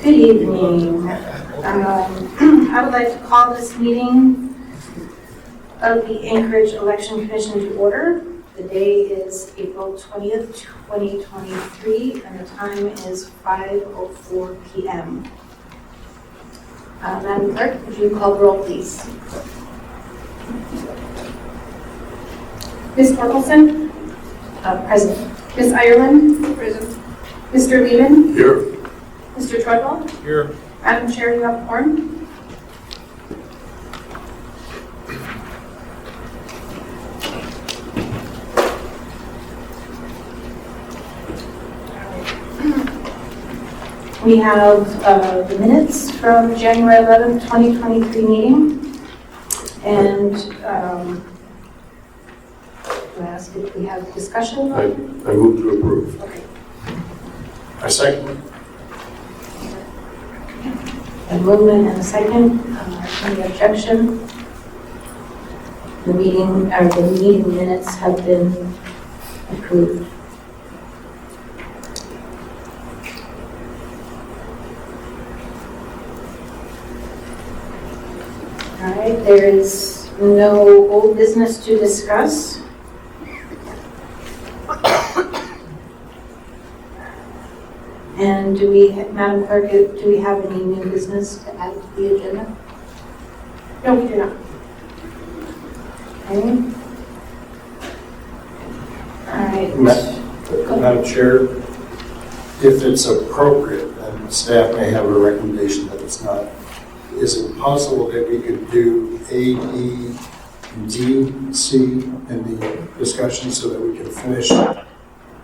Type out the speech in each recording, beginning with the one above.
Good evening. I would like to call this meeting of the Anchorage Election Commission to order. The day is April 20th, 2023, and the time is 5:04 p.m. Madam Clerk, would you call the roll, please? Ms. Torkelson? Present. Ms. Ireland? Present. Mr. Lehman? Here. Mr. Treadwell? Here. Madam Chair, you have quorum. We have the minutes from January 11th, 2023 meeting. And I ask if we have discussion. I move to approve. Okay. I second. A movement and a second. Any objection? The meeting minutes have been approved. All right, there is no old business to discuss. And Madam Clerk, do we have any new business to add to the agenda? No, we do not. Okay. All right. Madam Chair, if it's appropriate, and staff may have a recommendation that it's not, is it possible that we could do A, B, D, C in the discussion so that we can finish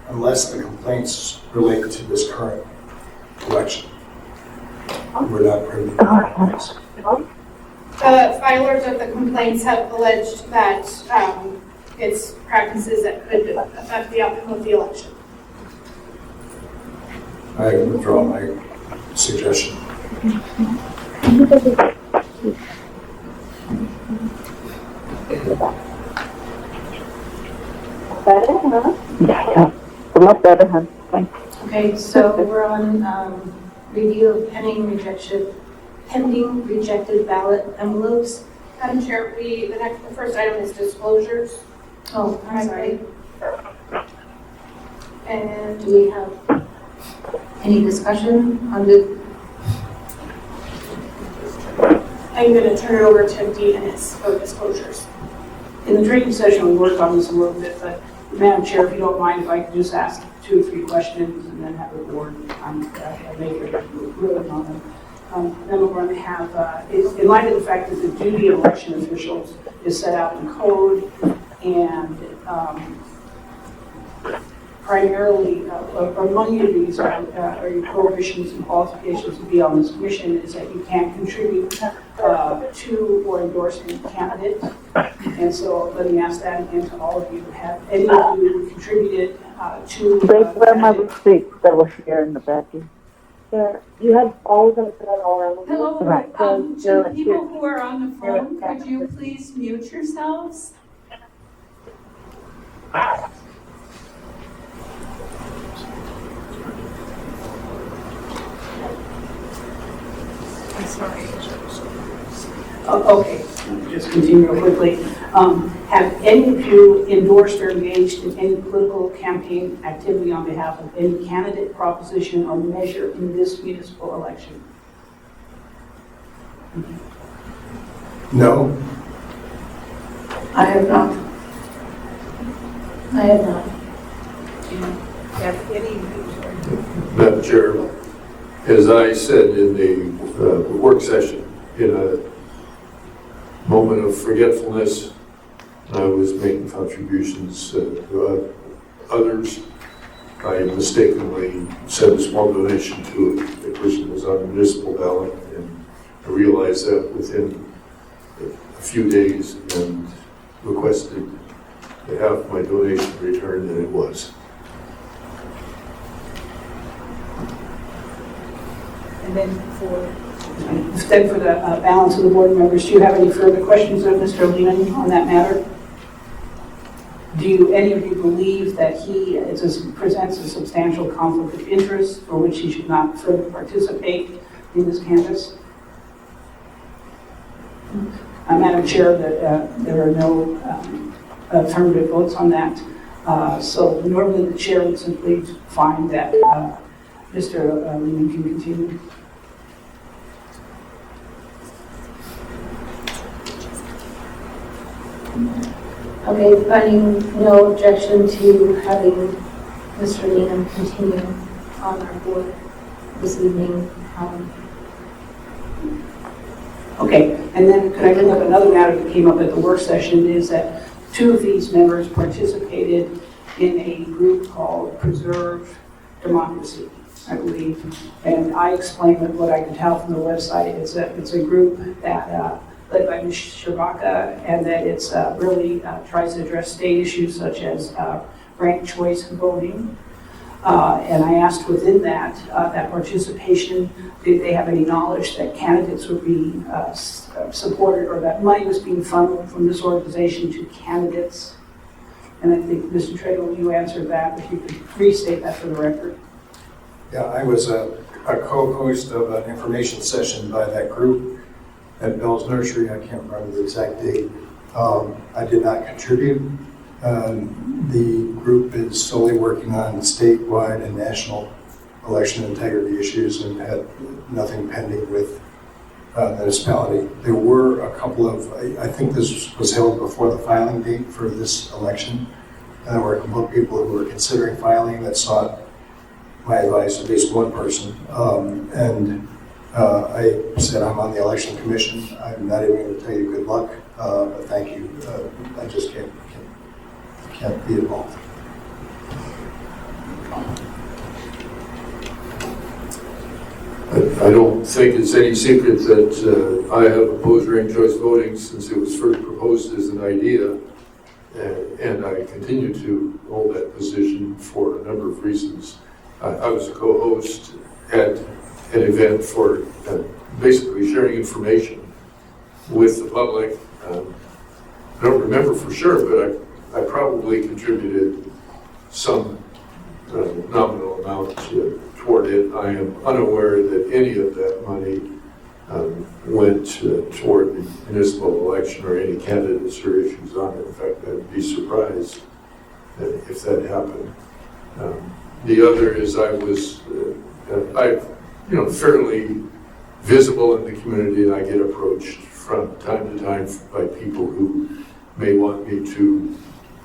unless the complaints relate to this current election? We're not privy to complaints. The filers of the complaints have alleged that it's practices that could affect the outcome of the election. I withdraw my suggestion. Better, huh? Yeah, a lot better, huh? Thanks. Okay, so we're on review of pending rejected ballot envelopes. Madam Chair, the first item is disclosures. Oh, I'm sorry. And Do we have any discussion on the, I'm going to turn it over to Dee Ennis for disclosures. In the training session, we worked on this a little bit, but Madam Chair, if you don't mind, if I could just ask 2 or 3 questions and then have the board make a ruling on them. Then we're going to have, in light of the fact that the duty of election officials is set out in code and primarily among your duties are your prohibitions and qualifications to be on this commission is that you can't contribute to or endorse any candidate. And so let me ask that again to all of you. Have any of you contributed to They were my receipts that were here in the back. There, you have all of them set all around. Hello, Right. to the people who are on the phone, could you please mute yourselves? I'm sorry. Okay, just continue real quickly. Have any of you endorsed or engaged in any political campaign activity on behalf of any candidate, proposition, or measure in this municipal election? No? I have not. I have not. Have any of you? Madam Chair, as I said in the work session, in a moment of forgetfulness, I was making contributions to others. I mistakenly sent a small donation to a person who was on the municipal ballot, and I realized that within a few days and requested to have my donation returned, and it was. And then for the balance of the board members, do you have any further questions of Mr. Lehman on that matter? Do any of you believe that he presents a substantial conflict of interest for which he should not further participate in this canvas. Madam Chair, that there are no affirmative votes on that. So normally the chair would simply find that Mr. Lehman can continue. Okay, finding no objection to having Mr. Needham continue on our board this evening. Okay, and then could I bring up another matter that came up at the work session is that 2 of these members participated in a group called Preserve Democracy, I believe. And I explained what I could tell from the website is that it's a group that led by Ms. Shabaka, and that it's really tries to address state issues such as ranked choice voting. And I asked within that participation, did they have any knowledge that candidates would be supported, or that money was being funneled from this organization to candidates? And I think, Mr. Treadwell, you answered that, if you could restate that for the record. Yeah, I was a co-host of an information session by that group at Bell's Nursery. I can't remember the exact date. I did not contribute. The group is solely working on statewide and national election integrity issues and had nothing pending with the municipality. There were a couple of, I think this was held before the filing date for this election, and there were a couple of people who were considering filing that sought my advice, at least one person. I said I'm on the election commission. I'm not even going to tell you good luck, but thank you. I just can't be involved. I don't think it's any secret that I have opposed ranked choice voting since it was first proposed as an idea, and I continue to hold that position for a number of reasons. I was a co-host at an event for basically sharing information with the public. I don't remember for sure, but I probably contributed some nominal amount toward it. I am unaware that any of that money went toward the municipal election or any candidates or issues on it. In fact, I'd be surprised if that happened. The other is I was, fairly visible in the community, and I get approached from time to time by people who may want me to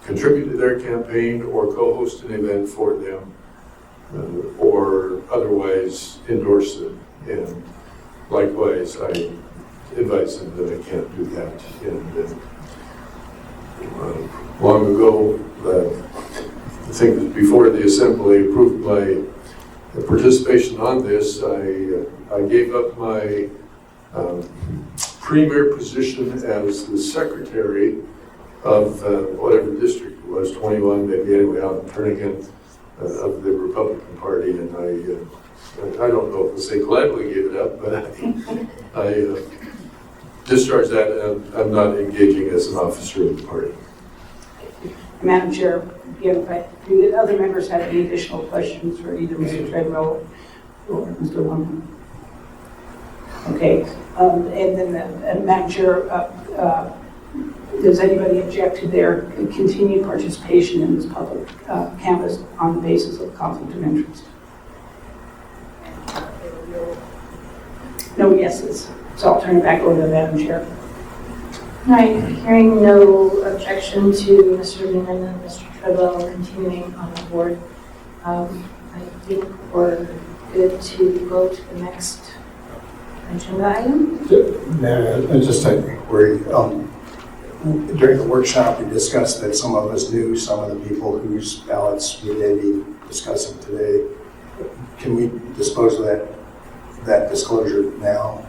contribute to their campaign or co-host an event for them, or otherwise endorse them. And likewise, I advise them that I can't do that. And long ago, I think it was before the assembly approved my participation on this, I gave up my premier position as the secretary of whatever district it was, 21 maybe, anyway, out in Turnagain of the Republican Party, and I don't know if I'll say gladly gave it up, but I discharged that, and I'm not engaging as an officer of the party. Madam Chair, again, do the other members have any additional questions for either Mr. Treadwell or Mr. Lundman? Okay, and then Madam Chair, does anybody object to their continued participation in this public canvass on the basis of conflict of interest? No yeses. So I'll turn it back over to Madam Chair. All right, hearing no objection to Mr. Newman and Mr. Treadwell continuing on the board, I think we're good to go to the next agenda item. Just a query. During the workshop, we discussed that some of us knew some of the people whose ballots we may be discussing today. Can we dispose of that disclosure now?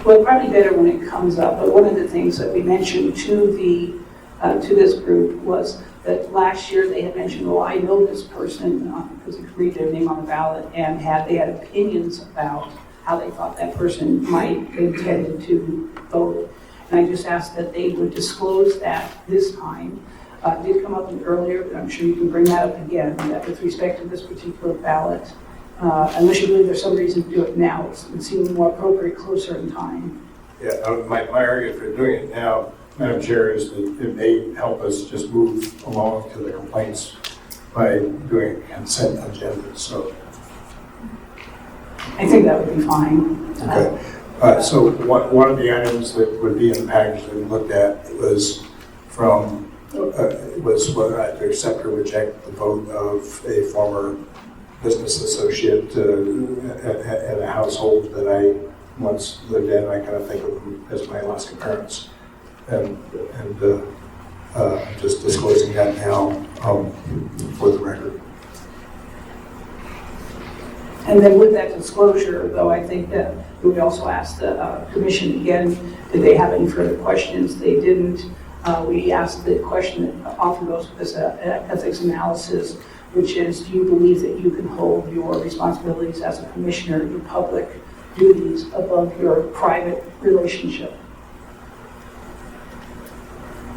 Well, probably better when it comes up, but one of the things that we mentioned to this group was that last year they had mentioned, well, I know this person, because you could read their name on the ballot, and they had opinions about how they thought that person might intended to vote. And I just asked that they would disclose that this time. It did come up earlier, but I'm sure you can bring that up again, that with respect to this particular ballot, unless you believe there's some reason to do it now, it would seem more appropriate closer in time. Yeah, my argument for doing it now, Madam Chair, is that it may help us just move along to the complaints by doing a consent agenda, so. I think that would be fine. Okay. So one of the items that would be in the package that we looked at was was whether I had to accept or reject the vote of a former business associate at a household that I once lived in. I kind of think of them as my Alaska parents. And just disclosing that now for the record. And then with that disclosure, though, I think that we also asked the commission again, did they have any further questions? They didn't. We asked the question that often goes with this ethics analysis, which is, do you believe that you can hold your responsibilities as a commissioner, your public duties above your private relationship?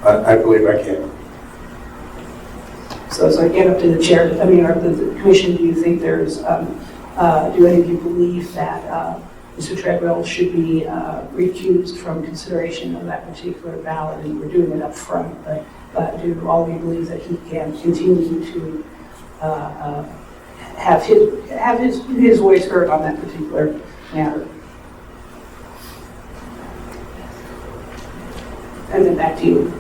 I believe I can. So as I get up to the chair, or the commission, do you think there's, do any of you believe that Mr. Treadwell should be recused from consideration of that particular ballot? And we're doing it up front, but do all of you believe that he can continue to have his voice heard on that particular matter? And then back to you.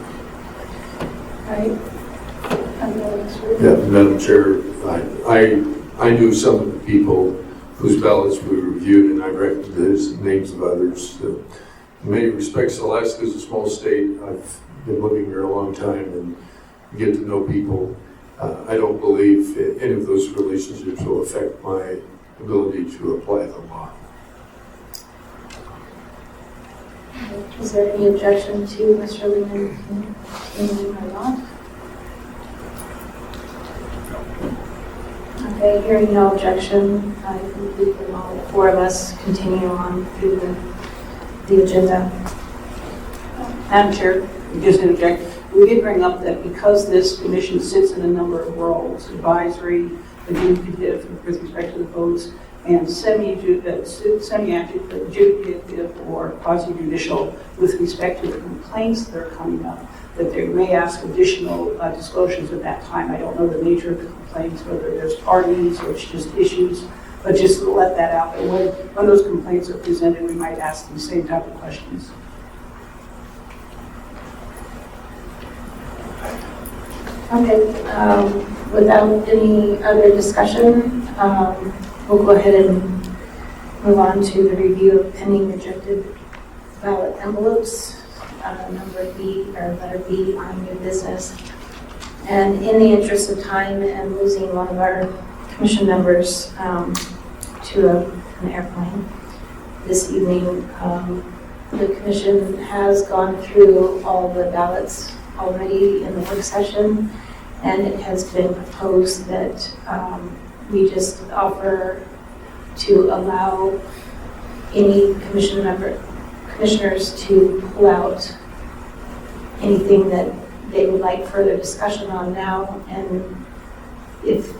Right? Yeah, Madam Chair, I knew some of the people whose ballots we reviewed, and I recognize the names of others. In many respects, Alaska is a small state. I've been living here a long time and get to know people. I don't believe any of those relationships will affect my ability to apply the law. Is there any objection to Mr. Lehman continuing or not? Okay, hearing no objection, I think we can all four of us continue on through the agenda. Madam Chair, just interject. We did bring up that because this commission sits in a number of roles, advisory, adjudicative with respect to the votes, and semi-adjudicative or quasi-judicial with respect to the complaints that are coming up, that they may ask additional disclosures at that time. I don't know the nature of the complaints, whether there's parties or it's just issues, but just to let that out. That when those complaints are presented, we might ask the same type of questions. Okay, without any other discussion, we'll go ahead and move on to the review of pending rejected ballot envelopes, number B, or letter B on new business. And in the interest of time and losing one of our commission members to an airplane this evening, the commission has gone through all the ballots already in the work session, and it has been proposed that we just offer to allow any commissioners to pull out anything that they would like further discussion on now, and if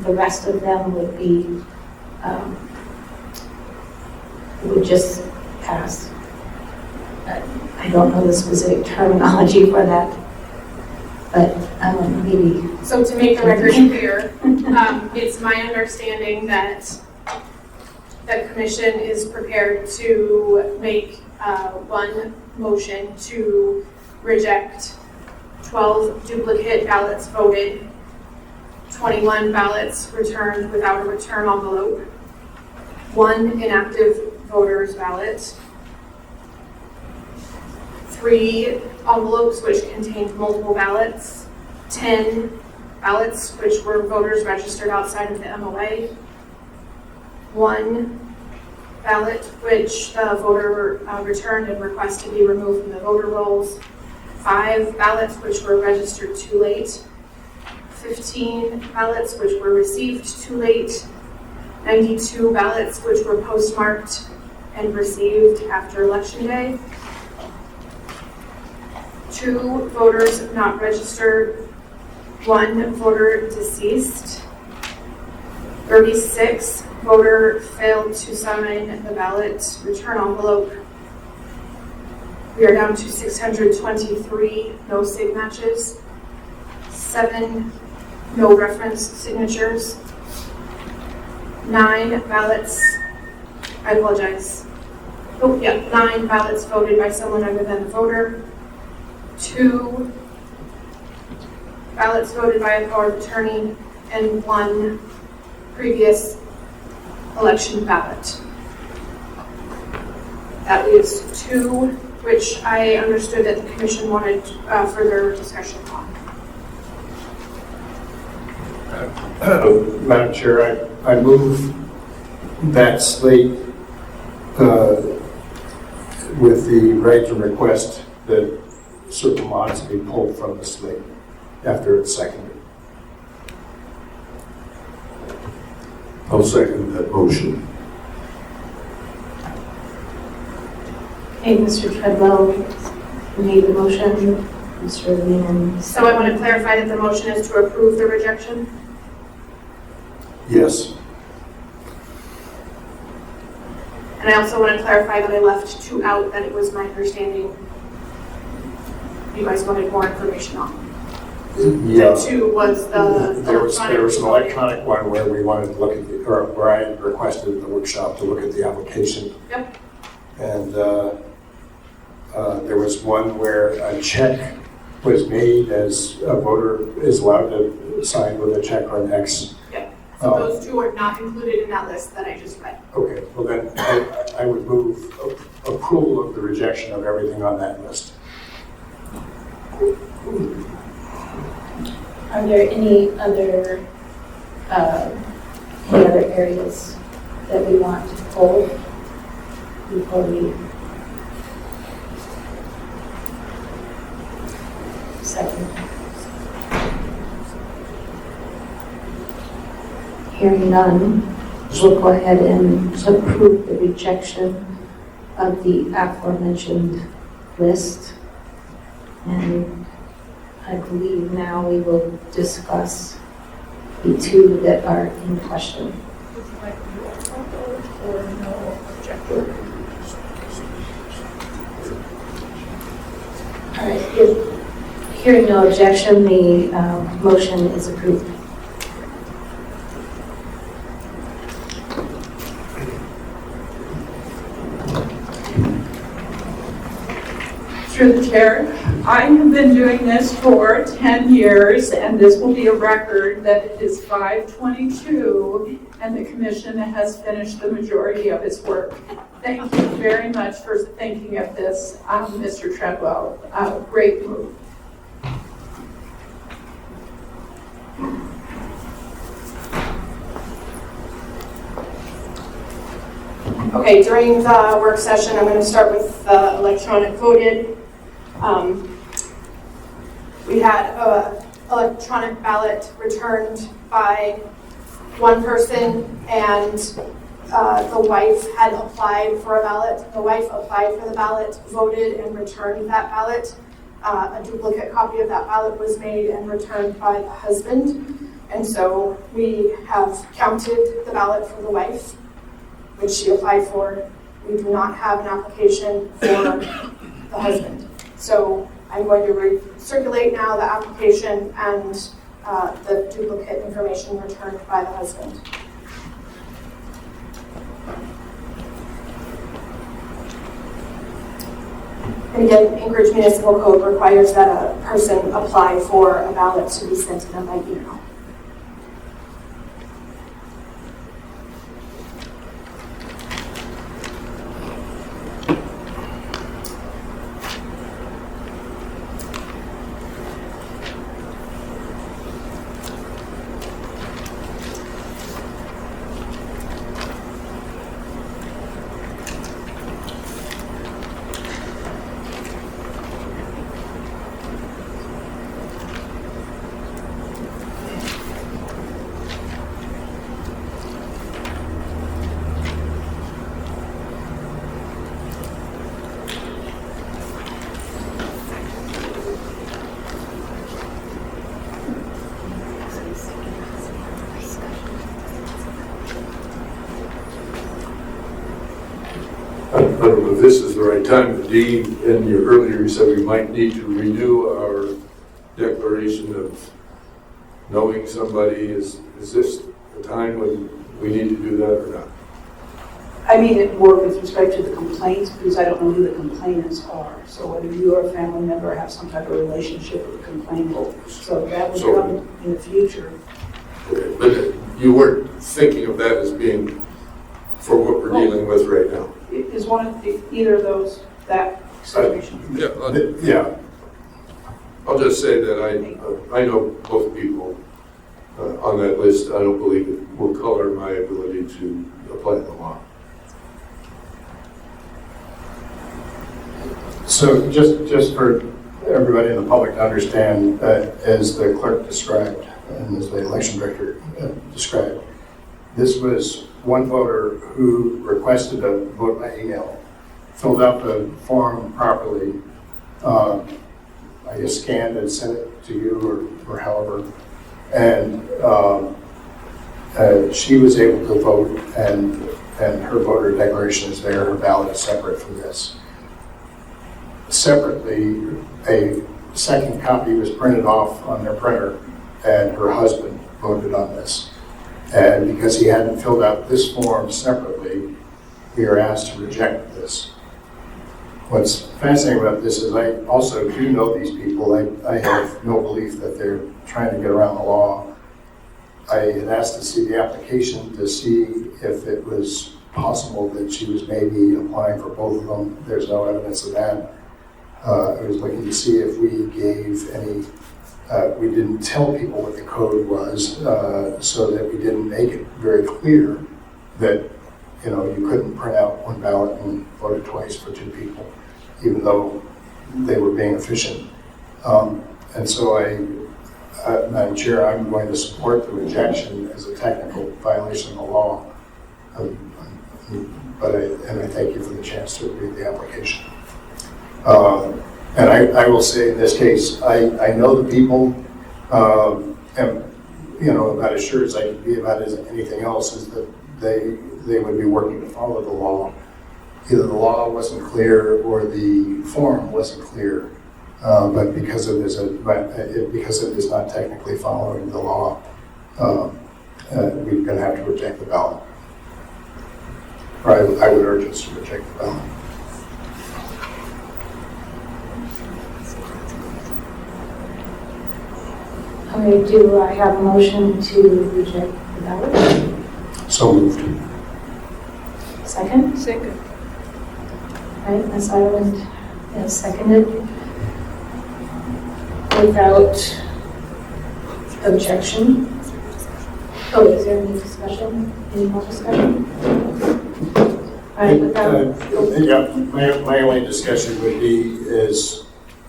the rest of them would be would just pass. I don't know the specific terminology for that, but maybe. So to make the record clear, it's my understanding that the commission is prepared to make one motion to reject 12 duplicate ballots voted, 21 ballots returned without a return envelope, 1 inactive voter's ballot, 3 envelopes which contained multiple ballots, 10 ballots which were voters registered outside of the MOA, 1 ballot which the voter returned and requested to be removed from the voter rolls, 5 ballots which were registered too late, 15 ballots which were received too late, 92 ballots which were postmarked and received after Election Day, 2 voters not registered, 1 voter deceased, 36, voter failed to sign the ballot return envelope. We are down to 623 no sig matches, 7 no reference signatures, 9 ballots, I apologize. 9 ballots voted by someone other than the voter, 2 ballots voted by a power of attorney, and 1 previous election ballot. That leaves 2, which I understood that the commission wanted further discussion on. Madam Chair, I move that slate with the right to request that certain lots be pulled from the slate after it's seconded. I'll second that motion. Okay, Mr. Treadwell made the motion, Mr. Lehman. So I want to clarify that the motion is to approve the rejection. Yes. And I also want to clarify that I left 2 out, that it was my understanding you guys wanted more information on. Yeah. The 2 was the There was an voting. electronic one where we wanted to look at, or where I had requested the workshop to look at the application. Yep. And there was one where a check was made as a voter is allowed to sign with a check or an X. Yep. So those 2 are not included in that list that I just read. Okay, well then I would move approval of the rejection of everything on that list. Are there any other areas that we want to pull before we second? Hearing none, we'll go ahead and approve the rejection of the aforementioned list. And I believe now we will discuss the 2 that are in question. Would you like to do a roll call or no objection? All right, hearing no objection, the motion is approved. Through the chair, I have been doing this for 10 years, and this will be a record that it is 5:22, and the commission has finished the majority of its work. Thank you very much for thinking of this, Mr. Treadwell. Great move. Okay, during the work session, I'm going to start with the electronic voted. We had an electronic ballot returned by one person, and the wife had applied for a ballot. The wife applied for the ballot, voted, and returned that ballot. A duplicate copy of that ballot was made and returned by the husband. And so we have counted the ballot for the wife, which she applied for. We do not have an application for the husband. So I'm going to recirculate now the application and the duplicate information returned by the husband. And again, Anchorage Municipal Code requires that a person apply for a ballot to be sent to them by email. don't know if this is the right time, but Dean, in your earlier, you said we might need to renew our declaration of knowing somebody. Is this the time when we need to do that or not? I made it work with respect to the complaints because I don't know who the complainants are. So whether you or a family member have some type of relationship with the complainant, so that would So- come in the future. Okay, but you weren't thinking of that as being for what we're dealing with right now? Is one of either of those that situation? Yeah, I'll just say that I know both people on that list. I don't believe it will color my ability to apply the law. So just for everybody in the public to understand, as the clerk described and as the election director described, this was one voter who requested a vote by email, filled out the form properly, I guess scanned and sent it to you or however, and she was able to vote, and her voter declaration is there, her ballot is separate from this. Separately, a second copy was printed off on their printer, and her husband voted on this. And because he hadn't filled out this form separately, we are asked to reject this. What's fascinating about this is I also do know these people. I have no belief that they're trying to get around the law. I had asked to see the application to see if it was possible that she was maybe applying for both of them. There's no evidence of that. I was looking to see if we gave any, we didn't tell people what the code was, so that we didn't make it very clear that, you know, you couldn't print out one ballot and vote it twice for two people, even though they were being efficient. And so Madam Chair, I'm going to support the rejection as a technical violation of the law. But I thank you for the chance to read the application. And I will say in this case, I know the people, and you know, about as sure as I can be about anything else is that they would be working to follow the law. Either the law wasn't clear or the form wasn't clear, but because it is not technically following the law, we're going to have to reject the ballot. Or I would urge us to reject the ballot. Okay, do I have a motion to reject the ballot? So moved. Second? Second. All right, Ms. Ireland is seconded. Without objection. Oh, is there any discussion? Any more discussion? All right, without, My only discussion would be is,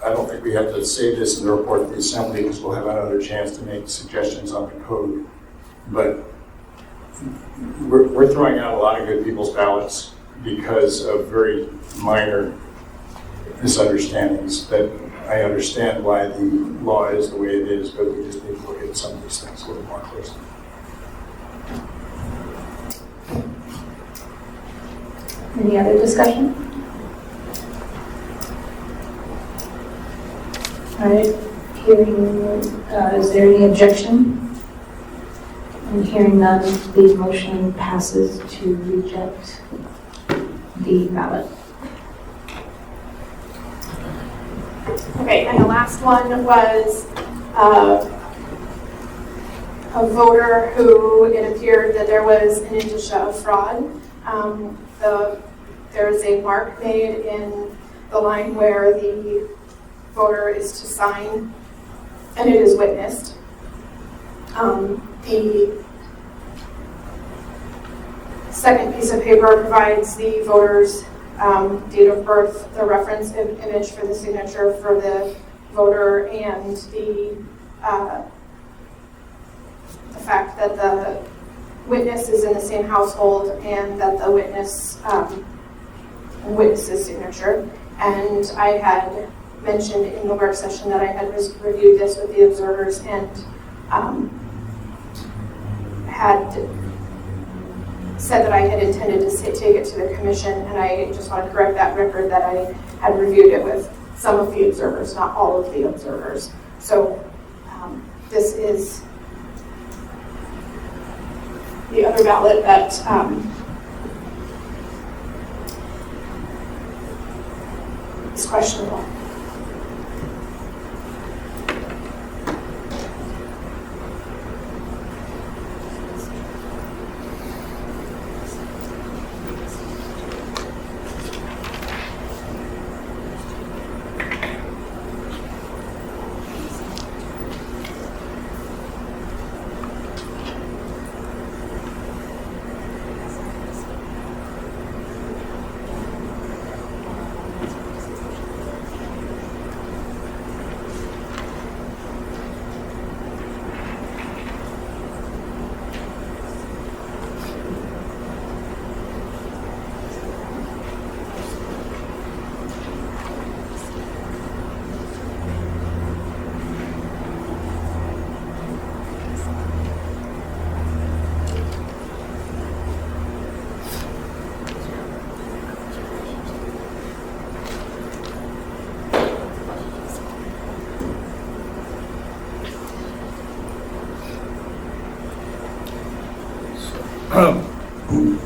I don't think we have to say this in the report of the Assembly because we'll have another chance to make suggestions on the code. But we're throwing out a lot of good people's ballots because of very minor misunderstandings that I understand why the law is the way it is, but we just need to look at some of these things a little more closely. any other discussion? All right, hearing, is there any objection? And hearing none, the motion passes to reject the ballot. Okay, and the last one was a voter who it appeared that there was an indicia of fraud. There is a mark made in the line where the voter is to sign, and it is witnessed. The second piece of paper provides the voter's date of birth, the reference image for the signature for the voter, and the fact that the witness is in the same household and that the witness's signature. And I had mentioned in the work session that I had reviewed this with the observers and had said that I had intended to take it to the commission, and I just want to correct that record that I had reviewed it with some of the observers, not all of the observers. So this is the other ballot that is questionable.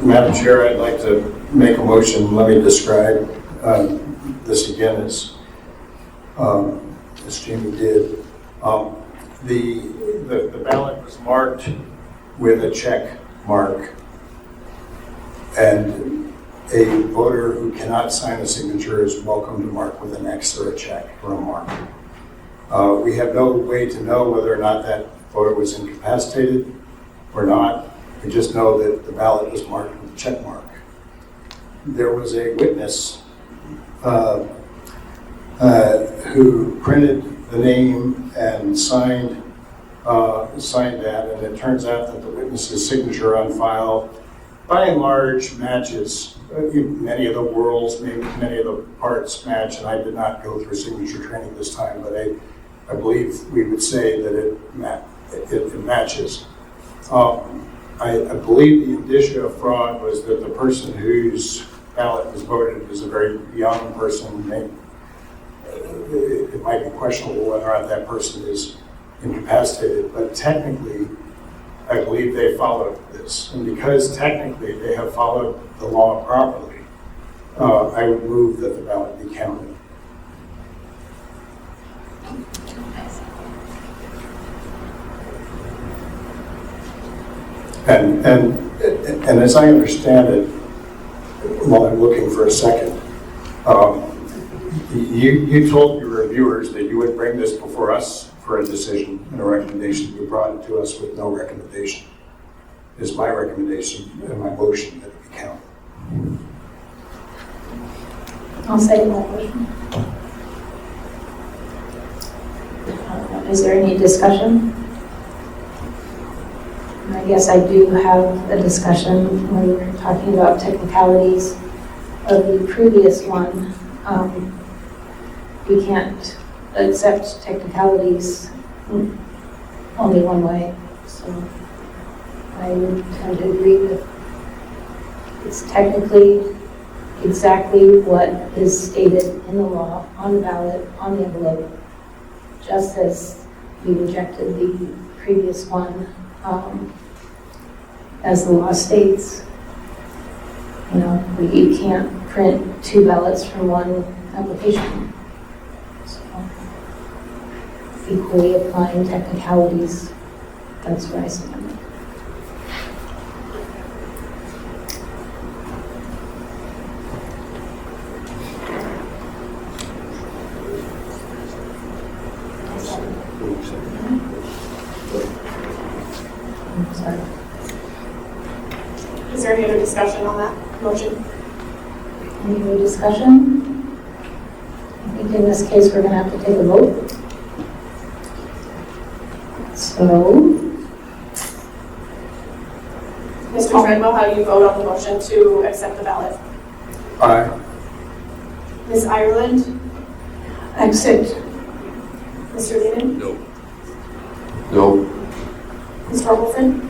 Madam Chair, I'd like to make a motion. Let me describe this again as Jamie did. The ballot was marked with a check mark, and a voter who cannot sign a signature is welcome to mark with an X or a check or a mark. We have no way to know whether or not that voter was incapacitated or not. We just know that the ballot was marked with a check mark. There was a witness who printed the name and signed that, and it turns out that the witness's signature on file, by and large, matches many of the worlds, maybe many of the parts match, and I did not go through signature training this time, but I believe we would say that it matches. I believe the indicia of fraud was that the person whose ballot was voted was a very young person. It might be questionable whether or not that person is incapacitated, but technically, I believe they followed this. And because technically they have followed the law properly, I would move that the ballot be counted. And as I understand it, while I'm looking for a second, you told your reviewers that you would bring this before us for a decision and a recommendation. You brought it to us with no recommendation. Is my recommendation and my motion that it be counted. I'll second that motion. Is there any discussion? I guess I do have a discussion when we're talking about technicalities of the previous one. We can't accept technicalities only one way, so I would tend to agree with it's technically exactly what is stated in the law, on the ballot, on the envelope, just as we rejected the previous one. As the law states, you know, you can't print two ballots from one application. So, equally applying technicalities, that's where I stand. I'm sorry. Is there any other discussion on that motion? Any more discussion? I think in this case, we're going to have to take a vote. So, Mr. Treadwell, how do you vote on the motion to accept the ballot? Aye. Ms. Ireland? Accept. Mr. Lehman? No. Ms. Torkelson?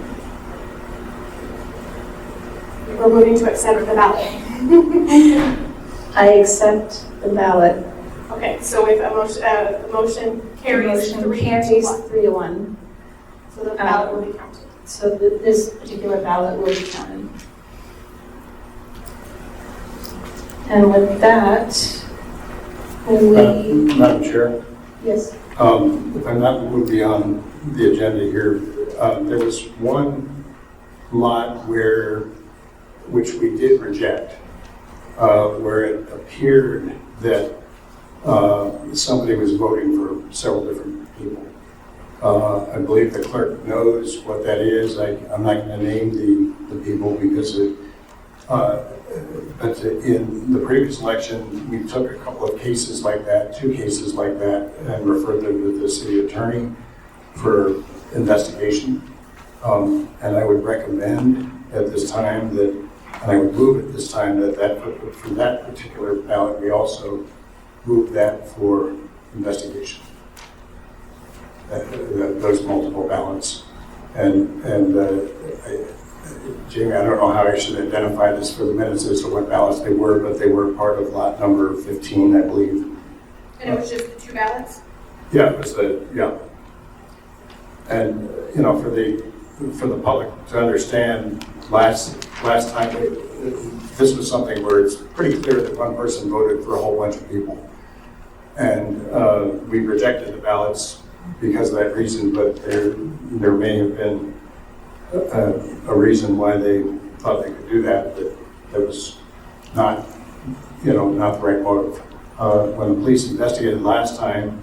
we're moving to accept the ballot. I accept the ballot. Okay, so if a motion carries Motion 3 to carries 1, 3-1. so the ballot will be counted. So this particular ballot will be counted. And with that, when we, Madam Chair, yes, if I'm not moving on the agenda here, there was one lot which we did reject, where it appeared that somebody was voting for several different people. I believe the clerk knows what that is. I'm not going to name the people because but in the previous election, we took a couple of cases like that, 2 cases like that, and referred them to the city attorney for investigation. And I would recommend at this time that, and I would move at this time that for that particular ballot, we also move that for investigation. Those multiple ballots. And Jamie, I don't know how I should identify this for the minutes as to what ballots they were, but they were part of lot number 15, I believe. And it was just the 2 ballots? Yeah, it was yeah. And, you know, for the public to understand, last time, this was something where it's pretty clear that one person voted for a whole bunch of people. And we rejected the ballots because of that reason, but there may have been a reason why they thought they could do that, but that was not, not the right motive. When the police investigated last time,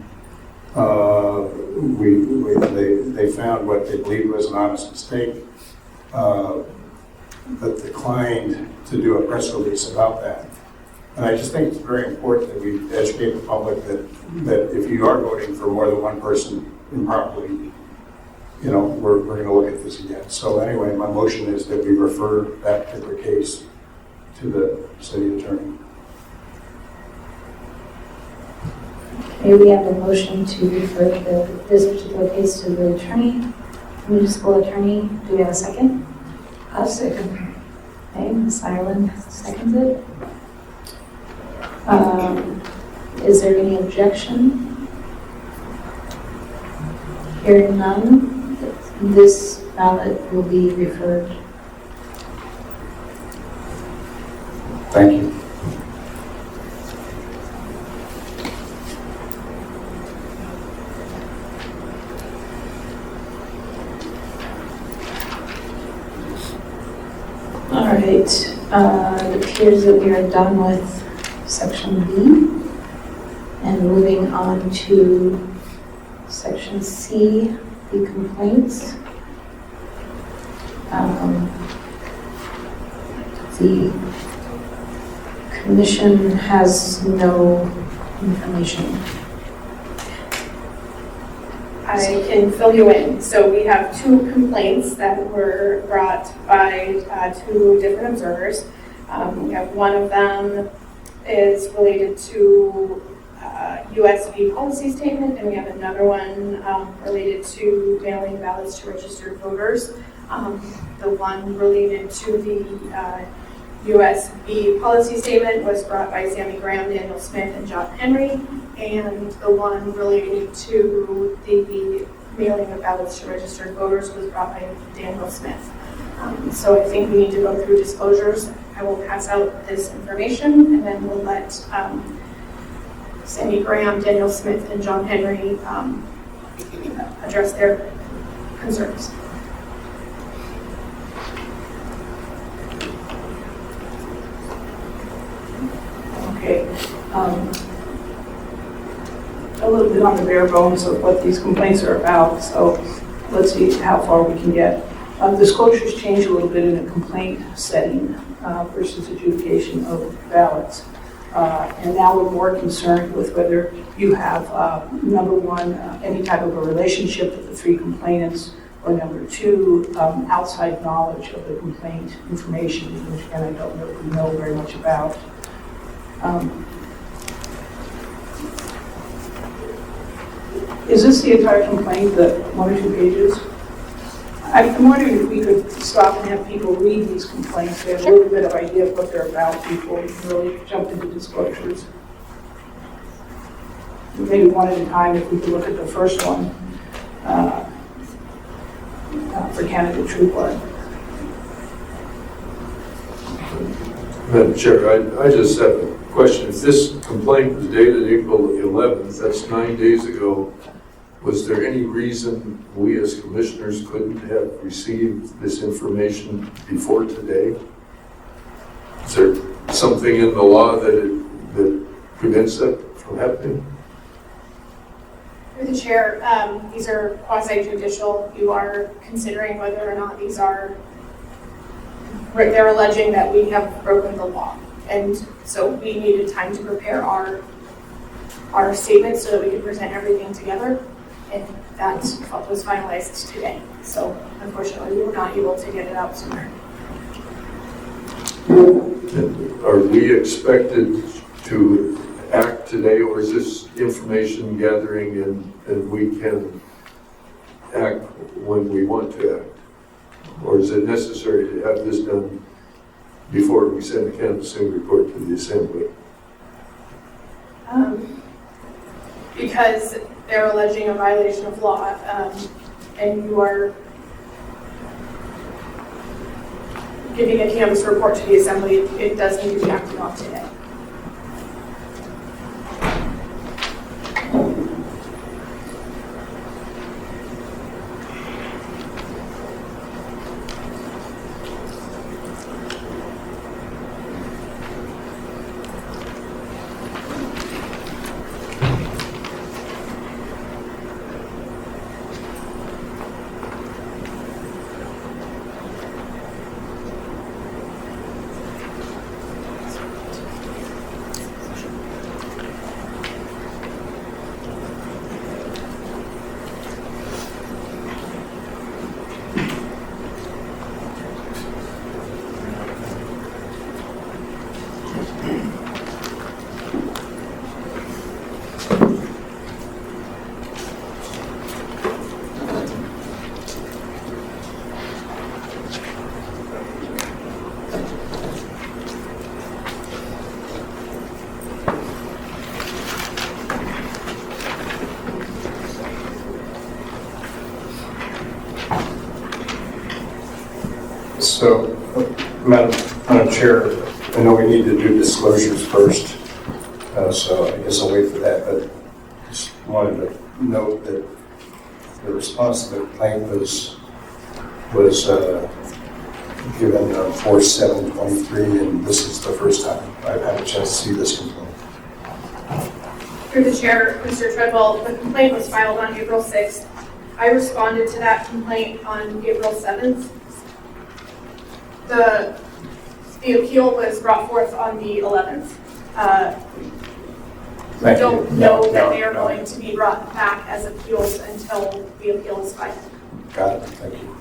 they found what they believed was an honest mistake, but declined to do a press release about that. And I just think it's very important that we educate the public that if you are voting for more than one person improperly, we're going to look at this again. So anyway, my motion is that we refer that particular case to the city attorney. okay, we have a motion to refer this particular case to the attorney, municipal attorney. Do we have a second? I'll second. Okay, Ms. Ireland seconds it. Is there any objection? Hearing none, this ballot will be referred. Thank you. All right, it appears that we are done with section B and moving on to section C, the complaints. The commission has no information. I can fill you in. So we have 2 complaints that were brought by 2 different observers. We have one of them is related to USB policy statement, and we have another one related to mailing ballots to registered voters. The one related to the USB policy statement was brought by Sammy Graham, Daniel Smith, and John Henry, and the one related to the mailing of ballots to registered voters was brought by Daniel Smith. So I think we need to go through disclosures. I will pass out this information, and then we'll let Sammy Graham, Daniel Smith, and John Henry address their concerns. Okay. A little bit on the bare bones of what these complaints are about, so let's see how far we can get. Disclosures change a little bit in a complaint setting versus adjudication of ballots. And now we're more concerned with whether you have, number one, any type of a relationship with the 3 complainants, or number 2, outside knowledge of the complaint information, which again I don't know very much about. Is this the entire complaint, the 1 or 2 pages? I'm wondering if we could stop and have people read these complaints, so we have a little bit of idea of what they're about before we really jump into disclosures. Maybe one at a time, if we could look at the first one for Canada True Blood. Madam Chair, I just have a question. If this complaint was dated April 11th, that's 9 days ago, was there any reason we as commissioners couldn't have received this information before today? Is there something in the law that prevents that from happening? Through the chair, these are quasi-judicial. You are considering whether or not they're alleging that we have broken the law. And so we needed time to prepare our statements so that we could present everything together. And that was finalized today. So unfortunately, we were not able to get it out sooner. Are we expected to act today, or is this information gathering and we can act when we want to act? Or is it necessary to have this done before we send the canvassing report to the Assembly? Because they're alleging a violation of law, and you are giving a canvass report to the Assembly, it does need to be acted on today. So, Madam Chair, I know we need to do disclosures first, so I guess I'll wait for that, but just wanted to note that the response to the complaint was given 4/7/23, and this is the first time I've had a chance to see this complaint. Through the chair, Mr. Treadwell, the complaint was filed on April 6th. I responded to that complaint on April 7th. The appeal was brought forth on the 11th. We don't know that they are going to be brought back as appeals until the appeal is filed. Got it, thank you.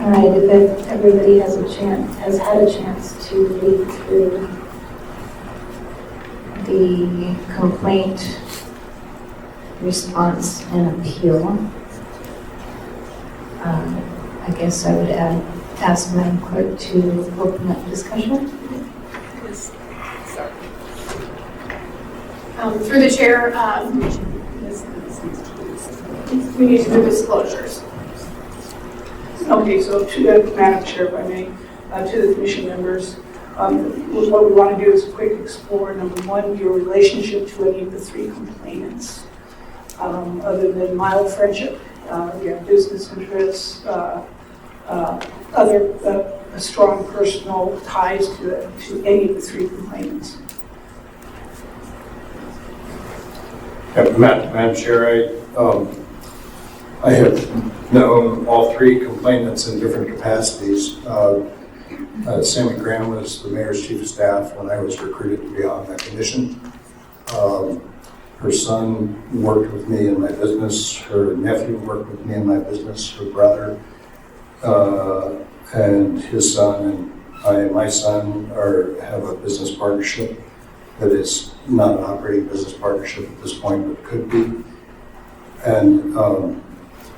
All right, if everybody has had a chance to read through the complaint, response, and appeal, I guess I would ask Madam Clerk to open up discussion. Through the chair, we need to do disclosures. Okay, so Madam Chair, if I may, to the commission members, what we want to do is quick explore, number one, your relationship to any of the three complainants. Other than mild friendship, you have business interests, other strong personal ties to any of the three complainants. Madam Chair, I have known all three complainants in different capacities. Sammy Graham was the mayor's chief of staff when I was recruited to be on that commission. Her son worked with me in my business. Her nephew worked with me in my business. Her brother and his son and my son have a business partnership that is not an operating business partnership at this point, but could be. And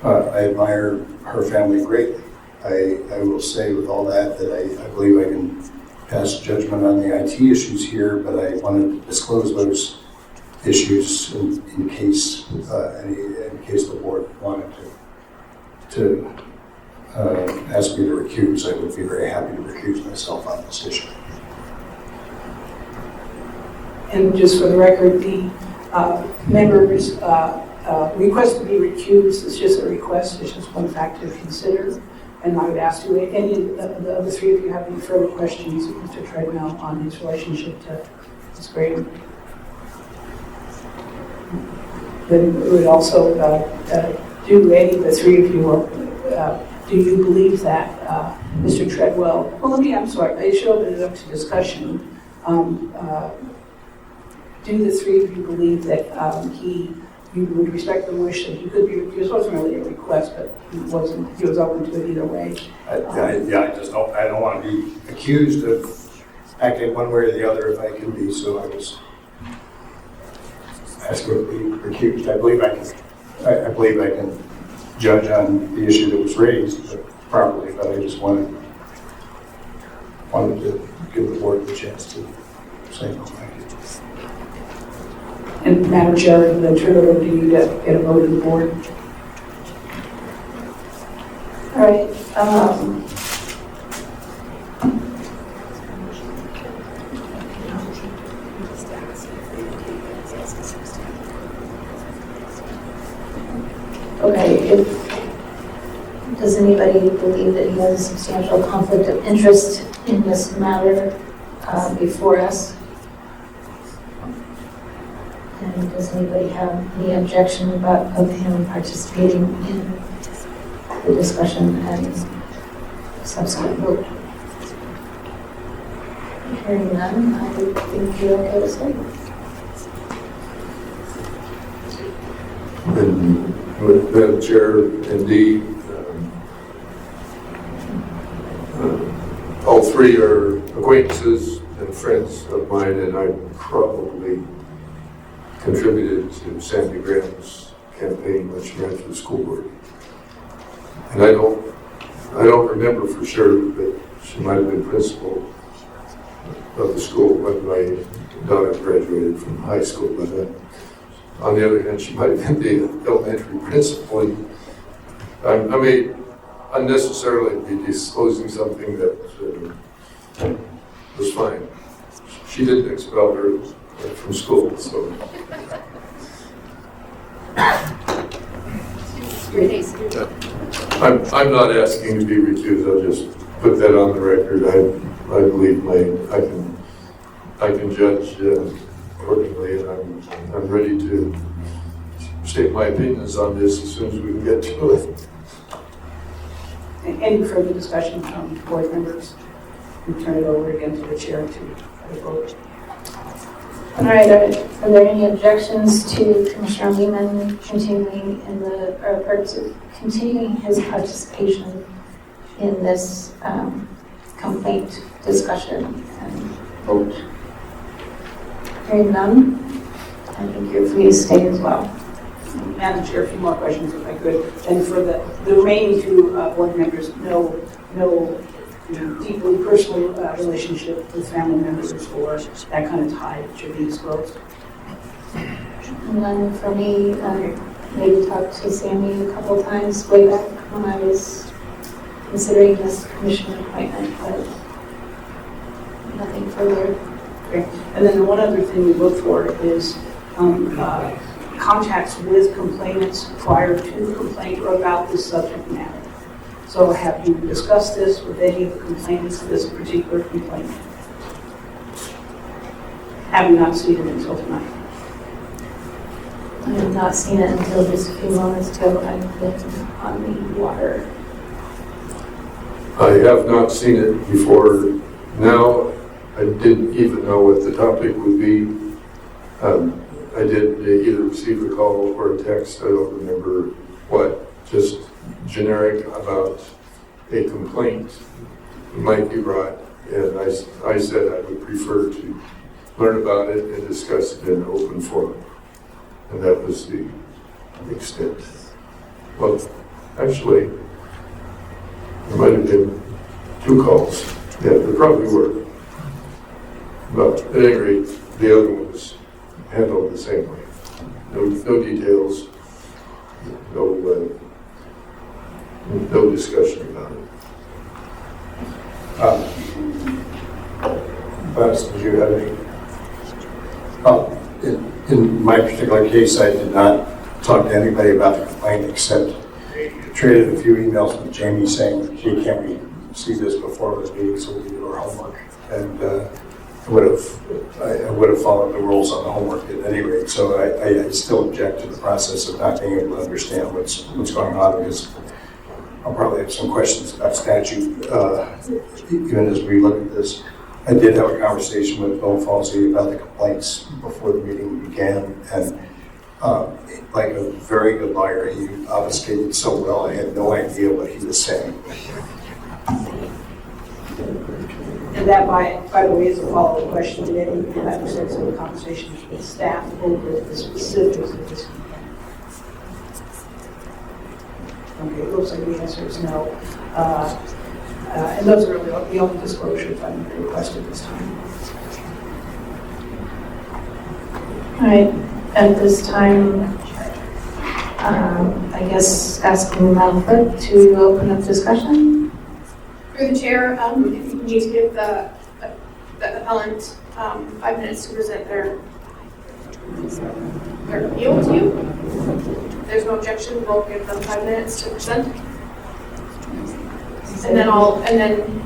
I admire her family greatly. I will say with all that I believe I can pass judgment on the IT issues here, but I wanted to disclose those issues in case the board wanted to ask me to recuse. I would be very happy to recuse myself on this issue. And just for the record, the members' request to be recused is just a request, it's just one factor to consider. And I would ask you, any of the other three, if you have any further questions of Mr. Treadwell on his relationship to Ms. Graham. Then we would also do any of the three of you, do you believe that Mr. Treadwell, I should open it up to discussion. Do the three of you believe that you would respect the wish that he could be recused? It wasn't really a request, but he was open to it either way. I don't want to be accused of acting one way or the other if I can be, so I was asked to be recused. I believe I can judge on the issue that was raised properly, but I just wanted to give the board the chance to say no. Thank you. And Madam Chair, then turn it over to you to get a vote of the board. All right. Okay, does anybody believe that he has a substantial conflict of interest in this matter before us? And does anybody have any objection of him participating in the discussion and subsequent vote? Hearing none, I think you're okay to say. And Madam Chair, indeed, all three are acquaintances and friends of mine, and I probably contributed to Sandy Graham's campaign when she ran for the school board. And I don't remember for sure, but she might have been principal of the school when my daughter graduated from high school. But on the other hand, she might have been the elementary principal. And I may unnecessarily be disclosing something that was fine. She didn't expel her from school, so. I'm not asking to be recused, I'll just put that on the record. I believe I can judge accordingly, and I'm ready to state my opinions on this as soon as we can get to it. Any further discussion from board members? We turn it over again to the chair to vote. All right, are there any objections to Commissioner Lehman continuing continuing his participation in this complaint discussion and vote? Hearing none, I think you're free to stay as well. Madam Chair, a few more questions if I could. And for the remaining two board members, no deeply personal relationship with family members or that kind of tie that should be disclosed. And then for me, maybe talked to Sammy a couple times way back when I was considering this commission appointment, but nothing further. Okay. And then the one other thing we look for is contacts with complainants prior to the complaint or about this subject matter. So have you discussed this with any of the complainants of this particular complaint? Have you not seen it until tonight? I have not seen it until just a few moments ago. I've been on the water. I have not seen it before now. I didn't even know what the topic would be. I did either receive a call or a text, I don't remember what, just generic about a complaint might be brought. And I said I would prefer to learn about it and discuss it in an open forum. And that was the extent. Well, actually, there might have been 2 calls. Yeah, there probably were. But at any rate, the other one was handled the same way. No details, no discussion about it. Buzz, did you have any? In my particular case, I did not talk to anybody about the complaint except traded a few emails with Jamie saying, gee, can't we see this before this meeting so we can do our homework? And I would have followed the rules on the homework at any rate. So I still object to the process of not being able to understand what's going on, because I'll probably have some questions about statute even as we look at this. I did have a conversation with Bill Falsey about the complaints before the meeting began, and like a very good lawyer, he obfuscated so well, I had no idea what he was saying. And that, by the way, is a follow-up question. Did any of you have extensive conversations with staff over the specifics of this complaint? Okay, it looks like the answer is no. And those are the only disclosures I'm requested this time. All right, at this time, I guess asking Madam Clerk to open up discussion. Through the chair, if you need to give the appellant 5 minutes to present their appeal to you. If there's no objection, we'll give them 5 minutes to present. And then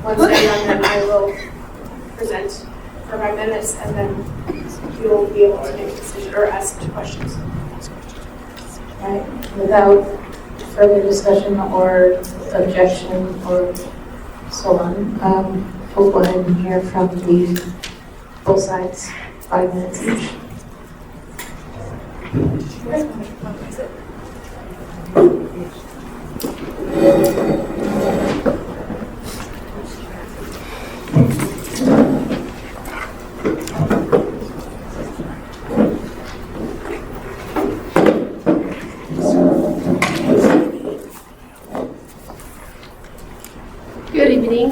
once they're done, then I will present for 5 minutes, and then you'll be able to make a decision or ask questions. All right, without further discussion or objection or so on, we'll go ahead and hear from both sides, 5 minutes each. Good evening.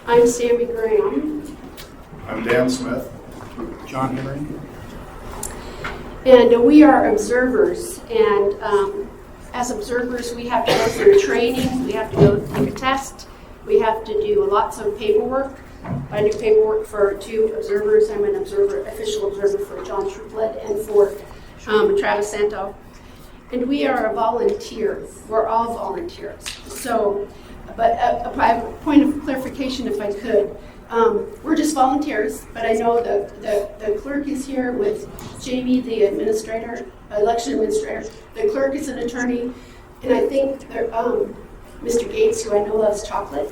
I'm Sammy Graham, I'm Dan Smith. John Henry. and we are observers. And as observers, we have to go through training, we have to go take a test, we have to do lots of paperwork. I do paperwork for 2 observers. I'm an official observer for John Triplet and for Travis Santo. And we are a volunteer. We're all volunteers. So, but a point of clarification, if I could. We're just volunteers, but I know the clerk is here with Jamie, the administrator, election administrator. The clerk is an attorney, and I think Mr. Gates, who I know loves chocolate,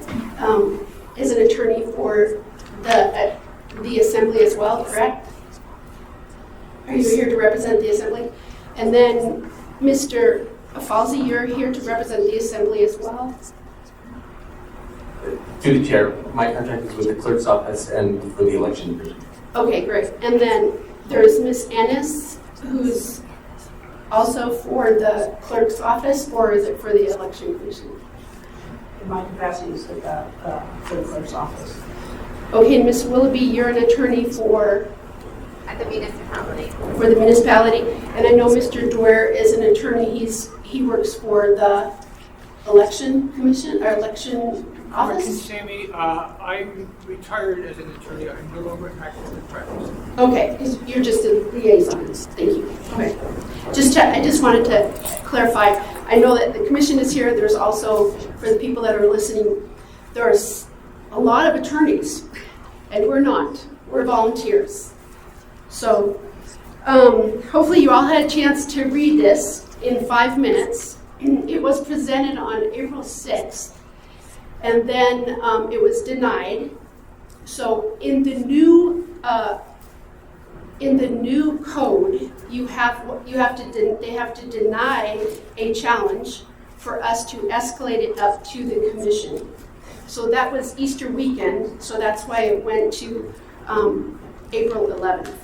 is an attorney for the assembly as well, correct? Are you here to represent the assembly? And then Mr. Falsey, you're here to represent the assembly as well? To the chair, my contract is with the clerk's office and for the election division. Okay, great. And then there's Miss Ennis, who's also for the clerk's office, or is it for the election commission? In my capacity is for the clerk's office. Okay, and Miss Willoughby, you're an attorney for? At the municipality. For the municipality. And I know Mr. Dwyer is an attorney. He works for the election commission, or election office? Sammy, I'm retired as an attorney. I'm no longer in active practice. Okay, you're just a liaison. Thank you. Okay. I just wanted to clarify. I know that the commission is here. There's also, for the people that are listening, there's a lot of attorneys, and we're not. We're volunteers. So hopefully you all had a chance to read this in 5 minutes. It was presented on April 6th. And then it was denied. So in the new code, they have to deny a challenge for us to escalate it up to the commission. So that was Easter weekend. So that's why it went to April 11th.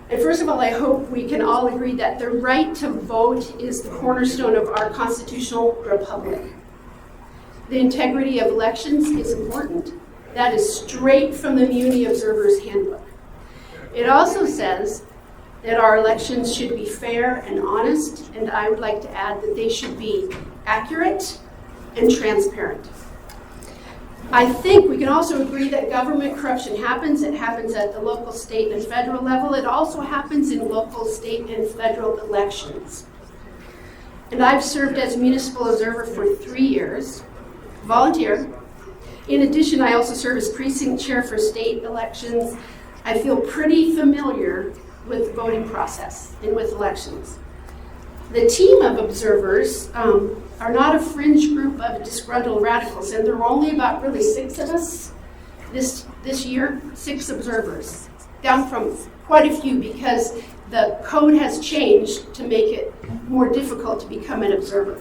And first of all, I hope we can all agree that the right to vote is the cornerstone of our constitutional republic. The integrity of elections is important. That is straight from the Muni Observer's Handbook. It also says that our elections should be fair and honest, and I would like to add that they should be accurate and transparent. I think we can also agree that government corruption happens. It happens at the local, state, and federal level. It also happens in local, state, and federal elections. And I've served as municipal observer for 3 years. Volunteer. In addition, I also serve as precinct chair for state elections. I feel pretty familiar with the voting process and with elections. The team of observers are not a fringe group of disgruntled radicals, and there are only about really 6 of us this year, 6 observers, down from quite a few because the code has changed to make it more difficult to become an observer.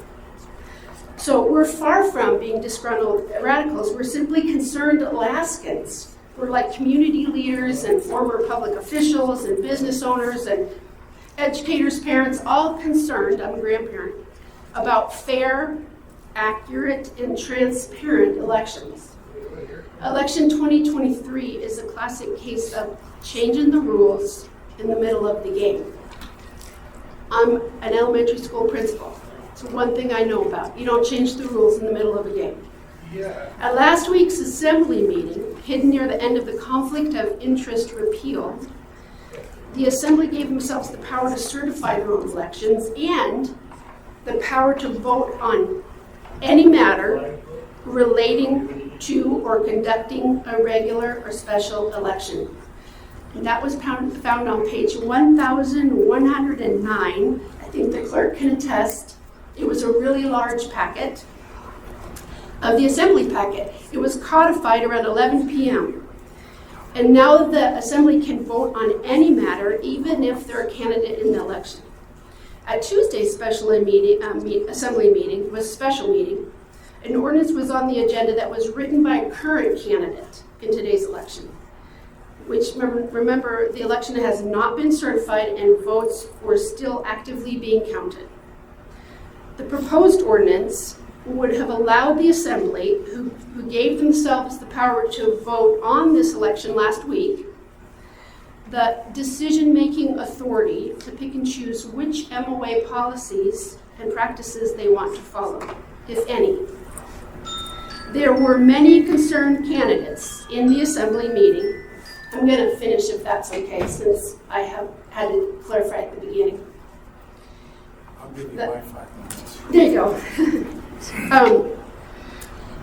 So we're far from being disgruntled radicals. We're simply concerned Alaskans. We're like community leaders and former public officials and business owners and educators, parents, all concerned, I'm a grandparent, about fair, accurate, and transparent elections. Election 2023 is a classic case of changing the rules in the middle of the game. I'm an elementary school principal. It's one thing I know about. You don't change the rules in the middle of a game. Yeah. At last week's assembly meeting, hidden near the end of the conflict of interest repeal, the assembly gave themselves the power to certify their own elections and the power to vote on any matter relating to or conducting a regular or special election. And that was found on page 1109. I think the clerk can attest. It was a really large packet of the assembly packet. It was codified around 11 p.m. And now the assembly can vote on any matter, even if they're a candidate in the election. At Tuesday's assembly meeting was a special meeting. An ordinance was on the agenda that was written by a current candidate in today's election, which, remember, the election has not been certified and votes were still actively being counted. The proposed ordinance would have allowed the assembly, who gave themselves the power to vote on this election last week, the decision-making authority to pick and choose which MOA policies and practices they want to follow, if any. There were many concerned candidates in the assembly meeting. I'm going to finish if that's okay, since I have had to clarify at the beginning. Give me my 5 minutes. There you go.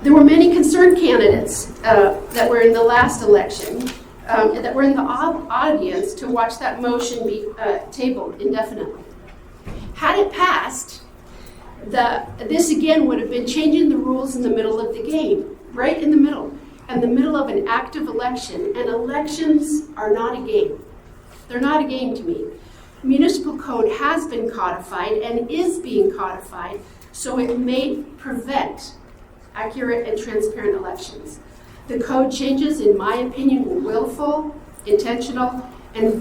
There were many concerned candidates that were in the last election that were in the audience to watch that motion be tabled indefinitely. Had it passed, this again would have been changing the rules in the middle of the game, right in the middle of an active election. And elections are not a game. They're not a game to me. Municipal code has been codified and is being codified, so it may prevent accurate and transparent elections. The code changes, in my opinion, were willful, intentional, and the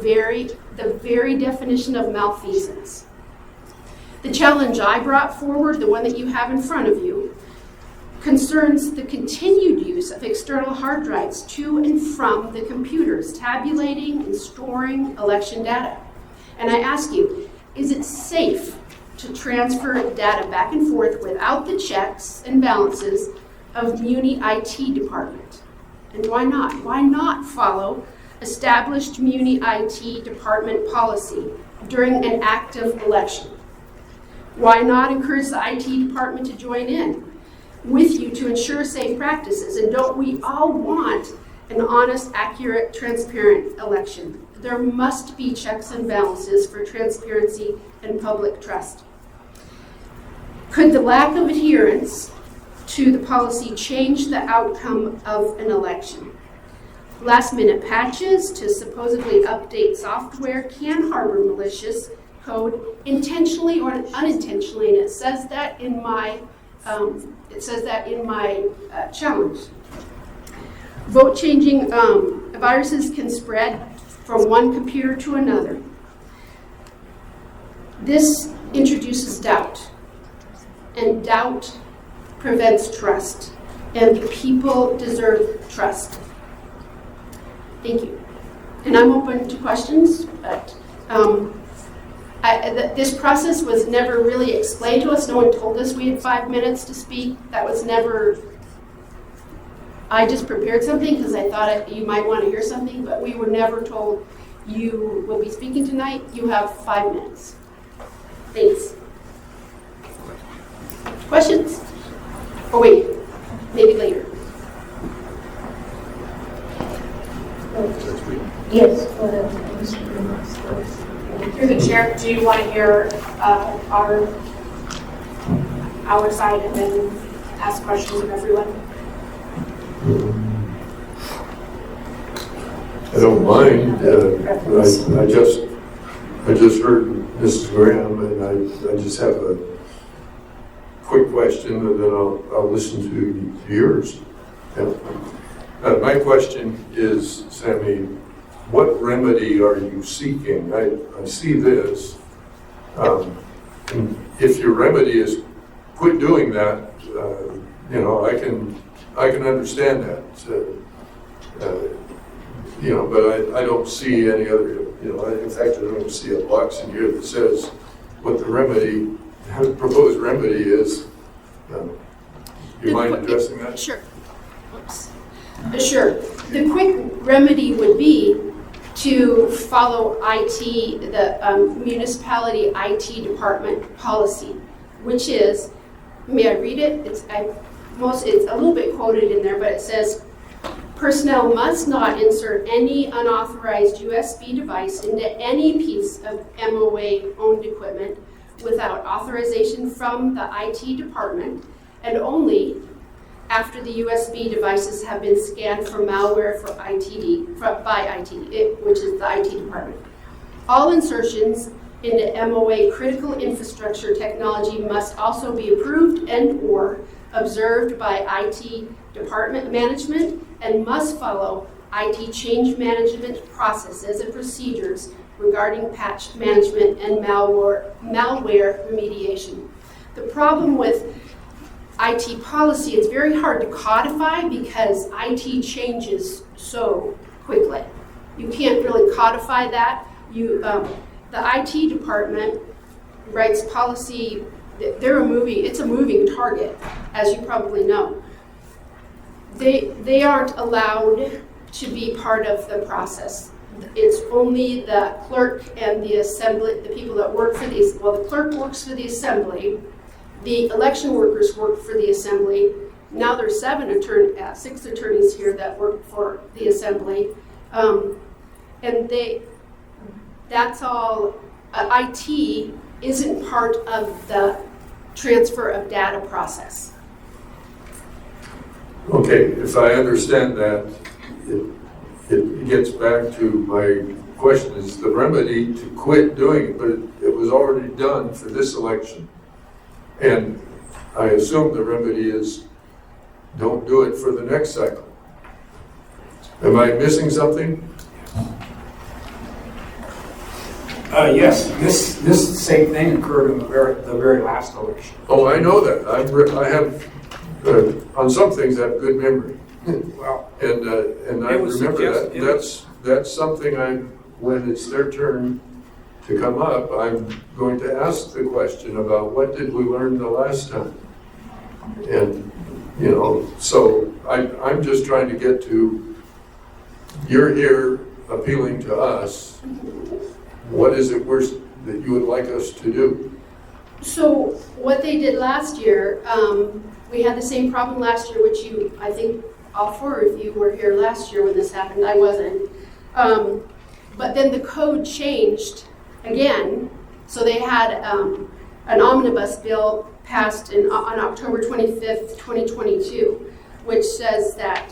very definition of malfeasance. The challenge I brought forward, the one that you have in front of you, concerns the continued use of external hard drives to and from the computers, tabulating and storing election data. And I ask you, is it safe to transfer data back and forth without the checks and balances of Muni IT department? And why not? Why not follow established Muni IT department policy during an active election? Why not encourage the IT department to join in with you to ensure safe practices? And don't we all want an honest, accurate, transparent election? There must be checks and balances for transparency and public trust. Could the lack of adherence to the policy change the outcome of an election? Last-minute patches to supposedly update software can harbor malicious code intentionally or unintentionally, and it says that in my challenge. Vote-changing viruses can spread from one computer to another. This introduces doubt, and doubt prevents trust, and people deserve trust. Thank you. And I'm open to questions, but this process was never really explained to us. No one told us we had 5 minutes to speak. That was never, I just prepared something because I thought you might want to hear something, but we were never told you will be speaking tonight. You have 5 minutes. Thanks. Questions? Oh wait, maybe later. Yes. Through the chair, do you want to hear our side and then ask questions of everyone? I don't mind. I just heard Mrs. Graham, and I just have a quick question, and then I'll listen to yours. Yeah. My question is, Sammy, what remedy are you seeking? I see this. And if your remedy is quit doing that, I can understand that. But I don't see any other, in fact, I don't see a box in here that says what the proposed remedy is. You mind addressing that? Sure. Oops. Sure. The quick remedy would be to follow the municipality IT department policy, which is, may I read it? It's a little bit quoted in there, but it says, personnel must not insert any unauthorized USB device into any piece of MOA-owned equipment without authorization from the IT department, and only after the USB devices have been scanned for malware by IT, which is the IT department. All insertions into MOA critical infrastructure technology must also be approved and/or observed by IT department management and must follow IT change management processes and procedures regarding patch management and malware remediation. The problem with IT policy, it's very hard to codify because IT changes so quickly. You can't really codify that. The IT department writes policy. It's a moving target, as you probably know. They aren't allowed to be part of the process. it's only the clerk and the assembly, the people that work for these, well, the clerk works for the assembly, the election workers work for the assembly. Now there's 6 attorneys here that work for the assembly. And that's all, IT isn't part of the transfer of data process. Okay, if I understand that, it gets back to my question, is the remedy to quit doing it, but it was already done for this election. And I assume the remedy is don't do it for the next cycle. Am I missing something? Yes, this same thing occurred in the very last election. Oh, I know that. I have, on some things, I have good memory. Well, And I It was remember suggest- that. That's something when it's their turn to come up, I'm going to ask the question about what did we learn the last time? And, so I'm just trying to get to, you're here appealing to us. What is it worse that you would like us to do? So what they did last year, we had the same problem last year, which I think all 4 of you were here last year when this happened. I wasn't. But then the code changed again. So they had an omnibus bill passed on October 25th, 2022, which says that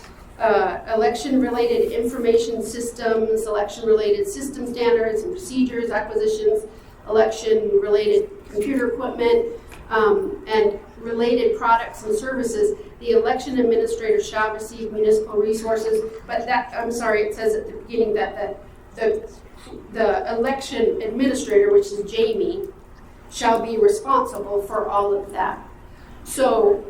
election-related information systems, election-related system standards and procedures, acquisitions, election-related computer equipment, and related products and services, the election administrator shall receive municipal resources. But it says at the beginning that the election administrator, which is Jamie, shall be responsible for all of that. So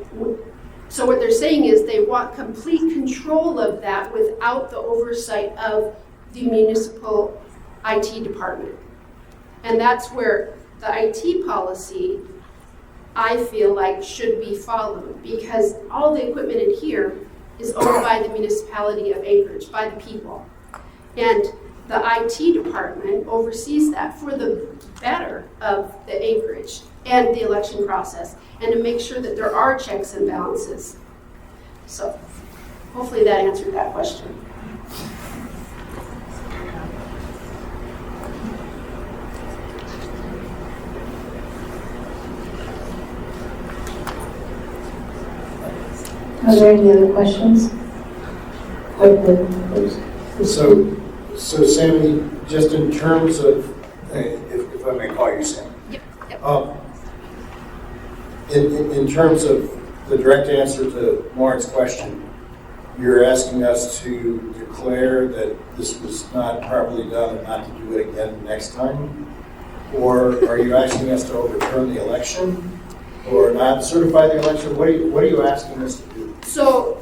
what they're saying is they want complete control of that without the oversight of the municipal IT department. And that's where the IT policy, I feel like, should be followed, because all the equipment in here is owned by the municipality of Anchorage, by the people. And the IT department oversees that for the better of the Anchorage and the election process, and to make sure that there are checks and balances. So hopefully that answered that question. Are there any other questions? Quickly, please. So Sammy, just in terms of, if I may call you Sammy. Yep. In terms of the direct answer to Lauren's question, you're asking us to declare that this was not properly done and not to do it again next time? Or are you asking us to overturn the election or not certify the election? What are you asking us to do? So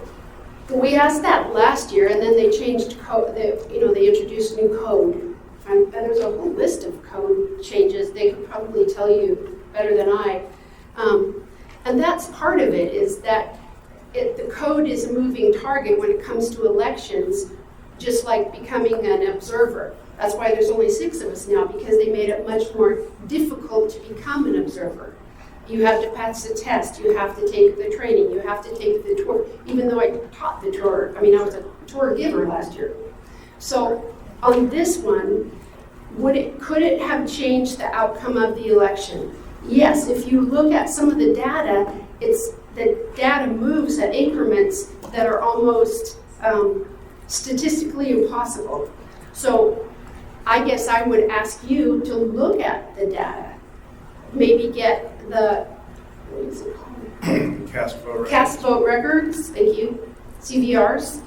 we asked that last year, and then they changed code. They introduced new code. And there's a whole list of code changes. They could probably tell you better than I. And that's part of it, is that the code is a moving target when it comes to elections, just like becoming an observer. That's why there's only 6 of us now, because they made it much more difficult to become an observer. You have to pass the test, you have to take the training, you have to take the tour, even though I taught the tour. I was a tour giver last year. So on this one, could it have changed the outcome of the election? Yes, if you look at some of the data, the data moves at increments that are almost statistically impossible. So I guess I would ask you to look at the data, maybe get the, what is it called? Cast vote records, thank you, CVRs,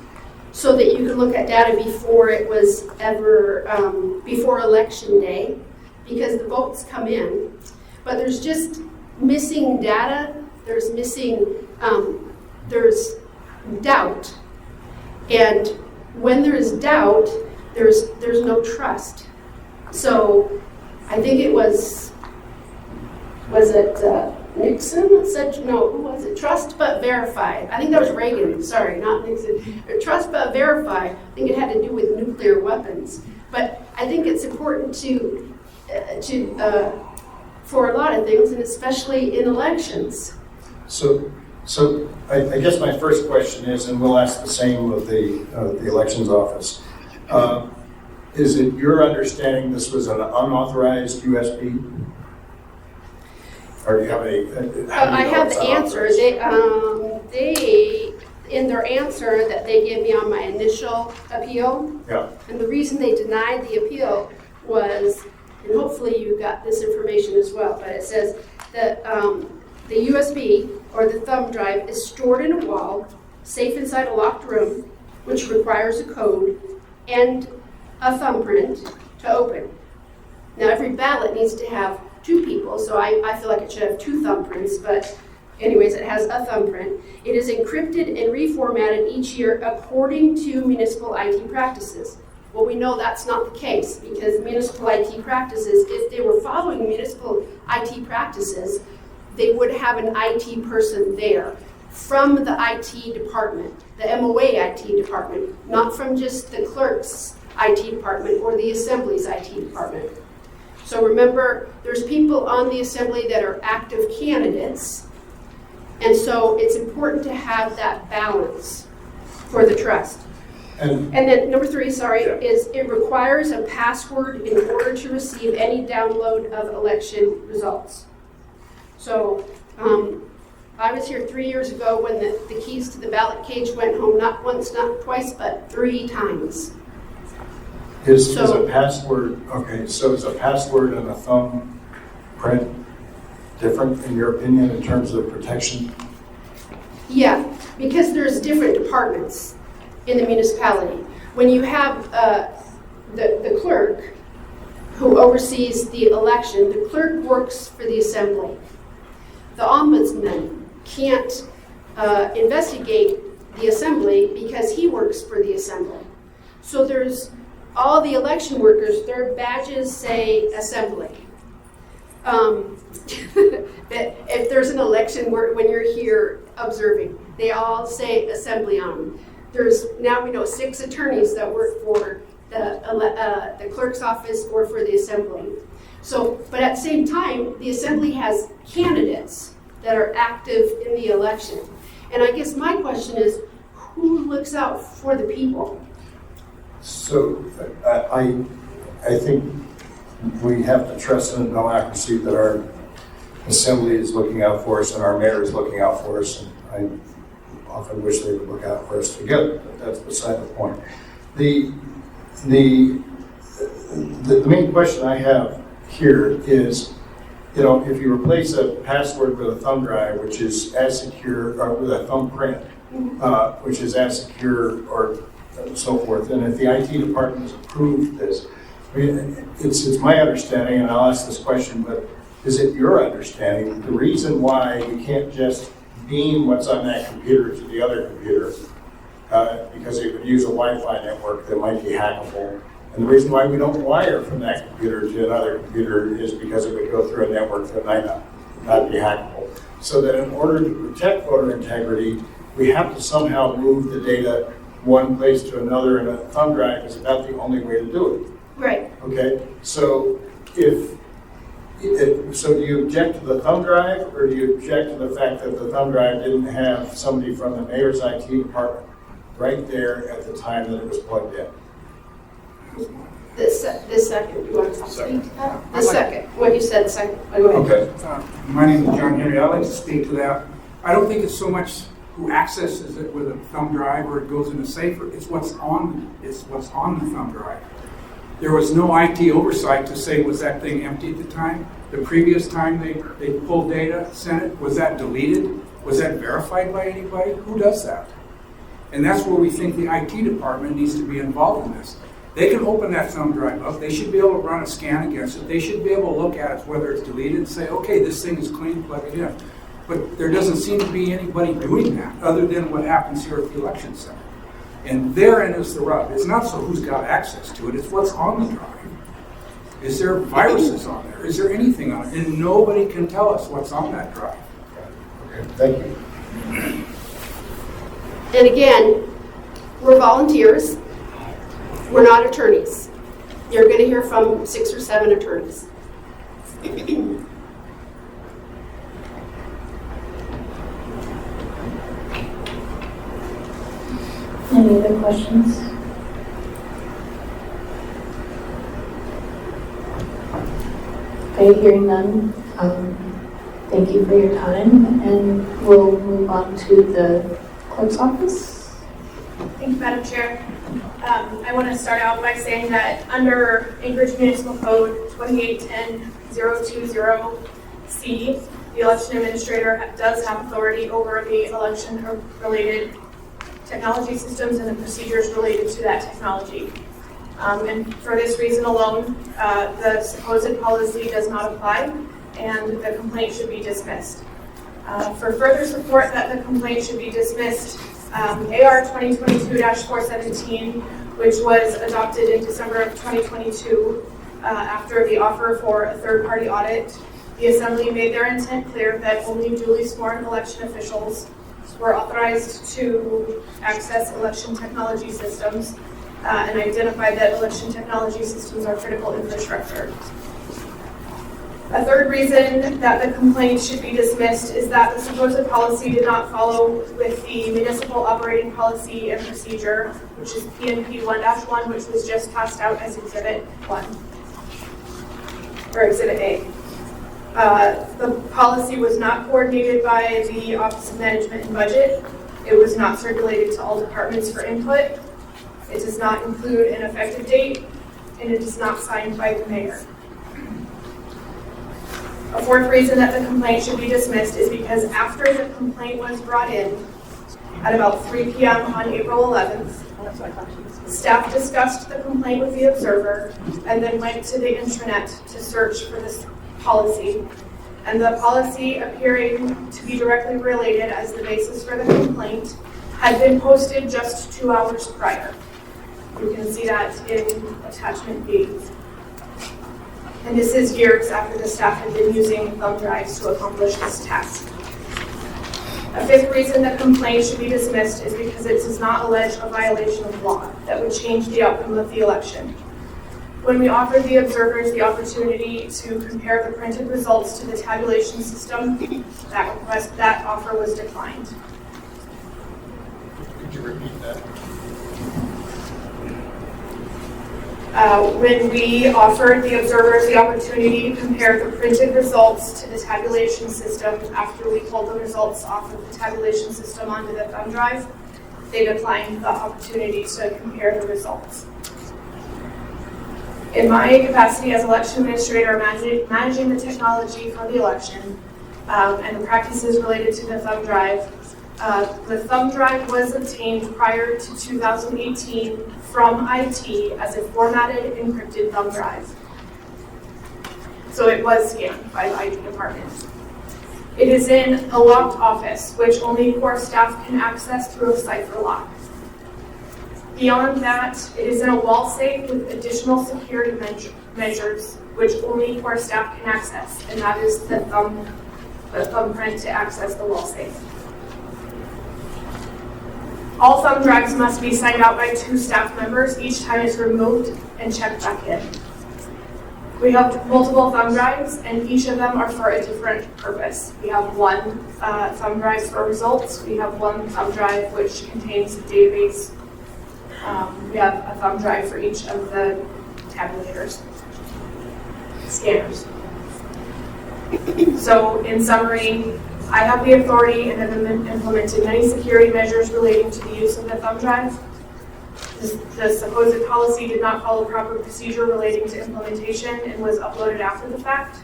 so that you can look at data before it was ever, before election day, because the votes come in. But there's just missing data, there's doubt. And when there is doubt, there's no trust. So I think it was it Nixon that said, no, who was it? Trust but verify. I think that was Reagan, sorry, not Nixon. Trust but verify. I think it had to do with nuclear weapons. But I think it's important for a lot of things, and especially in elections. So I guess my first question is, and we'll ask the same of the elections office. Is it your understanding this was an unauthorized USB? Or do you have I have the answer. They, in their answer that they gave me on my initial appeal, Yeah. and the reason they denied the appeal was, and hopefully you got this information as well, but it says that the USB or the thumb drive is stored in a wall, safe inside a locked room, which requires a code and a thumbprint to open. Now, every ballot needs to have 2 people, so I feel like it should have 2 thumbprints, but anyways, it has a thumbprint. It is encrypted and reformatted each year according to municipal IT practices. Well, we know that's not the case, because municipal IT practices, if they were following municipal IT practices, they would have an IT person there from the IT department, the MOA IT department, not from just the clerk's IT department or the assembly's IT department. So remember, there's people on the assembly that are active candidates, and so it's important to have that balance for the trust. And then number 3, is it requires a password in order to receive any download of election results. So I was here 3 years ago when the keys to the ballot cage went home, not once, not twice, but 3 times. Is a password, okay, so is a password and a thumbprint different in your opinion in terms of protection? Yeah, because there's different departments in the municipality. When you have the clerk who oversees the election, the clerk works for the assembly. The ombudsman can't investigate the assembly because he works for the assembly. So there's all the election workers, their badges say assembly. If there's an election when you're here observing, they all say assembly on them. There's, now we know, 6 attorneys that work for the clerk's office or for the assembly. So, but at the same time, the assembly has candidates that are active in the election. And I guess my question is, who looks out for the people? So I think we have to trust in a democracy that our assembly is looking out for us and our mayor is looking out for us. And I often wish they would look out for us together, but that's beside the point. The main question I have here is, you know, if you replace a password with a thumb drive, which is as secure, or with a thumbprint, which is as secure, or so forth, and if the IT department has approved this, I mean, it's my understanding, and I'll ask this question, but is it your understanding the reason why we can't just beam what's on that computer to the other computer, because it would use a Wi-Fi network that might be hackable, and the reason why we don't wire from that computer to another computer is because it would go through a network that might not be hackable. So that in order to protect voter integrity, we have to somehow move the data one place to another, and a thumb drive is about the only way to do it. Right. Okay, so so do you object to the thumb drive, or do you object to the fact that the thumb drive didn't have somebody from the mayor's IT department right there at the time that it was plugged in? This second, you want to speak to that? The second, what you said second. Go ahead. Okay. My name is John Henry. I'd like to speak to that. I don't think it's so much who accesses it with a thumb drive or it goes in a safe. It's what's on the thumb drive. There was no IT oversight to say, was that thing empty at the time? The previous time they pulled data, sent it, was that deleted? Was that verified by anybody? Who does that? And that's where we think the IT department needs to be involved in this. They can open that thumb drive up. They should be able to run a scan against it. They should be able to look at it, whether it's deleted, and say, okay, this thing is clean, plug it in. But there doesn't seem to be anybody doing that other than what happens here at the election center. And therein is the rub. It's not so who's got access to it, it's what's on the drive. Is there viruses on there? Is there anything on it? And nobody can tell us what's on that drive. Okay, thank you. And again, we're volunteers. We're not attorneys. You're going to hear from 6 or 7 attorneys. Any other questions? Okay, hearing none, thank you for your time, and we'll move on to the clerk's office. Thank you, Madam Chair. I want to start out by saying that under Anchorage Municipal Code 2810-020C, the election administrator does have authority over the election-related technology systems and the procedures related to that technology. And for this reason alone, the supposed policy does not apply, and the complaint should be dismissed. For further support that the complaint should be dismissed, AR 2022-417, which was adopted in December of 2022 after the offer for a third-party audit, the Assembly made their intent clear that only duly sworn election officials were authorized to access election technology systems and identified that election technology systems are critical infrastructure. A third reason that the complaint should be dismissed is that the supposed policy did not follow with the Municipal Operating Policy and Procedure, which is PNP 1-1, which was just passed out as Exhibit 1, or Exhibit A. The policy was not coordinated by the Office of Management and Budget. It was not circulated to all departments for input. It does not include an effective date, and it is not signed by the mayor. A fourth reason that the complaint should be dismissed is because after the complaint was brought in at about 3 p.m. on April 11th, staff discussed the complaint with the observer and then went to the intranet to search for this policy. And the policy appearing to be directly related as the basis for the complaint had been posted just 2 hours prior. You can see that in attachment B. And this is years after the staff had been using thumb drives to accomplish this task. A fifth reason the complaint should be dismissed is because it does not allege a violation of law that would change the outcome of the election. When we offered the observers the opportunity to compare the printed results to the tabulation system, that offer was declined. Could you repeat that? When we offered the observers the opportunity to compare the printed results to the tabulation system after we pulled the results off of the tabulation system onto the thumb drive, they declined the opportunity to compare the results. In my capacity as election administrator managing the technology for the election and the practices related to the thumb drive was obtained prior to 2018 from IT as a formatted, encrypted thumb drive. So it was scanned by the IT department. It is in a locked office, which only core staff can access through a cipher lock. Beyond that, it is in a wall safe with additional security measures, which only core staff can access, and that is the thumbprint to access the wall safe. All thumb drives must be signed out by 2 staff members each time it's removed and checked back in. We have multiple thumb drives, and each of them are for a different purpose. We have one thumb drive for results. We have one thumb drive which contains the database. We have a thumb drive for each of the tabulators, scanners. So in summary, I have the authority and have implemented many security measures relating to the use of the thumb drive. The supposed policy did not follow proper procedure relating to implementation and was uploaded after the fact.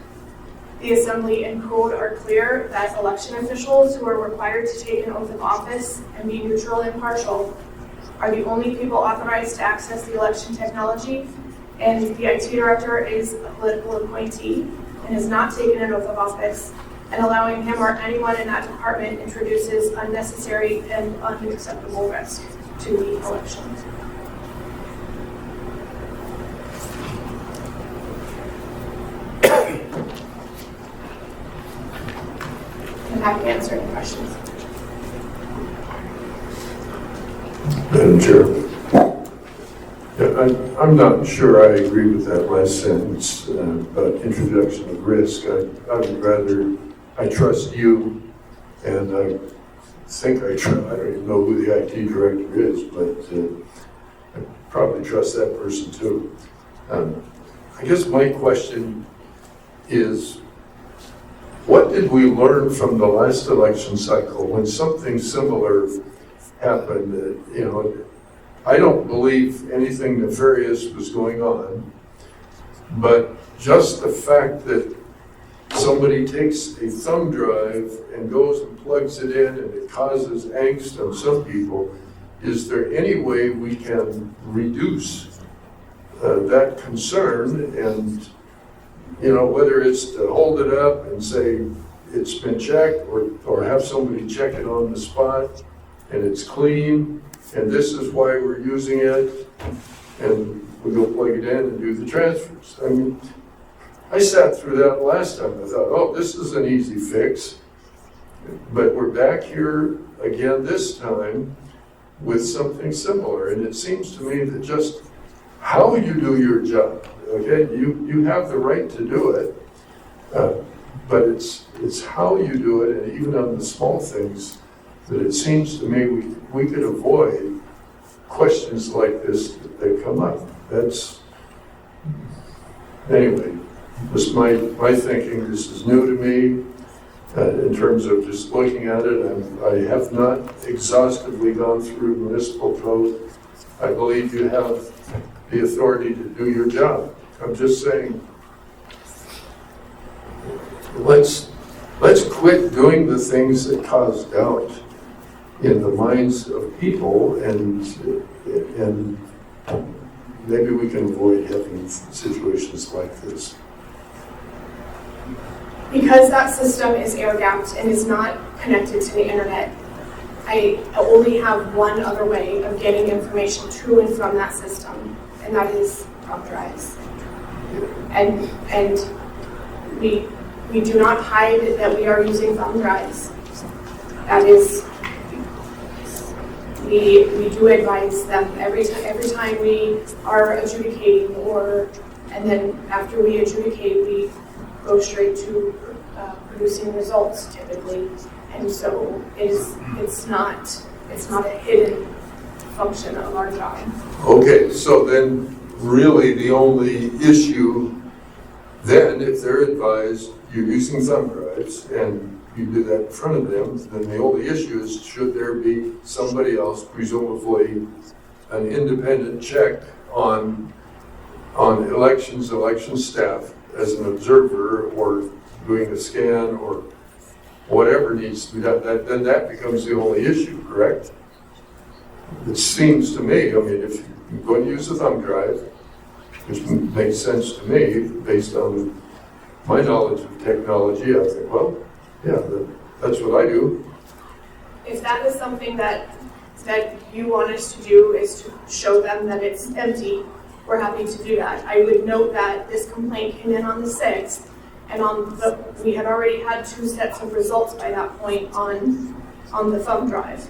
The Assembly and Code are clear that election officials who are required to take an oath of office and be neutral and impartial are the only people authorized to access the election technology, and the IT director is a political appointee and has not taken an oath of office, and allowing him or anyone in that department introduces unnecessary and unacceptable risk to the election. I'm happy to answer any questions. Madam Chair, I'm not sure I agree with that last sentence about introduction of risk. I would rather, I trust you, and I think I don't even know who the IT director is, but I probably trust that person too. I guess my question is, what did we learn from the last election cycle when something similar happened? I don't believe anything nefarious was going on, but just the fact that somebody takes a thumb drive and goes and plugs it in and it causes angst on some people, is there any way we can reduce that concern? And, whether it's to hold it up and say it's been checked, or have somebody check it on the spot and it's clean, and this is why we're using it, and we go plug it in and do the transfers. I mean, I sat through that last time. I thought, oh, this is an easy fix. But we're back here again this time with something similar. And it seems to me that just how you do your job, okay, you have the right to do it, but it's how you do it, and even on the small things, that it seems to me we could avoid questions like this that come up. Anyway, just my thinking. This is new to me in terms of just looking at it. I have not exhaustively gone through municipal code. I believe you have the authority to do your job. I'm just saying, let's quit doing the things that cause doubt in the minds of people, and maybe we can avoid having situations like this. Because that system is air-gapped and is not connected to the internet, I only have one other way of getting information to and from that system, and that is thumb drives. And we do not hide that we are using thumb drives. That is, we do advise them every time we are adjudicating, and then after we adjudicate, we go straight to producing results typically, and so it's not a hidden function of our job. Okay, so then really the only issue then, if they're advised you're using thumb drives and you do that in front of them, then the only issue is, should there be somebody else, presumably an independent check on election staff as an observer, or doing a scan, or whatever needs to be done, then that becomes the only issue, correct? It seems to me, I mean, if you're going to use a thumb drive, which makes sense to me based on my knowledge of technology, I think, well, yeah, that's what I do. If that is something that you want us to do, is to show them that it's empty, we're happy to do that. I would note that this complaint came in on the 6th, and we had already had 2 sets of results by that point on the thumb drive.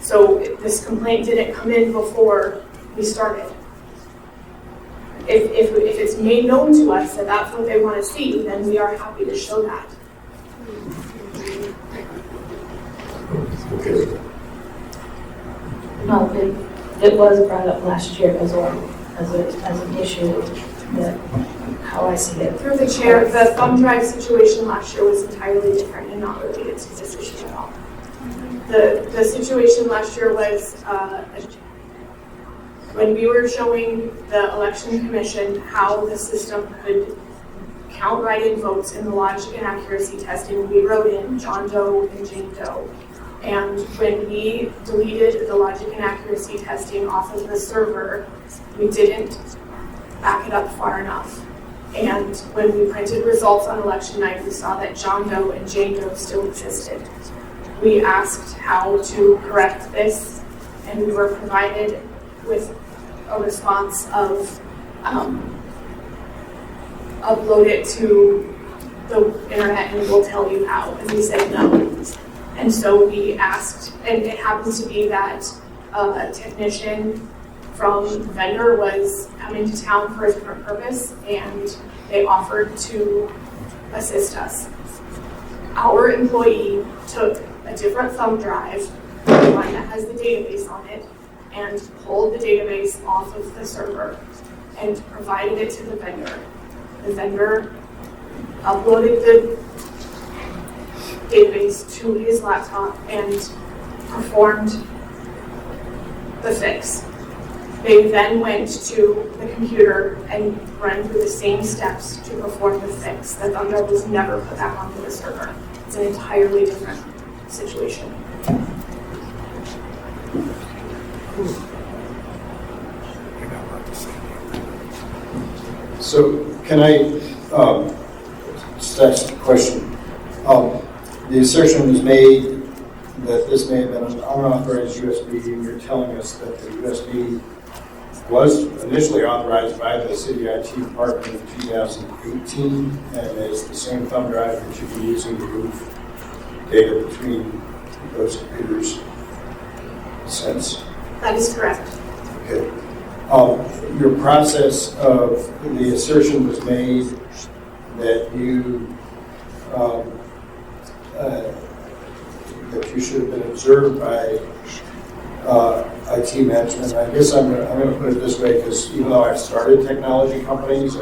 So this complaint didn't come in before we started. If it's made known to us that that's what they want to see, then we are happy to show that. Okay. No, it was brought up last year as well, as an issue, that how I see it. Through the chair, the thumb drive situation last year was entirely different and not related to this issue at all. The situation last year was when we were showing the election commission how the system could count write-in votes in the logic and accuracy testing, we wrote in John Doe and Jane Doe. And when we deleted the logic and accuracy testing off of the server, we didn't back it up far enough. And when we printed results on election night, we saw that John Doe and Jane Doe still existed. We asked how to correct this, and we were provided with a response of upload it to the internet and we'll tell you how. And we said no. And so we asked, and it happened to be that a technician from the vendor was coming to town for a different purpose, and they offered to assist us. Our employee took a different thumb drive, the one that has the database on it, and pulled the database off of the server and provided it to the vendor. The vendor uploaded the database to his laptop and performed the fix. They then went to the computer and ran through the same steps to perform the fix. The thumb drive was never put back onto the server. It's an entirely different situation. So can I, just ask a question? The assertion was made that this may have been an unauthorized USB, and you're telling us that the USB was initially authorized by the city IT department in 2018, and is the same thumb drive that you'd be using to move data between those computers since? That is correct. Okay. Your process of the assertion was made that you should have been observed by IT management. I guess I'm going to put it this way, because even though I've started technology companies,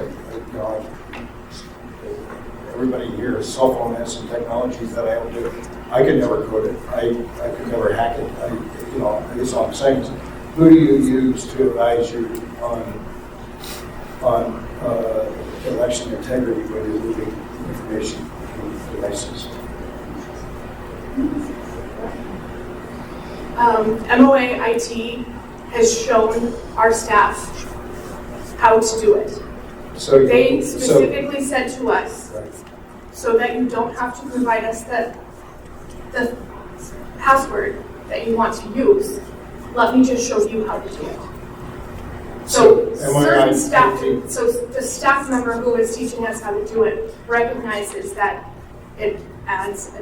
everybody here is cell phone has some technologies that I don't do. I could never code it. I could never hack it. I guess all I'm saying is, who do you use to advise you on election integrity when you're moving information between devices? MOA IT has shown our staff how to do it. So They specifically said to us, right. so that you don't have to provide us the password that you want to use, let me just show you how to do it. So certain staff, so the staff member who is teaching us how to do it recognizes that it adds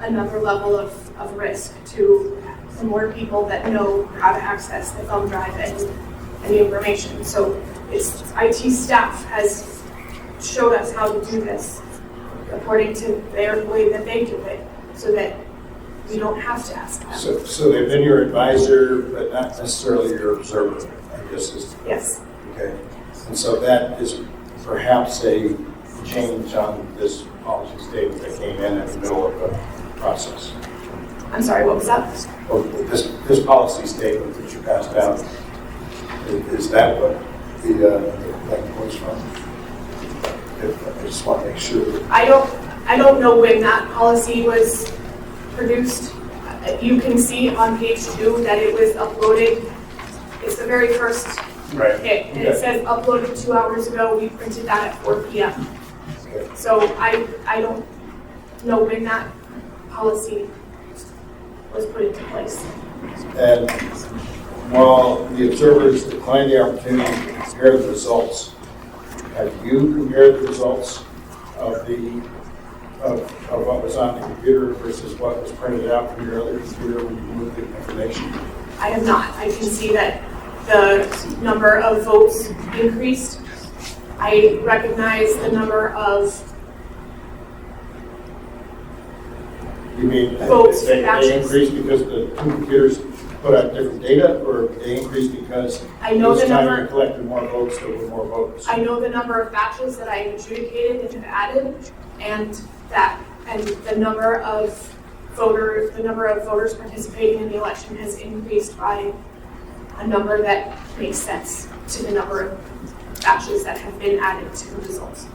another level of risk to the more people that know how to access the thumb drive and the information. So it's IT staff has showed us how to do this according to their way that they do it, so that we don't have to ask them. So they've been your advisor, but not necessarily your observer, I guess is. Yes. Okay. And so that is perhaps a change on this policy statement that came in the middle of the process. I'm sorry, what was that? Or this policy statement that you passed out, is that what that was from? I just want to make sure. I don't know when that policy was produced. You can see on page 2 that it was uploaded. It's the very first hit, and it says uploaded 2 hours ago. We printed that at 4 p.m. Okay. So I don't know when that policy was put into place. And while the observers declined the opportunity to compare the results, have you compared the results of what was on the computer versus what was printed out from your other computer when you moved the information? I have not. I can see that the number of votes increased. I recognize the number of You mean votes, they batches. increased because the two computers put out different data, or they increased because I know each the time number. you collected more votes, there were more votes? I know the number of batches that I adjudicated and have added, and the number of voters participating in the election has increased by a number that makes sense to the number of batches that have been added to the results.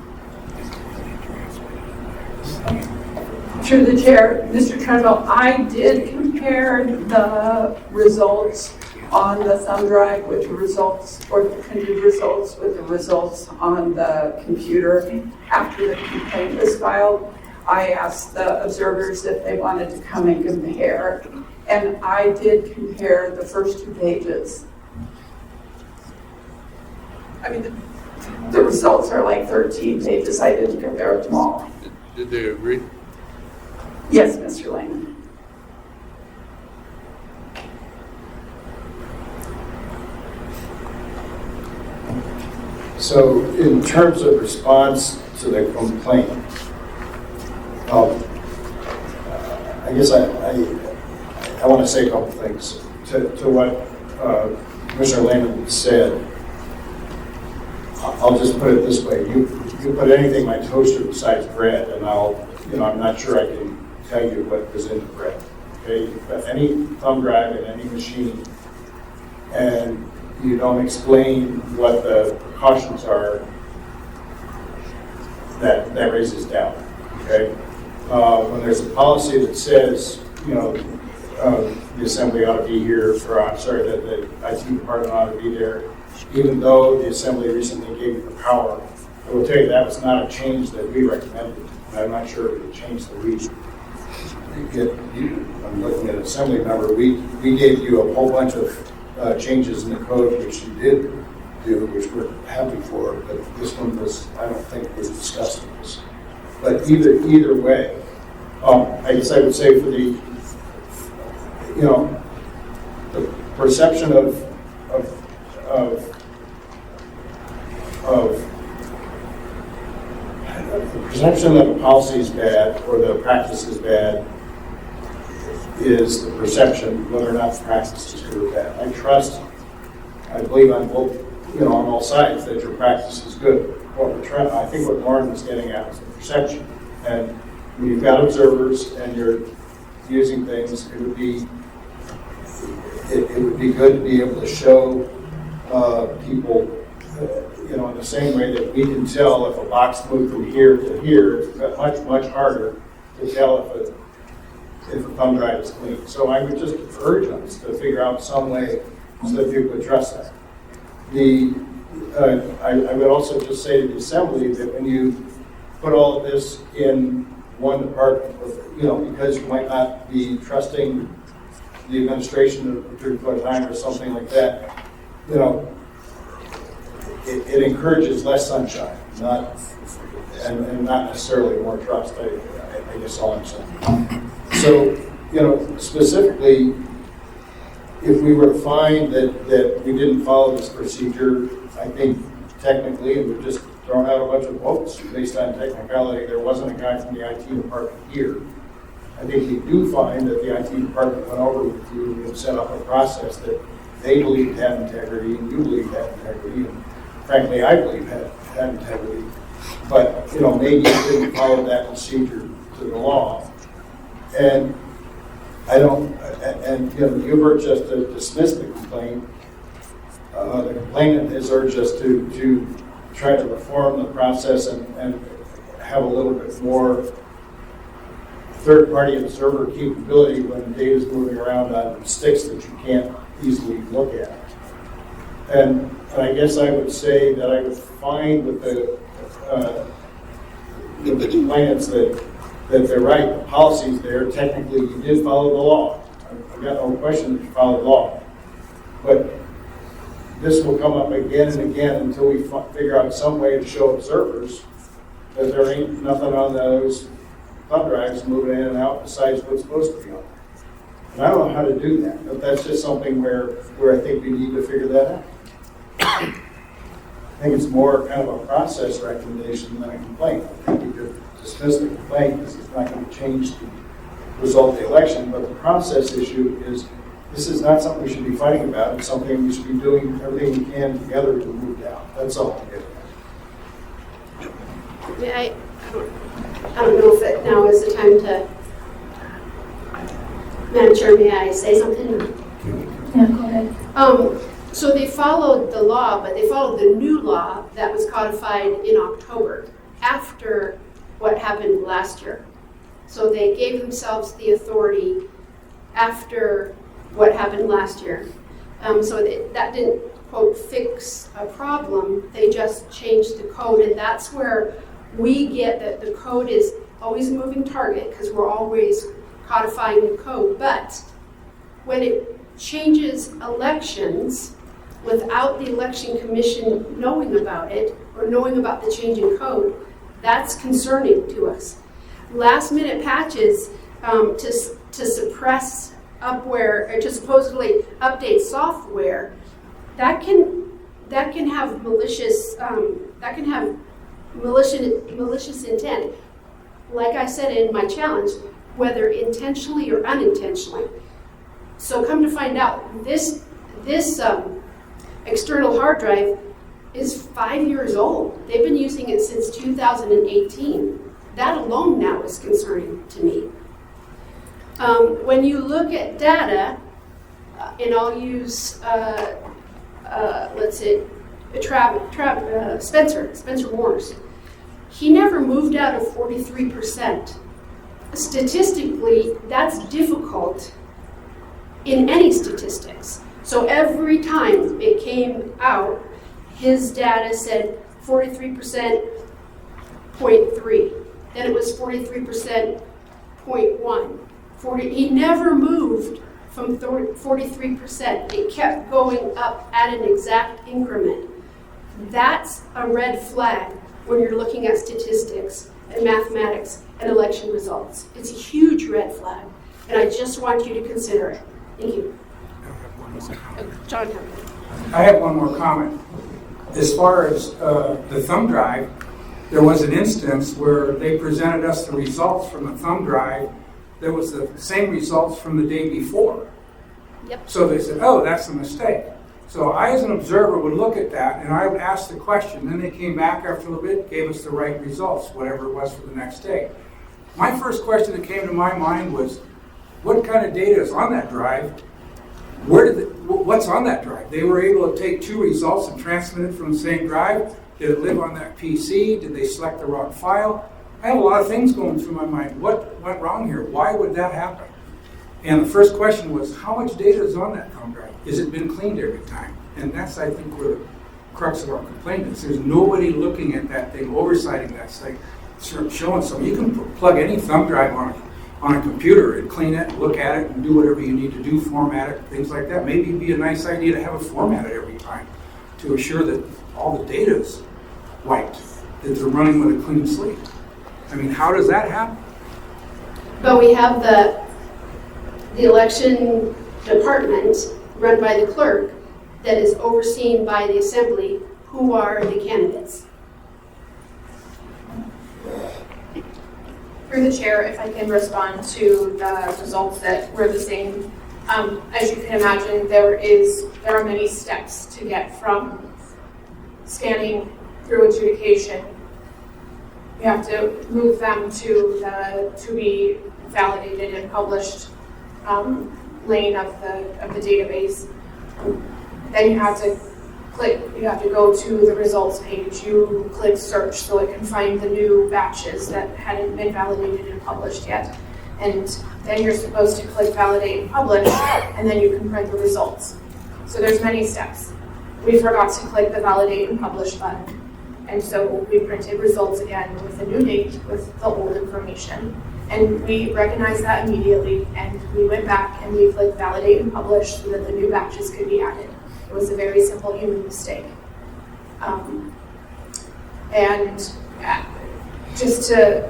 Through the chair, Mr. Trundle, I did compare the results on the thumb drive with the results, or the printed results with the results on the computer after the complaint was filed. I asked the observers if they wanted to come and compare, and I did compare the first 2 pages. I mean, the results are like 13 pages. I didn't compare them all. Did they agree? Yes, Mr. Lehman. So in terms of response to the complaint, I guess I want to say a couple things to what Commissioner Lehman said. I'll just put it this way: you put anything in my toaster besides bread, and I'm not sure I can tell you what is in the bread. Okay, you put any thumb drive in any machine, and you don't explain what the precautions are, that raises doubt. Okay, when there's a policy that says, the assembly ought to be here, that the IT department ought to be there, even though the assembly recently gave you the power, I will tell you that was not a change that we recommended. And I'm not sure if it changed that we I'm looking at assembly number. We gave you a whole bunch of changes in the code, which you did do, which we're happy for, but this one I don't think was discussed in this. But either way, I guess I would say for the perception of the perception that the policy is bad or the practice is bad is the perception, whether or not the practice is good or bad. I believe on both, on all sides that your practice is good. I think what Lauren was getting at was the perception. And when you've got observers and you're using things, it would be good to be able to show people, in the same way that we can tell if a box moved from here to here. It's much harder to tell if a thumb drive is clean. So I would just urge us to figure out some way so that people would trust that. I would also just say to the assembly that when you put all of this in one department, because you might not be trusting the administration at a particular time or something like that, it encourages less sunshine, and not necessarily more trust. I guess all I'm saying. So, specifically, if we were to find that we didn't follow this procedure, I think technically it would just thrown out a bunch of votes based on technicality. There wasn't a guy from the IT department here. I think we do find that the IT department went over with you and set up a process that they believed had integrity and you believed had integrity, and frankly I believe had integrity. But maybe you didn't follow that procedure to the law. And I don't, you've urged us to dismiss the complaint. The complainant has urged us to try to reform the process and have a little bit more third-party observer capability when data is moving around on sticks that you can't easily look at. And I guess I would say that I would find with the complainants that they're right, the policy's there. Technically, you did follow the law. I've got no question that you followed the law. But this will come up again and again until we figure out some way to show observers that there ain't nothing on those thumb drives moving in and out besides what's supposed to be on there. And I don't know how to do that, but that's just something where I think we need to figure that out. I think it's more kind of a process recommendation than a complaint. I think we could dismiss the complaint because it's not going to change the result of the election, but the process issue is this is not something we should be fighting about. It's something we should be doing everything we can together to move down. That's all I'm getting at. Yeah, I don't know if now is the time to, Madam Chair, may I say something? Yeah, go ahead. So they followed the law, but they followed the new law that was codified in October after what happened last year. So they gave themselves the authority after what happened last year. So that didn't, quote, fix a problem. They just changed the code, and that's where we get that the code is always a moving target because we're always codifying the code. But when it changes elections without the election commission knowing about it or knowing about the change in code, that's concerning to us. Last minute patches to suppress upware or to supposedly update software, that that can have malicious intent. Like I said in my challenge, whether intentionally or unintentionally. So come to find out, this external hard drive is 5 years old. They've been using it since 2018. That alone now is concerning to me. When you look at data, and I'll use, let's say, Spencer Morse. He never moved out of 43%. Statistically, that's difficult in any statistics. So every time it came out, his data said 43.3. Then it was 43.1. He never moved from 43%. It kept going up at an exact increment. That's a red flag when you're looking at statistics and mathematics and election results. It's a huge red flag, and I just want you to consider it. Thank you. John. I have one more comment. As far as the thumb drive, there was an instance where they presented us the results from the thumb drive. There was the same results from the day before. Yep. So they said, oh, that's a mistake. So I, as an observer, would look at that and I would ask the question. Then they came back after a little bit, gave us the right results, whatever it was for the next day. My first question that came to my mind was, what kind of data is on that drive? What's on that drive? They were able to take two results and transmit it from the same drive. Did it live on that PC? Did they select the wrong file? I have a lot of things going through my mind. What went wrong here? Why would that happen? And the first question was, how much data is on that thumb drive? Has it been cleaned every time? And that's, I think, where the crux of our complaint is. There's nobody looking at that thing, oversighting that thing, showing something. You can plug any thumb drive on a computer and clean it, look at it, and do whatever you need to do, format it, things like that. Maybe it'd be a nice idea to have it formatted every time to assure that all the data is wiped, that they're running with a clean slate. I mean, how does that happen? But we have the election department run by the clerk that is overseen by the assembly, who are the candidates. Through the chair, if I can respond to the results that were the same. As you can imagine, there are many steps to get from scanning through adjudication. You have to move them to be validated and published lane of the database. Then you have to go to the results page. You click search so it can find the new batches that hadn't been validated and published yet. And then you're supposed to click validate and publish, and then you can print the results. So there's many steps. We forgot to click the validate and publish button. And so we printed results again with a new date with the old information. And we recognized that immediately, and we went back and we clicked validate and publish so that the new batches could be added. It was a very simple human mistake. And just to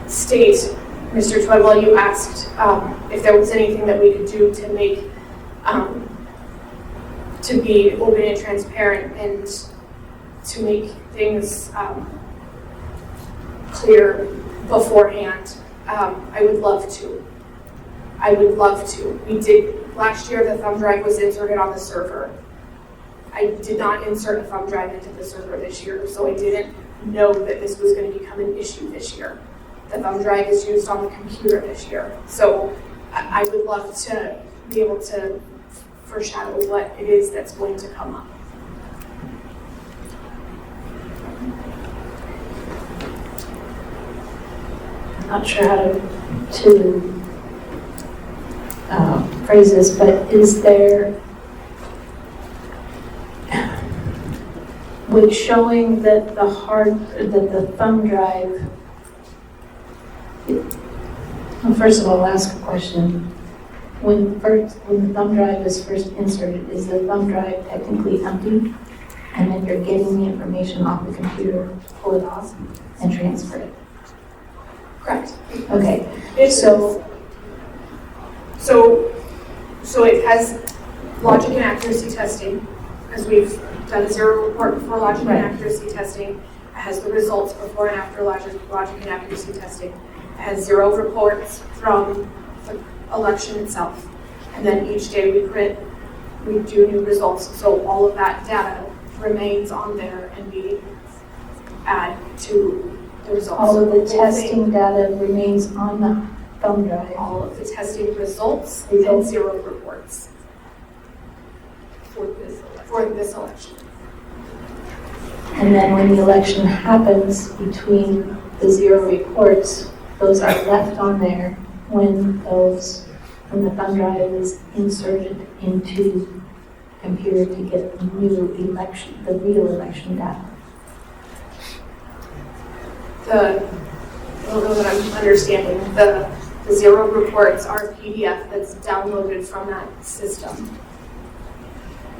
state, Mr. Twidwell, you asked if there was anything that we could do to make, to be open and transparent and to make things clear beforehand. I would love to. We did, last year the thumb drive was inserted on the server. I did not insert a thumb drive into the server this year, so I didn't know that this was going to become an issue this year. The thumb drive is used on the computer this year. So I would love to be able to foreshadow what it is that's going to come up. I'm not sure how to phrase this, but is there, with showing that the thumb drive, well, first of all, I'll ask a question. When the thumb drive is first inserted, is the thumb drive technically empty? And then you're getting the information off the computer, pull it off, and transfer it? Correct. Okay. So it has logic and accuracy testing, because we've done a zero report before logic Right. and accuracy testing. It has the results before and after logic and accuracy testing. It has 0 reports from the election itself. And then each day we do new results. So all of that data remains on there and we add to the results. All of the whole thing. testing data remains on the thumb drive. All of the testing results and Results. 0 reports for this election. And then when the election happens, between the 0 reports, those are left on there when the thumb drive is inserted into the computer to get the real election data. I don't know that I'm understanding. The 0 reports are PDF that's downloaded from that system.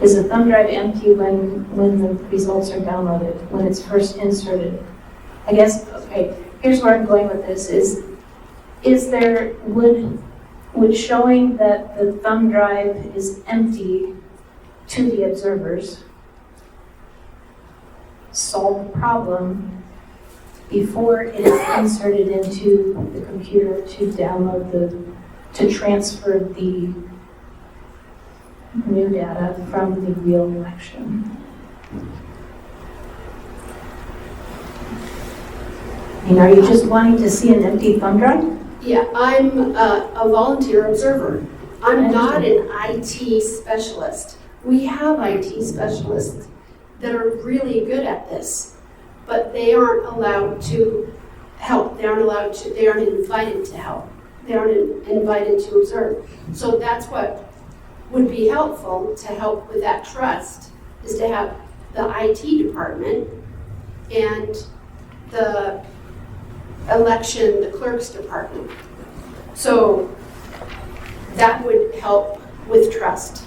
Is the thumb drive empty when the results are downloaded, when it's first inserted? I guess, okay, here's where I'm going with this, would showing that the thumb drive is empty to the observers solve the problem before it is inserted into the computer to download to transfer the new data from the real election? I mean, are you just wanting to see an empty thumb drive? Yeah, I'm a volunteer observer. I'm not an IT specialist. We have IT specialists that are really good at this, but they aren't allowed to help. They aren't invited to help. They aren't invited to observe. So that's what would be helpful to help with that trust, is to have the IT department and the election, the clerk's department. So that would help with trust.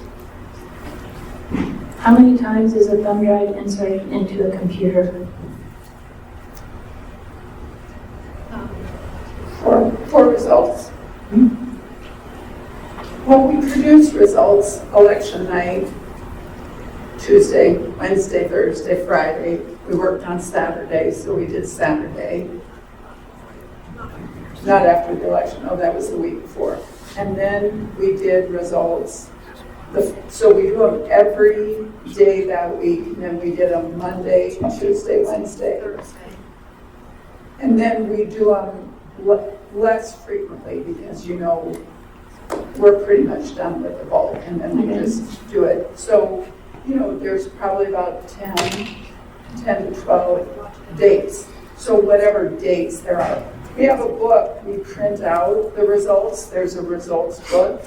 How many times is a thumb drive inserted into a computer? For results. Well, we produce results election night, Tuesday, Wednesday, Thursday, Friday. We worked on Saturday, so we did Saturday. Not after the election, no, that was the week before. And then we did results. So we do them every day that week, and then we did them Monday, Tuesday, Wednesday. Thursday. And then we do them less frequently because, we're pretty much done with the bulk, and then we just do it. So, there's probably about 10 to 12 dates. So whatever dates there are. We have a book, we print out the results. There's a results book,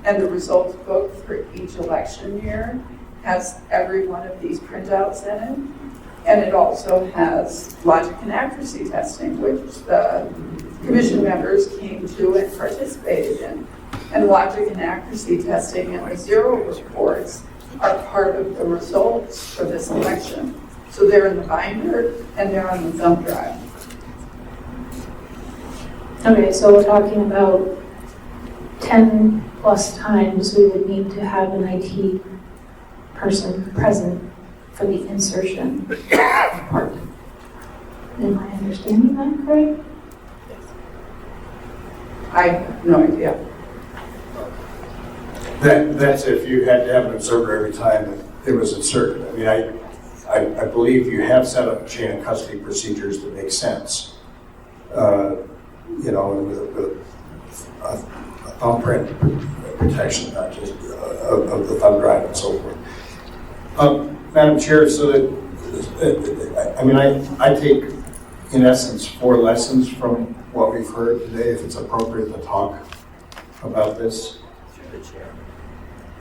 and the results book for each election year has every one of these printouts in it. And it also has logic and accuracy testing, which the commission members came to and participated in. And logic and accuracy testing and the 0 reports are part of the results for this election. So they're in the binder and they're on the thumb drive. Okay, so we're talking about 10 plus times we would need to have an IT person present for the insertion part. Am I understanding that correct? I have no idea. That's if you had to have an observer every time that it was inserted. I mean, I believe you have set up a chain of custody procedures that make sense. With a thumbprint protection, not just of the thumb drive and so forth. Madam Chair, so that, I take, in essence, 4 lessons from what we've heard today, if it's appropriate to talk about this.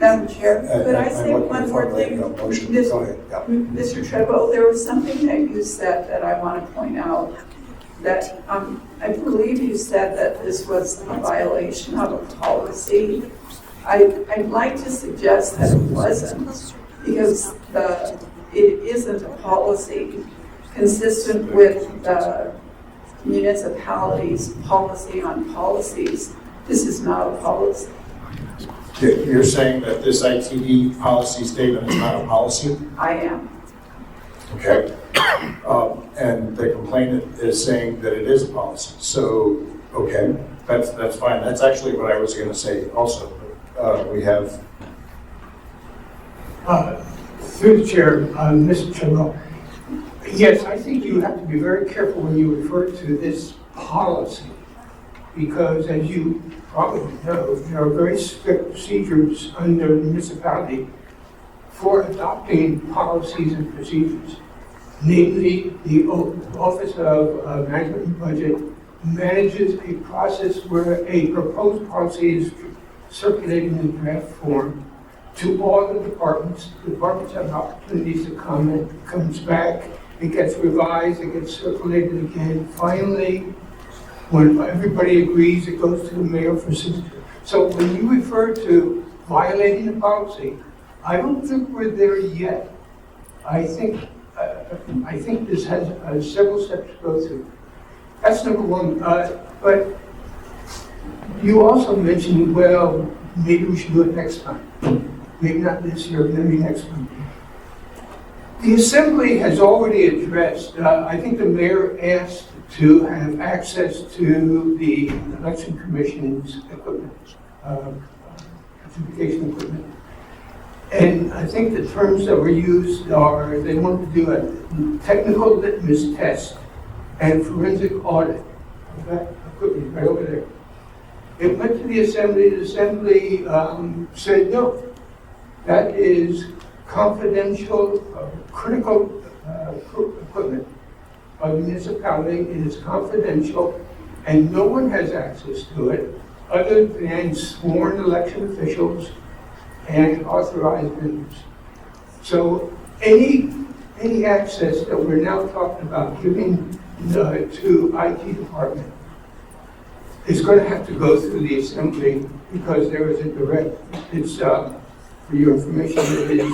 Madam Chair, could I say one more thing? Go ahead. Yeah. Mr. Treadwell, there was something that you said that I want to point out, that I believe you said that this was a violation of a policy. I'd like to suggest that it wasn't, because it isn't a policy consistent with the municipality's policy on policies. This is not a policy. You're saying that this ITD policy statement is not a policy? I am. Okay. And the complainant is saying that it is a policy. So, okay, that's fine. That's actually what I was going to say also. We have... Through the chair, Mr. Chairman, yes, I think you have to be very careful when you refer to this policy, because as you probably know, there are very strict procedures under the municipality for adopting policies and procedures. Namely, the Office of Management and Budget manages a process where a proposed policy is circulated in draft form to all the departments. The departments have opportunities to comment, comes back, it gets revised, it gets circulated again. Finally, when everybody agrees, it goes to the mayor for signature. So when you refer to violating the policy, I don't think we're there yet. I think this has several steps to go through. That's number one. But you also mentioned, well, maybe we should do it next time. Maybe not this year, maybe next time. The Assembly has already addressed, I think the mayor asked to have access to the Election Commission's equipment, certification equipment. And I think the terms that were used are, they want to do a technical litmus test and forensic audit of that equipment right over there. It went to the Assembly said no. That is confidential, critical equipment of the municipality. It is confidential, and no one has access to it other than sworn election officials and authorized vendors. So any access that we're now talking about giving to IT department is going to have to go through the Assembly because there is a direct, it's, for your information, it is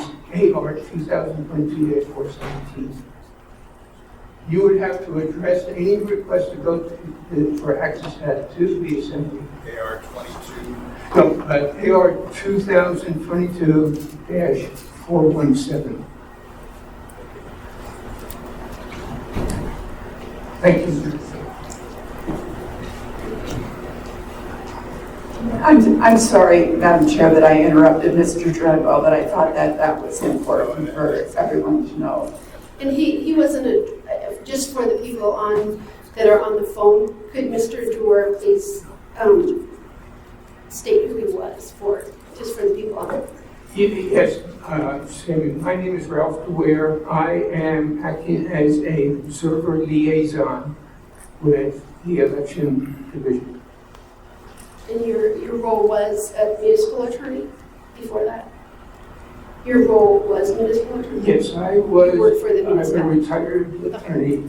AR 2022-417. You would have to address any request to go for access to the Assembly. AR 22. No, AR 2022-417. Thank you. I'm sorry, Madam Chair, that I interrupted Mr. Dreadwell, but I thought that was important for everyone to know. And he wasn't just for the people that are on the phone, could Mr. Dewar please state who he was just for the people on the phone? Yes, Sammy, my name is Ralph Dwyer. I am acting as a observer liaison with the election division. And your role was a municipal attorney before that? Your role was municipal attorney? Yes, I was. You worked for the I'm a municipality? retired attorney,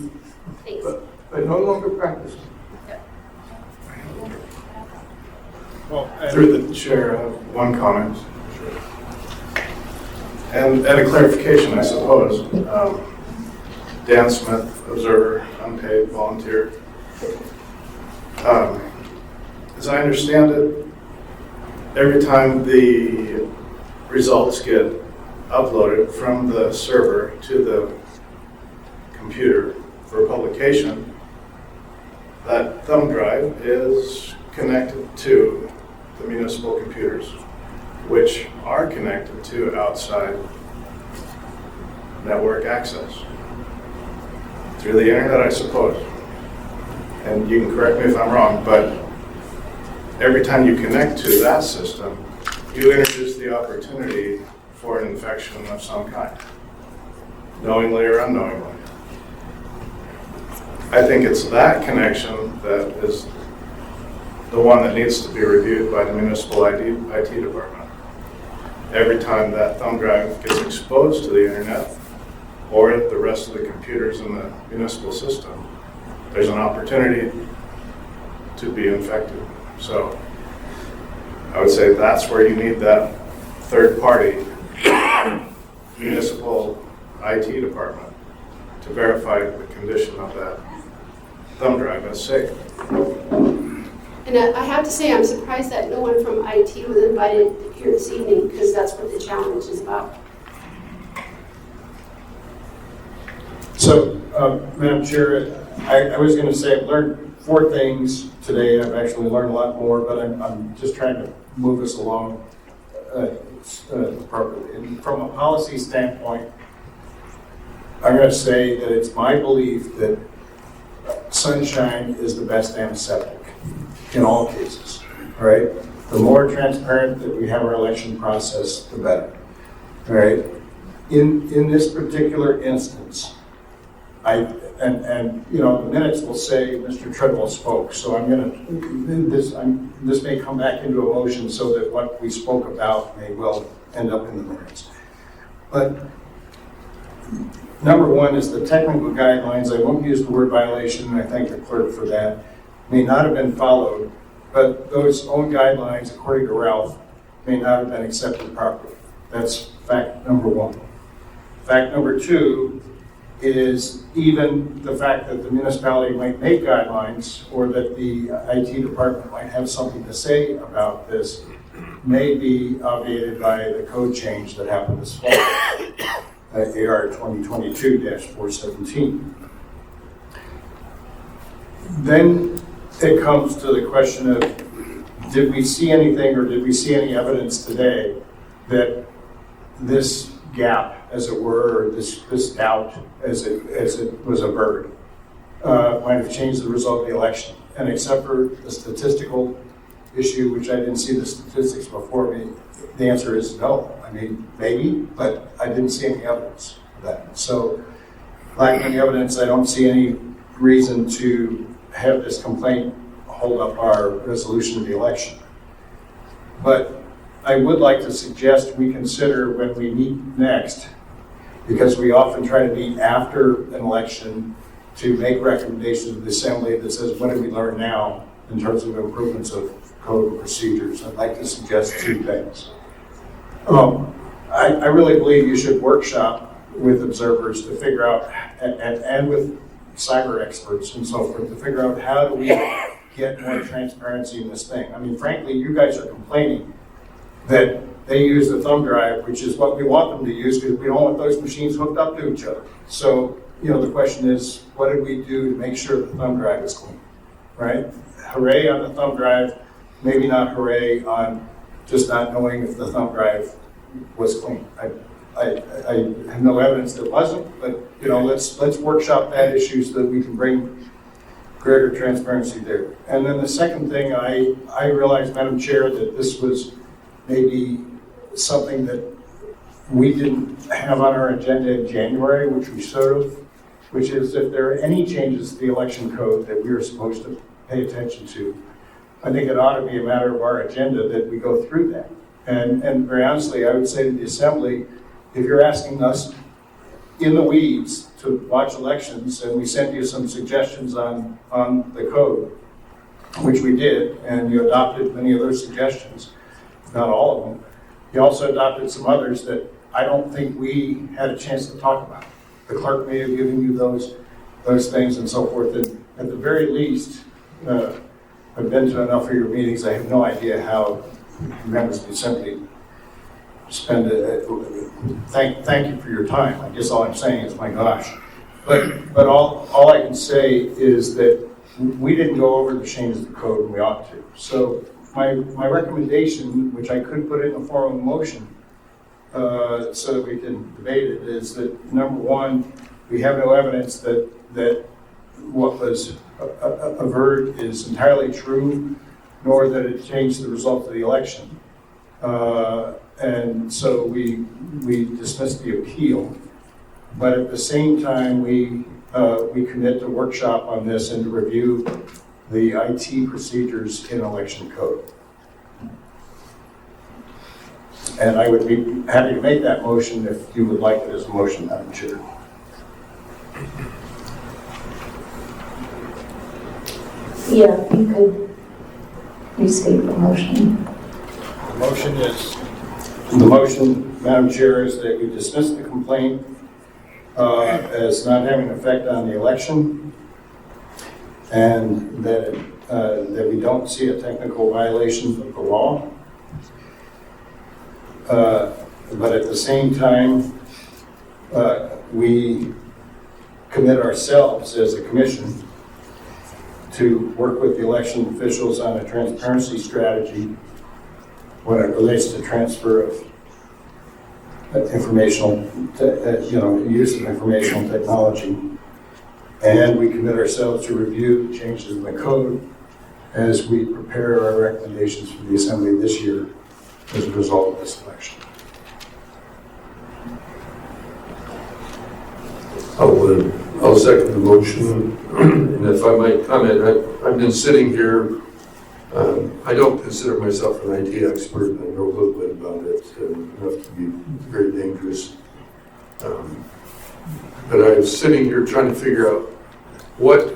Thanks. but no longer practicing. Well, through the chair, I have one comment. And a clarification, I suppose. Dan Smith, observer, unpaid, volunteer. As I understand it, every time the results get uploaded from the server to the computer for publication, that thumb drive is connected to the municipal computers, which are connected to outside network access through the internet, I suppose. And you can correct me if I'm wrong, but every time you connect to that system, you introduce the opportunity for an infection of some kind, knowingly or unknowingly. I think it's that connection that is the one that needs to be reviewed by the municipal IT department. Every time that thumb drive gets exposed to the internet or the rest of the computers in the municipal system, there's an opportunity to be infected. So I would say that's where you need that third party municipal IT department to verify the condition of that thumb drive as safe. And I have to say, I'm surprised that no one from IT was invited here this evening, because that's what the challenge is about. So, Madam Chair, I was going to say I've learned 4 things today. I've actually learned a lot more, but I'm just trying to move us along appropriately. And from a policy standpoint, I'm going to say that it's my belief that sunshine is the best antiseptic in all cases, right? The more transparent that we have our election process, the better, right? In this particular instance, and you know, the minutes will say Mr. Treadwell spoke, so I'm going to, this may come back into a motion so that what we spoke about may well end up in the minutes. But number one is the technical guidelines. I won't use the word violation, and I thank the clerk for that, may not have been followed, but those own guidelines, according to Ralph, may not have been accepted properly. That's fact number one. Fact number two is even the fact that the municipality might make guidelines or that the IT department might have something to say about this may be obviated by the code change that happened this fall, AR 2022-417. Then it comes to the question of, did we see anything or did we see any evidence today that this gap, as it were, or this doubt, as it was averted, might have changed the result of the election? And except for the statistical issue, which I didn't see the statistics before me, the answer is no. I mean, maybe, but I didn't see any evidence of that. So, lacking any evidence, I don't see any reason to have this complaint hold up our resolution of the election. But I would like to suggest we consider when we meet next, because we often try to meet after an election to make recommendations to the Assembly that says, what did we learn now in terms of improvements of code and procedures? I'd like to suggest 2 things. I really believe you should workshop with observers to figure out, and with cyber experts and so forth, to figure out how do we get more transparency in this thing. I mean, frankly, you guys are complaining that they use the thumb drive, which is what we want them to use because we don't want those machines hooked up to each other. So, you know, the question is, what did we do to make sure the thumb drive is clean, right? Hooray on the thumb drive, maybe not hooray on just not knowing if the thumb drive was clean. I have no evidence that it wasn't, but, you know, let's workshop that issue so that we can bring greater transparency there. And then the second thing, I realized, Madam Chair, that this was maybe something that we didn't have on our agenda in January, which we should have, which is if there are any changes to the election code that we are supposed to pay attention to, I think it ought to be a matter of our agenda that we go through that. And very honestly, I would say to the Assembly, if you're asking us in the weeds to watch elections and we sent you some suggestions on the code, which we did, and you adopted many of those suggestions, not all of them, you also adopted some others that I don't think we had a chance to talk about. The clerk may have given you those things and so forth. And at the very least, I've been to enough of your meetings, I have no idea how members of the Assembly spend thank you for your time. I guess all I'm saying is, my gosh. But all I can say is that we didn't go over the changes of the code and we ought to. So my recommendation, which I could put in the form of a motion so that we can debate it, is that number one, we have no evidence that what was averted is entirely true, nor that it changed the result of the election. And so we dismissed the appeal. But at the same time, we commit to workshop on this and to review the IT procedures in election code. And I would be happy to make that motion if you would like it as a motion, Madam Chair. Yeah, you could restate the motion. The motion, Madam Chair, is that we dismiss the complaint as not having an effect on the election, and that that we don't see a technical violation of the law. But at the same time, we commit ourselves as a commission to work with the election officials on a transparency strategy when it relates to transfer of informational, use of informational technology. And we commit ourselves to review changes in the code as we prepare our recommendations for the Assembly this year as a result of this election. I'll second the motion. And if I might comment, I've been sitting here. I don't consider myself an IT expert. I know a little bit about it, enough to be very dangerous. But I was sitting here trying to figure out what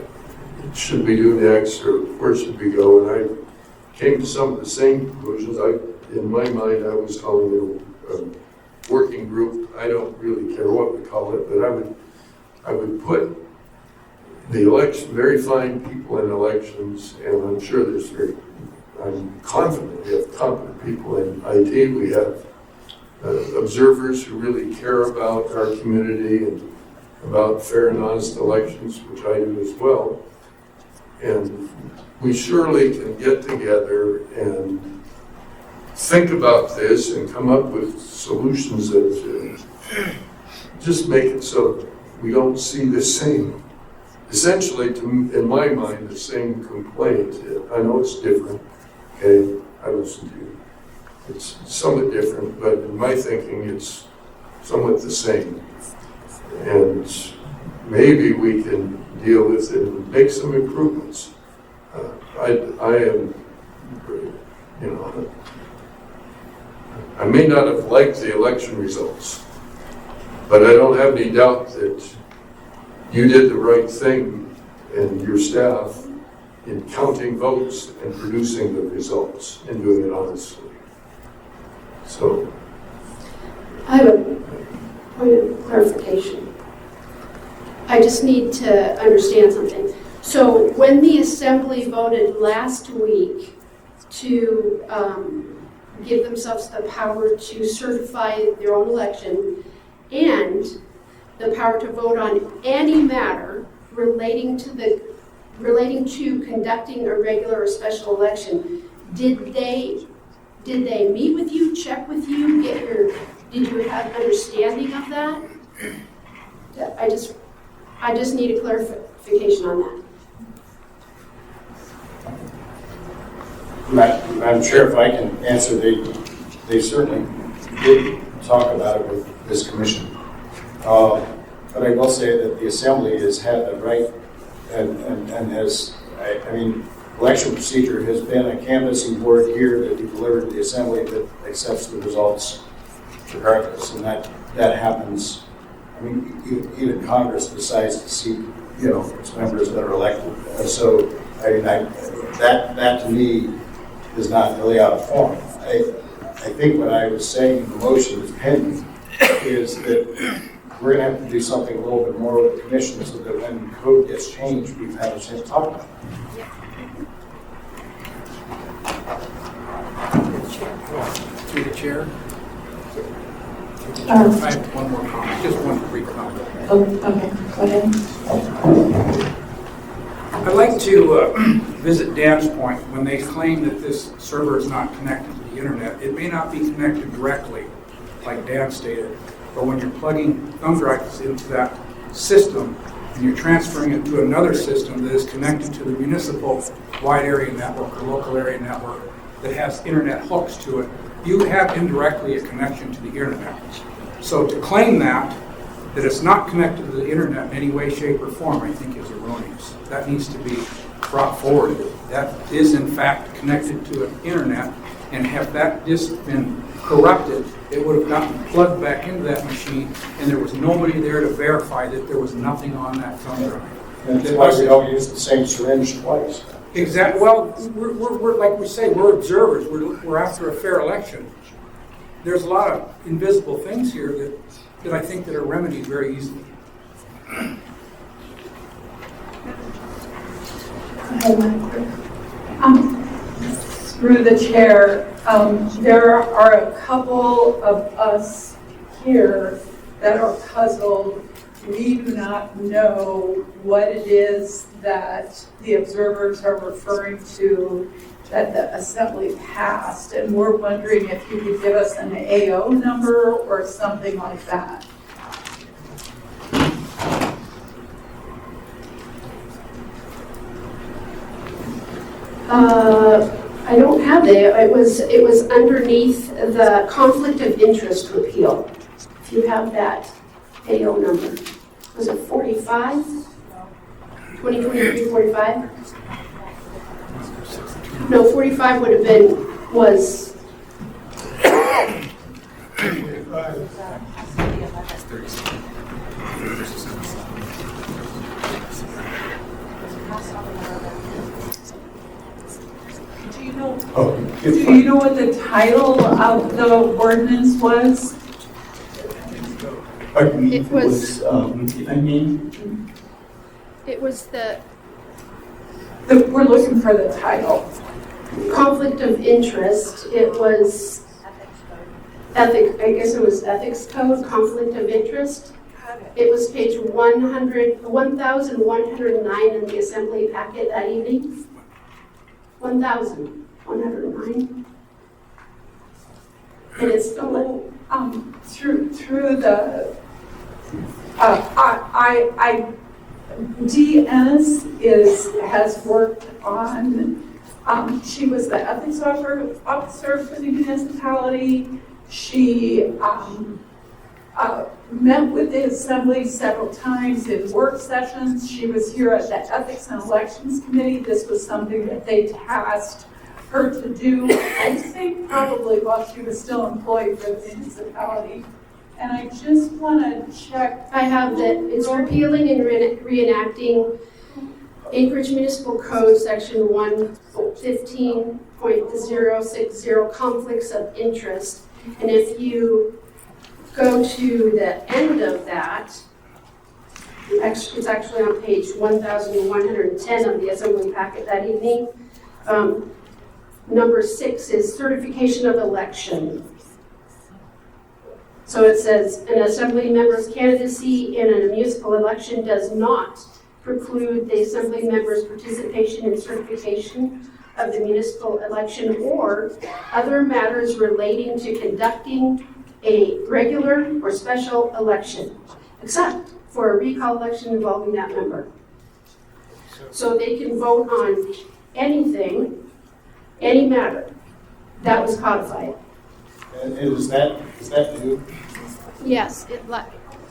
should we do next, or where should we go, and I came to some of the same conclusions. In my mind, I was calling it a working group. I don't really care what we call it, but I would put the election, very fine people in elections, and I'm sure I'm confident we have competent people in IT. We have observers who really care about our community and about fair and honest elections, which I do as well. And we surely can get together and think about this and come up with solutions that just make it so we don't see the same, essentially, in my mind, the same complaint. I know it's different, okay? I listen to you. It's somewhat different, but in my thinking, it's somewhat the same. And maybe we can deal with it and make some improvements. I am, I may not have liked the election results, but I don't have any doubt that you did the right thing and your staff in counting votes and producing the results and doing it honestly. So, I have a point of clarification. I just need to understand something. So when the Assembly voted last week to give themselves the power to certify their own election and the power to vote on any matter relating to conducting a regular or special election, did they meet with you, check with you, did you have an understanding of that? I just need a clarification on that. Madam Chair, if I can answer, they certainly did talk about it with this commission. But I will say that the Assembly has had the right and has, election procedure has been a canvassing board here that we delivered to the Assembly that accepts the results regardless, and that happens. Even Congress decides to seat, its members that are elected. So, that to me is not really out of form. I think what I was saying in the motion is pending is that we're going to have to do something a little bit more with the commission so that when the code gets changed, we've had a chance to talk about it. Through the chair. I have one more comment, just one brief comment. Okay, go ahead. I'd like to visit Dan's point when they claim that this server is not connected to the internet. It may not be connected directly, like Dan stated, but when you're plugging thumb drives into that system and you're transferring it to another system that is connected to the municipal wide area network or local area network that has internet hooks to it, you have indirectly a connection to the internet. So to claim that it's not connected to the internet in any way, shape, or form, I think is erroneous. That needs to be brought forward. That is in fact connected to an internet, and had that disk been corrupted, it would have gotten plugged back into that machine, and there was nobody there to verify that there was nothing on that thumb drive. And that's why we don't use the same syringe twice. Exactly. Well, we're like we say, we're observers. We're after a fair election. There's a lot of invisible things here that I think that are remedied very easily. Through the chair, there are a couple of us here that are puzzled. We do not know what it is that the observers are referring to that the assembly passed, and we're wondering if you could give us an AO number or something like that. I don't have it. It was underneath the conflict of interest repeal. If you have that AO number. Was it 45? 2023, 45? No, 45 would have been, was, Do you know what the title of the ordinance was? It was- if I may, it was the We're looking for the title. conflict of interest. It was ethic, I guess it was ethics code, conflict of interest. It was page 1109 in the assembly packet that evening. 1109. And it's still, Through the, DS has worked on, she was the ethics officer for the municipality. She met with the assembly several times in work sessions. She was here at the Ethics and Elections Committee. This was something that they tasked her to do, I think probably while she was still employed for the municipality. And I just want to check. I have that it's repealing and reenacting Anchorage Municipal Code, Section 115.060, conflicts of interest. And if you go to the end of that, it's actually on page 1110 of the assembly packet that evening. Number 6 is certification of election. So it says, an assembly member's candidacy in a municipal election does not preclude the assembly member's participation in certification of the municipal election or other matters relating to conducting a regular or special election, except for a recall election involving that member. So they can vote on anything, any matter that was codified. And is that new? Yes, it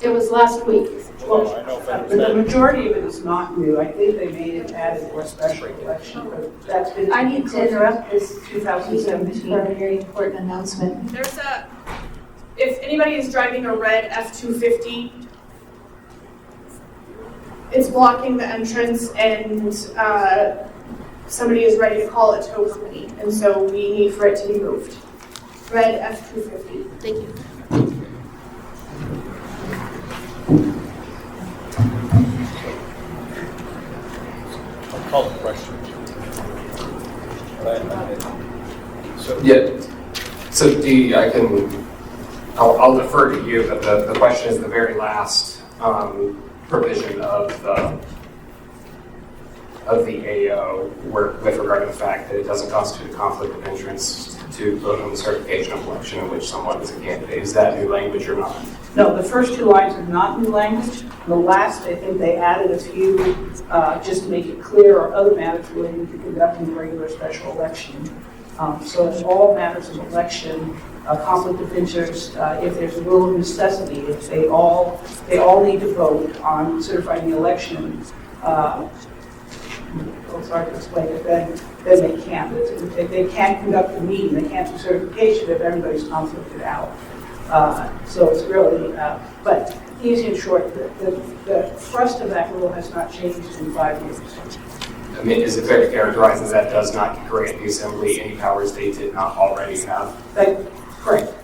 was last week. Well, I know But the majority of it is not new. I think they made it added for a special election, but that's been. I need to interrupt this 2017. for a very important announcement. There's if anybody is driving a red F-250, it's blocking the entrance and somebody is ready to call a tow company. And so we need for it to be moved. Red F-250. Thank you. I'll call the question. So Dee, I'll defer to you, but the question is the very last provision of the AO with regard to the fact that it doesn't constitute a conflict of interest to vote on the certification of election in which someone is a candidate. Is that new language or not? No, the first two lines are not new language. The last, I think they added a few just to make it clear, or other matters relating to conducting a regular special election. So in all matters of election, conflict of interest, if there's a rule of necessity, if they all need to vote on certifying the election, it's hard to explain it, then they can't. If they can't conduct the meeting, they can't do certification if everybody's conflicted out. So it's really, but easy and short, the thrust of that rule has not changed in 5 years. I mean, is it fair to characterize that that does not grant the Assembly any powers they did not already have? Correct.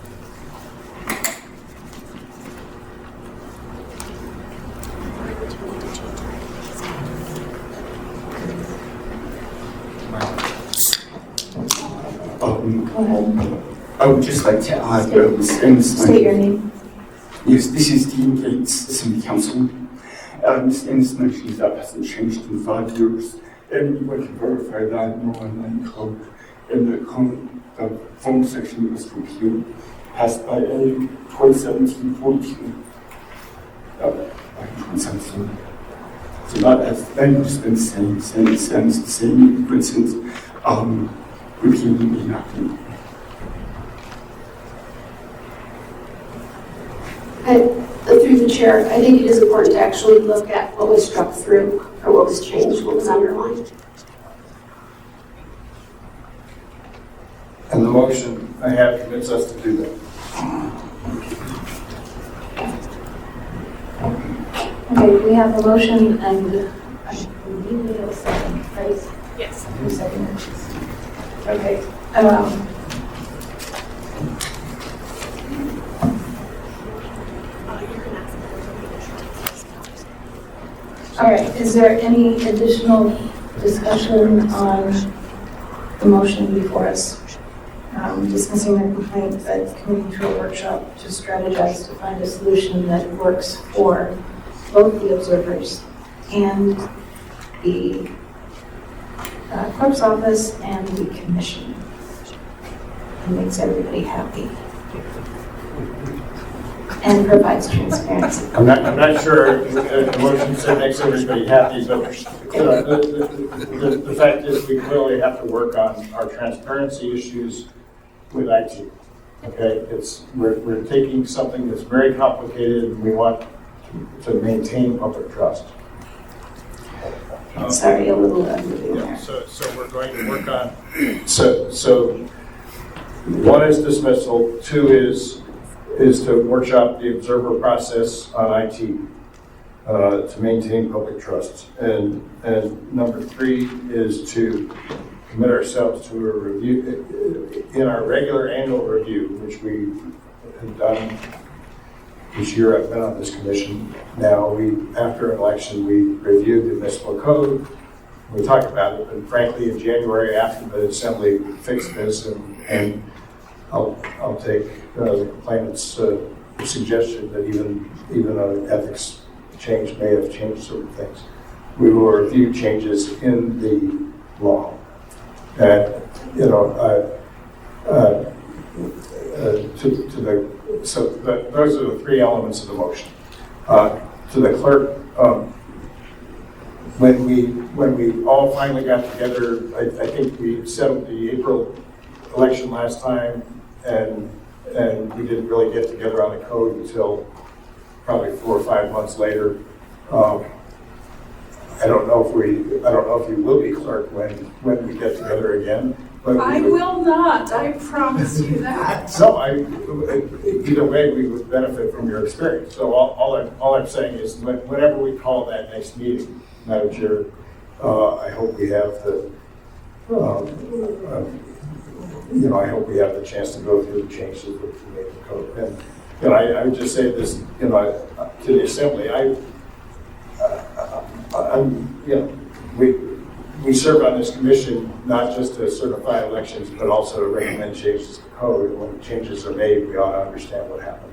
Go ahead. I would just like to add, State your name. Yes, this is Dean Gates, Assembly Councilman. This motion that hasn't changed in 5 years. And we want to verify that no online code in the phone section of this computer passed by a 2017-14. By 2017. So that has just been the same principles, repeatedly enacted. Through the chair, I think it is important to actually look at what was struck through or what was changed, what was underlined. And the motion I have commits us to do that. Okay, we have a motion and I believe we have a second, right? Yes. Who seconded? Okay. All right, is there any additional discussion on the motion before us? Dismissing the complaint, but committing to a workshop to strategize to find a solution that works for both the observers and the clerk's office and the commission. And makes everybody happy. And provides transparency. I'm not sure the motion said makes everybody happy, but the fact is we clearly have to work on our transparency issues with IT. Okay, we're taking something that's very complicated and we want to maintain public trust. Sorry, a little unmoving Yeah, there. so we're going to work on, so one is dismissal, two is to workshop the observer process on IT to maintain public trust. And number three is to commit ourselves to a review, in our regular annual review, which we have done this year. I've been on this commission now. After an election, we reviewed the municipal code. We talked about it, and frankly, in January, after the assembly fixed this, and I'll take the complainant's suggestion that even an ethics change may have changed certain things. We will review changes in the law. And, those are the three elements of the motion. To the clerk, when we all finally got together, I think we settled the April election last time, and we didn't really get together on the code until probably 4 or 5 months later. I don't know if you will be clerk when we get together again. But I will not, I promise you that. No, either way, we would benefit from your experience. So all I'm saying is whenever we call that next meeting, Madam Chair, I hope we have I hope we have the chance to go through the changes that we made the code. And I would just say this, to the Assembly, we serve on this commission not just to certify elections, but also to recommend changes to the code. And when changes are made, we ought to understand what happened.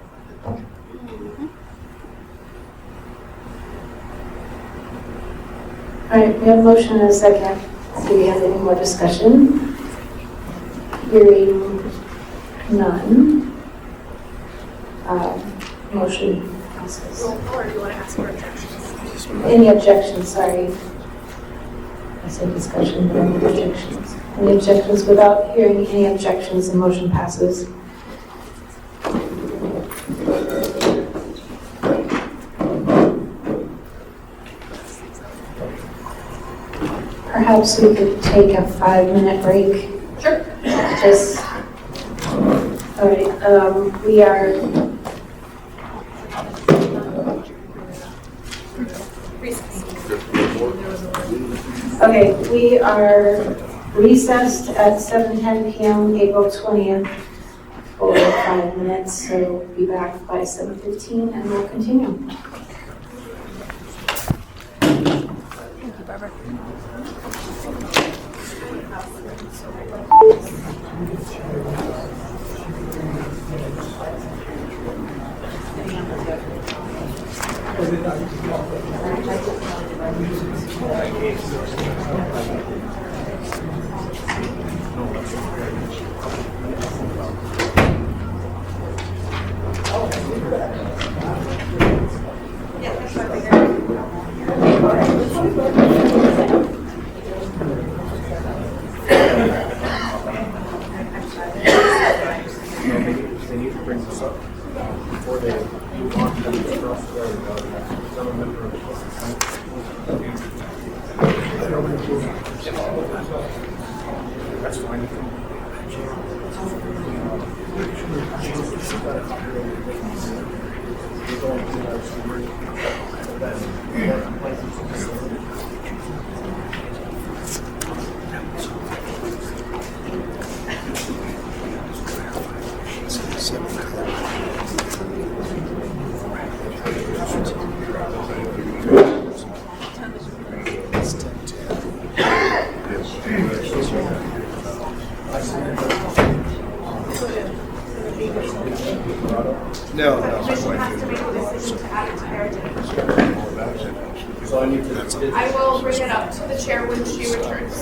All right, we have a motion and a second. Do we have any more discussion? Hearing none. Motion passes. Or do you want to ask for objections? Any objections? Sorry. I said discussion, but any objections? Any objections? Without hearing any objections, the motion passes. Perhaps we could take a 5-minute break. Sure. Just, all right, we are, okay, we are recessed at 7:10 p.m. April 20th for 5 minutes, so we'll be back by 7:15 and we'll continue. Thank you, Barbara. They need to bring this up before they move on to the first some member of the That's fine. No, the commission has to make a decision to add it to their agenda. So I need to. I will bring it up to the chair when she returns.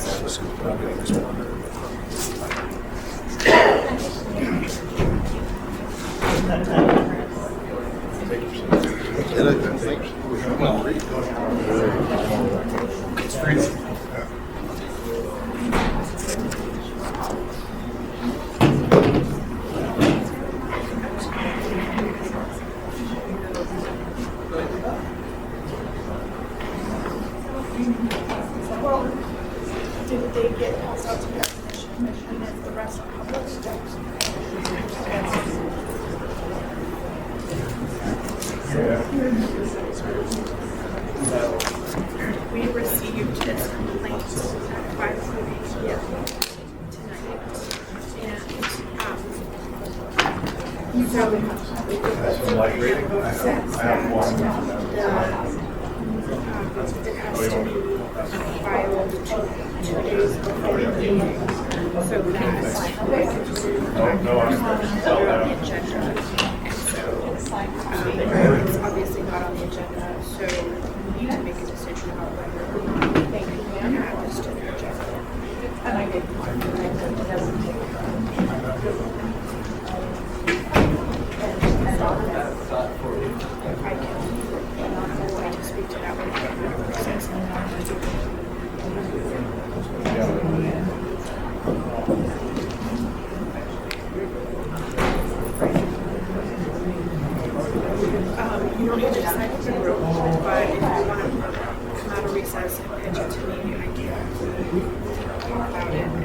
Did they get passed out to the commission and the rest of the public? We received this complaint at 5:30 p.m. tonight, and so Light rating? says I have one. it has to be filed 2 days before the meeting, so that they can just No, I'm on the agenda. And so it's obviously not on the agenda, so we need to make a decision about whether they can add this to the agenda. And I did. I can go and speak to that one. Since you don't need to decide what the room, but if you want to come out of recess and pitch it to me, I can talk about it and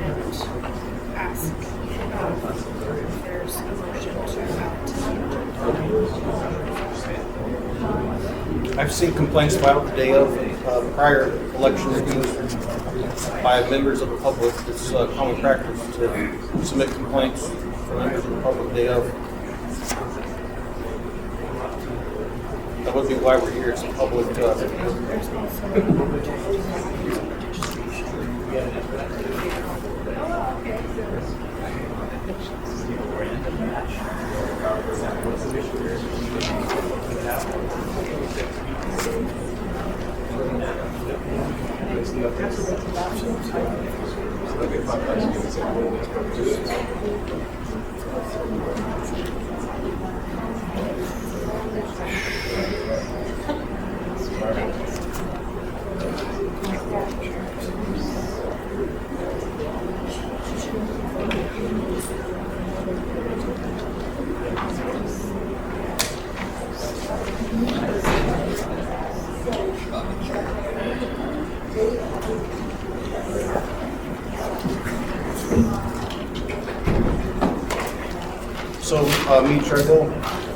ask if there's a motion to add it to the I've seen complaints filed the day of prior election reviews by members of the public. It's common practice to submit complaints for members of the public day of. That would be why we're here. It's a public. So, me, Chairville,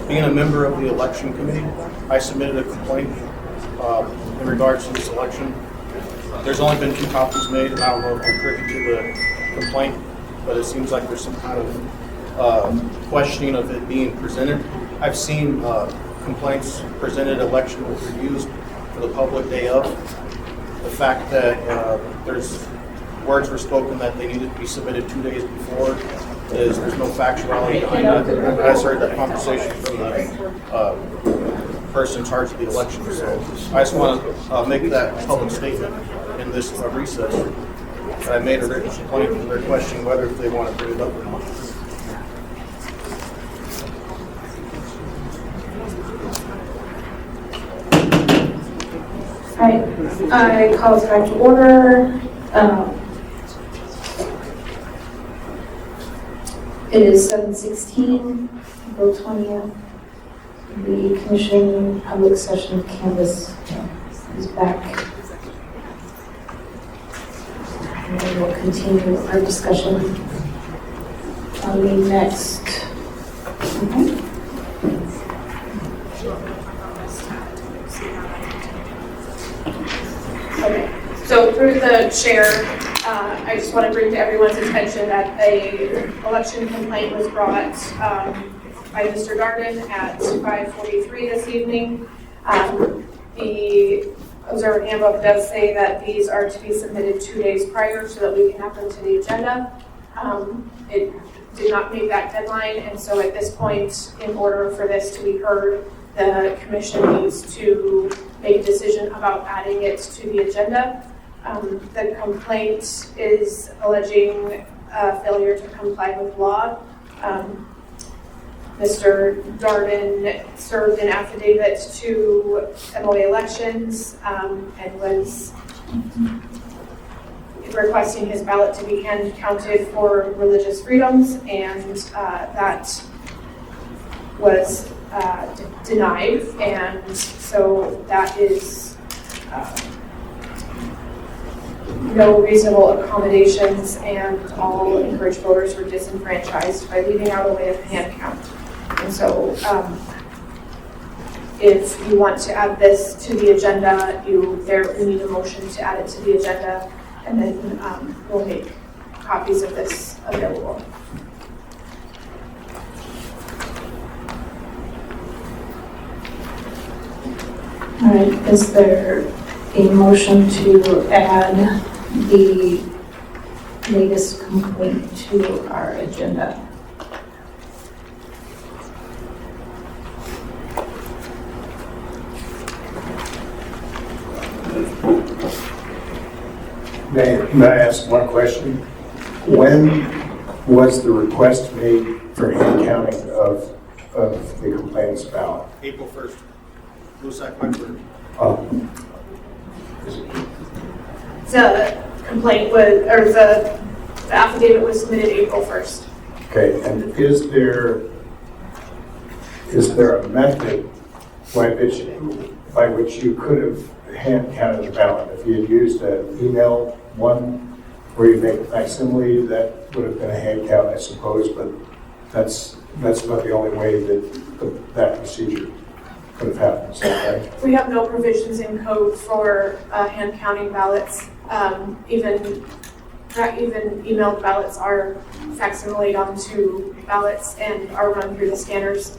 being a member of the election committee, I submitted a complaint in regards to this election. There's only been 2 copies made, and I don't know if I'm privy to the complaint, but it seems like there's some kind of questioning of it being presented. I've seen complaints presented election reviews for the public day of. The fact that there's words were spoken that they needed to be submitted 2 days before. There's no factuality behind that. I just heard that conversation from the person in charge of the election. So I just want to make that public statement in this recess. And I made a written complaint and they're questioning whether they want to bring it up or not. I call us back to order. It is 7:16, April 20th. The Commission Public Session Canvas is back. And we will continue our discussion on the next. Okay, so through the chair, I just want to bring to everyone's attention that a election complaint was brought by Mr. Darden at 5:43 this evening. The Observer Handbook does say that these are to be submitted 2 days prior so that we can have them to the agenda. It did not meet that deadline, and so at this point, in order for this to be heard, the commission needs to make a decision about adding it to the agenda. The complaint is alleging failure to comply with law. Mr. Darden served an affidavit to MOA Elections and was requesting his ballot to be hand counted for religious freedoms, and that was denied, and so that is no reasonable accommodations, and all encouraged voters were disenfranchised by leaving out a way of hand count. And so if you want to add this to the agenda, we need a motion to add it to the agenda, and then we'll make copies of this available. All right, is there a motion to add the latest complaint to our agenda? May I ask one question? When was the request made for hand counting of the complainant's ballot? April 1st. Lusac Wexford. The complaint was, or the affidavit was submitted April 1st. Okay, and is there a method by which you could have hand counted the ballot? If you had used an email one where you make a facsimile, that would have been a hand count, I suppose, but that's about the only way that procedure could have happened. Is that right? We have no provisions in code for hand counting ballots. Even emailed ballots are facsimiled onto ballots and are run through the scanners.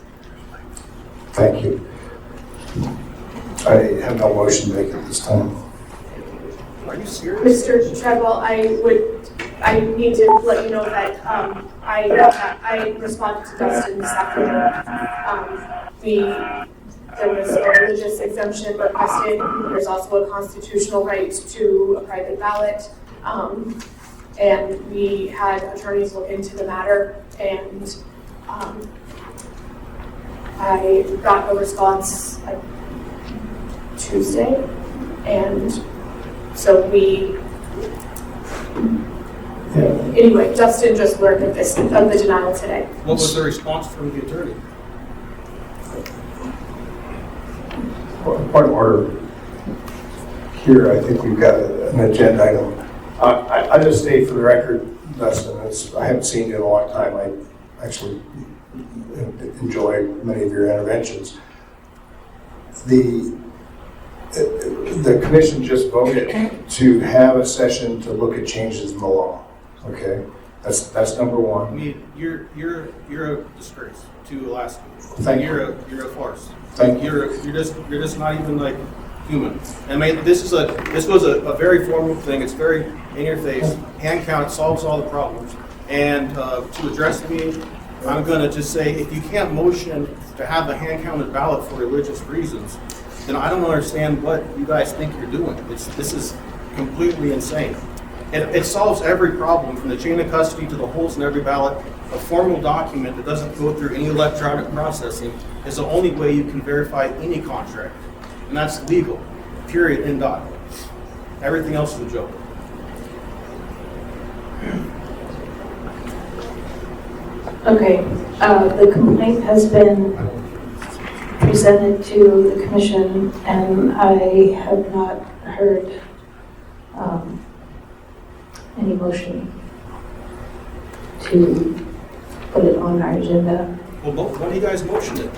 Thank you. I have no motion to make at this time. Are you serious? Mr. Treadwell, I need to let you know that I responded to Dustin this afternoon. There was a religious exemption requested. There's also a constitutional right to a private ballot. And we had attorneys look into the matter, and I got a response Tuesday, and so anyway, Dustin just learned of the denial today. What was the response from the attorney? Point of order. Here, I think we've got an agenda item. I just state for the record, Dustin, I haven't seen you in a long time. I actually enjoy many of your interventions. The commission just voted to have a session to look at changes in the law. Okay, that's number one. I mean, you're a disgrace to Alaska. Thank you. You're a farce. Thank you. You're just not even like human. And this was a very formal thing, it's very in your face, hand count solves all the problems. And to address me, I'm gonna just say, if you can't motion to have a hand counted ballot for religious reasons, then I don't understand what you guys think you're doing. This is completely insane. It solves every problem, from the chain of custody to the holes in every ballot. A formal document that doesn't go through any electronic processing is the only way you can verify any contract. And that's legal, period, end dot. Everything else is a joke. Okay, the complaint has been presented to the commission, and I have not heard any motion to put it on our agenda. Well, when do you guys motion it?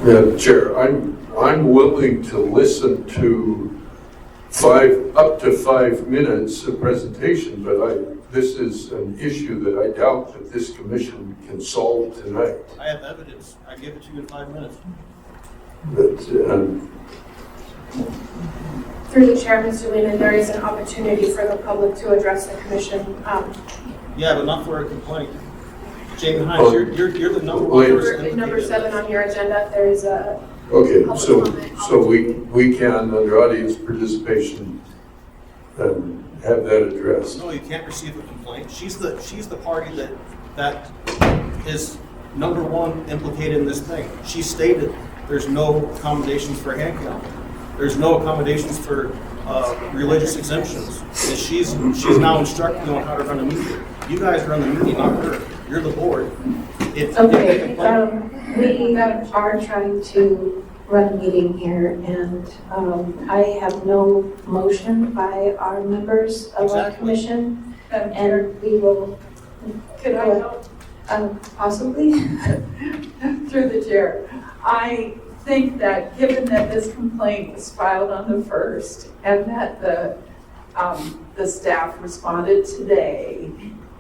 Madam Chair, I'm willing to listen to up to 5 minutes of presentation, but this is an issue that I doubt that this commission can solve tonight. I have evidence. I give it to you in 5 minutes. But, Through the chair, Mr. Lehman, there is an opportunity for the public to address the commission. Yeah, but not for a complaint. Jamie Hines, you're the number one person. For number 7 on your agenda, there is a okay, public so comment. we can, under audience participation, have that addressed. No, you can't receive a complaint. She's the party that is number one implicated in this thing. She stated there's no accommodations for hand count. There's no accommodations for religious exemptions. And she's now instructing on how to run a meeting. You guys run the meeting, not her. You're the board. Okay, we are trying to run a meeting here, and I have no motion by our members of our commission, and we will. Could I help? Possibly. Through the chair. I think that given that this complaint was filed on the 1st and that the staff responded today,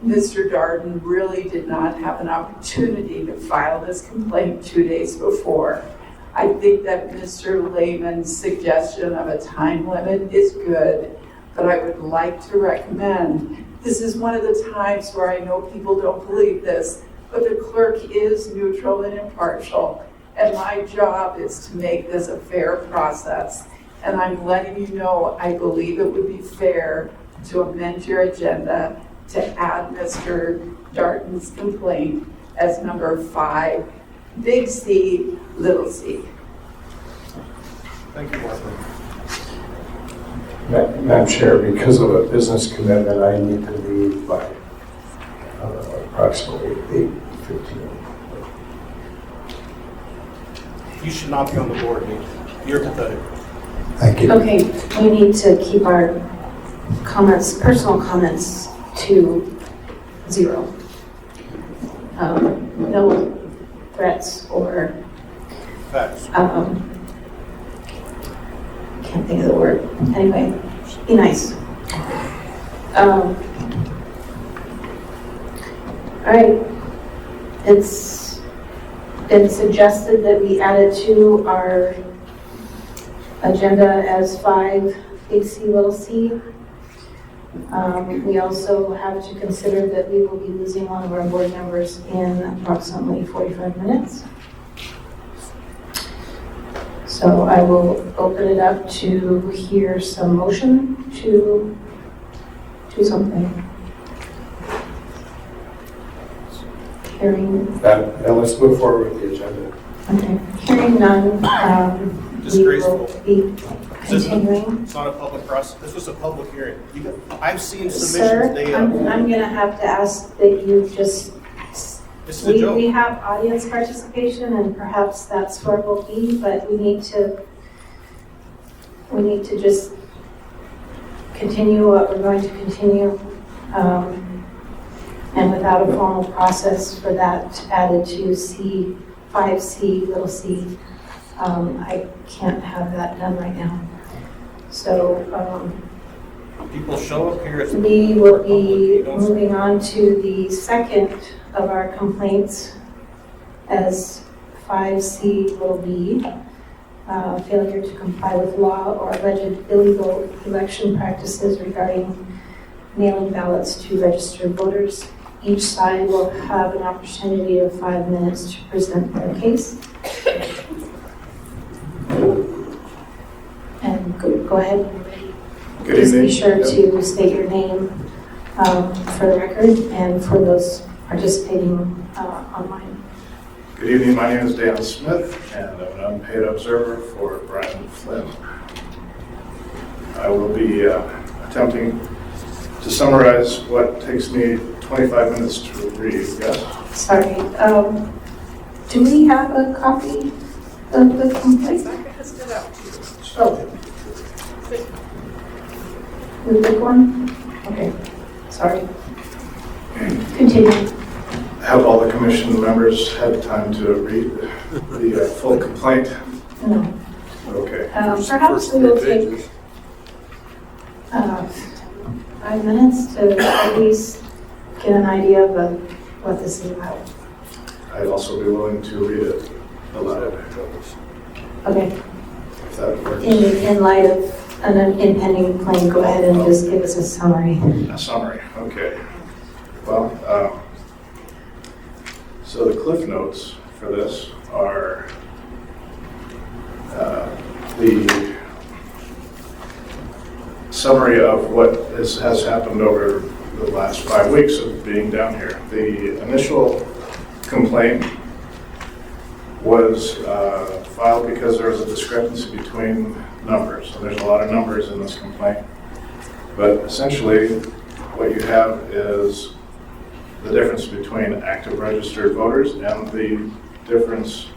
Mr. Darden really did not have an opportunity to file this complaint 2 days before. I think that Mr. Lehman's suggestion of a time limit is good, but I would like to recommend, this is one of the times where I know people don't believe this, but the clerk is neutral and impartial, and my job is to make this a fair process. And I'm letting you know, I believe it would be fair to amend your agenda to add Mr. Darden's complaint as number 5, big C, little c. Thank you, Martha. Madam Chair, because of a business commitment, I need to leave by approximately 8:15. You should not be on the board, Nate. You're pathetic. Thank you. Okay, we need to keep our comments, personal comments, to 0. No threats or Facts. can't think of the word. Anyway, be nice. All right. It's been suggested that we add it to our agenda as 5, big C, little c. We also have to consider that we will be losing one of our board members in approximately 45 minutes. So I will open it up to hear some motion to do something. Hearing, Let's move forward with the agenda. okay. Hearing none, we will be continuing. It's not a public process. This was a public hearing. I've seen Sir, submissions. I'm going to have to ask that you just, This is a joke. we have audience participation, and perhaps that's where we'll be, but we need to just continue what we're going to continue, and without a formal process for that added to C, 5C, little c, I can't have that done right now. So, People show up here. we will be moving on to the second of our complaints as 5C little b. failure to comply with law or alleged illegal election practices regarding mailing ballots to registered voters. Each side will have an opportunity of 5 minutes to present their case. And go ahead. Good Just be evening. sure Yep. to state your name for the record and for those participating online. Good evening, my name is Dan Smith, and I'm an unpaid observer for Brian Flynn. I will be attempting to summarize what takes me 25 minutes to read, yes? Sorry, do we have a copy of the complaint? Oh. The big one? Okay, sorry. Continue. Have all the commission members had time to read the full complaint? No. Okay. Perhaps we will take 5 minutes to at least get an idea of what this is about. I'd also be willing to read it aloud, Okay, if that works. in light of an impending claim, go ahead and just give us a summary. A summary, okay. Well, so the cliff notes for this are the summary of what has happened over the last 5 weeks of being down here. The initial complaint was filed because there was a discrepancy between numbers. So there's a lot of numbers in this complaint. But essentially, what you have is the difference between active registered voters and the difference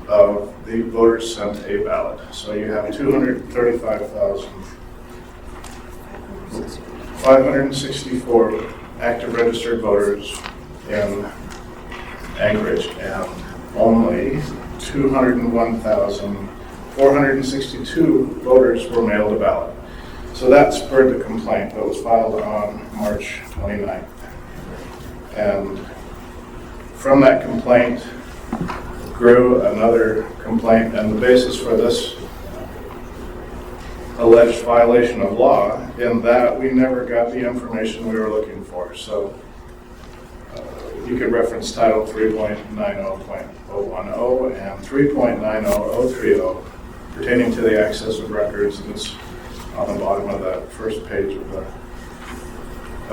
of the voters sent a ballot. So you have 235,564 active registered voters in Anchorage, and only 201,462 voters were mailed a ballot. So that spurred the complaint that was filed on March 29th. And from that complaint grew another complaint, and the basis for this alleged violation of law in that we never got the information we were looking for. So you could reference Title 3.90.010 and 3.90030 pertaining to the access of records, and it's on the bottom of that first page of the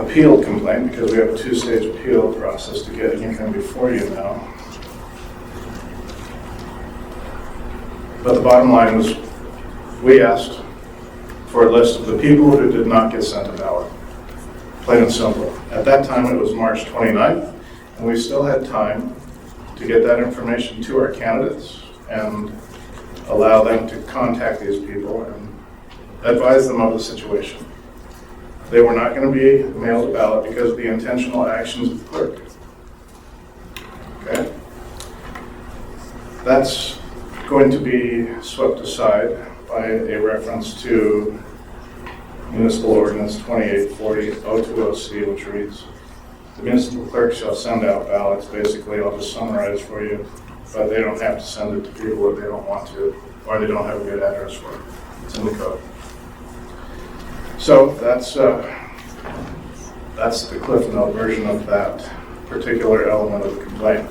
appeal complaint, because we have a 2-stage appeal process to get anything before you now. But the bottom line was, we asked for a list of the people who did not get sent a ballot. Plain and simple. At that time, it was March 29th, and we still had time to get that information to our candidates and allow them to contact these people and advise them of the situation. They were not going to be mailed a ballot because of the intentional actions of the clerk. Okay? That's going to be swept aside by a reference to Municipal Ordinance 2840-020C, which reads, the municipal clerk shall send out ballots. Basically, I'll just summarize for you, but they don't have to send it to people if they don't want to, or they don't have a good address for it. It's in the code. So that's the Cliff Note version of that particular element of the complaint.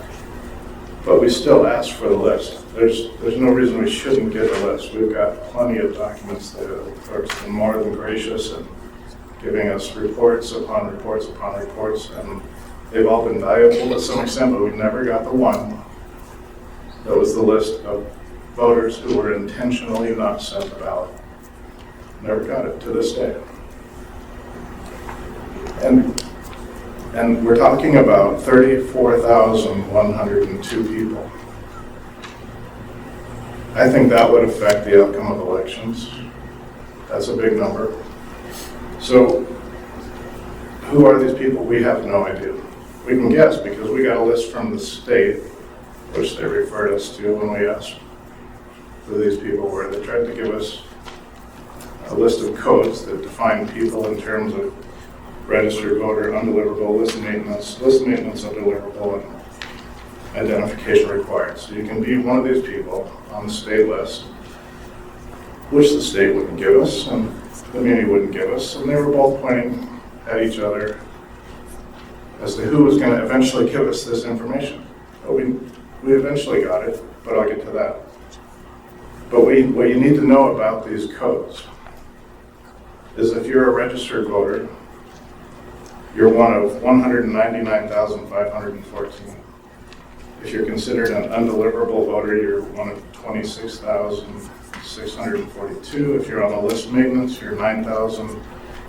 But we still ask for the list. There's no reason we shouldn't get a list. We've got plenty of documents that the clerk's been more than gracious in giving us reports upon reports upon reports, and they've all been valuable to some extent, but we never got the one that was the list of voters who were intentionally not sent a ballot. Never got it to this day. And we're talking about 34,102 people. I think that would affect the outcome of elections. That's a big number. So who are these people? We have no idea. We can guess because we got a list from the state, which they referred us to when we asked who these people were. They tried to give us a list of codes that define people in terms of registered voter, undeliverable, list maintenance undeliverable, and identification required. So you can be one of these people on the state list, which the state wouldn't give us and the Muni wouldn't give us. And they were both pointing at each other as to who was going to eventually give us this information. But we eventually got it, but I'll get to that. But what you need to know about these codes is if you're a registered voter, you're one of 199,514. If you're considered an undeliverable voter, you're one of 26,642. If you're on the list maintenance, you're 9,000.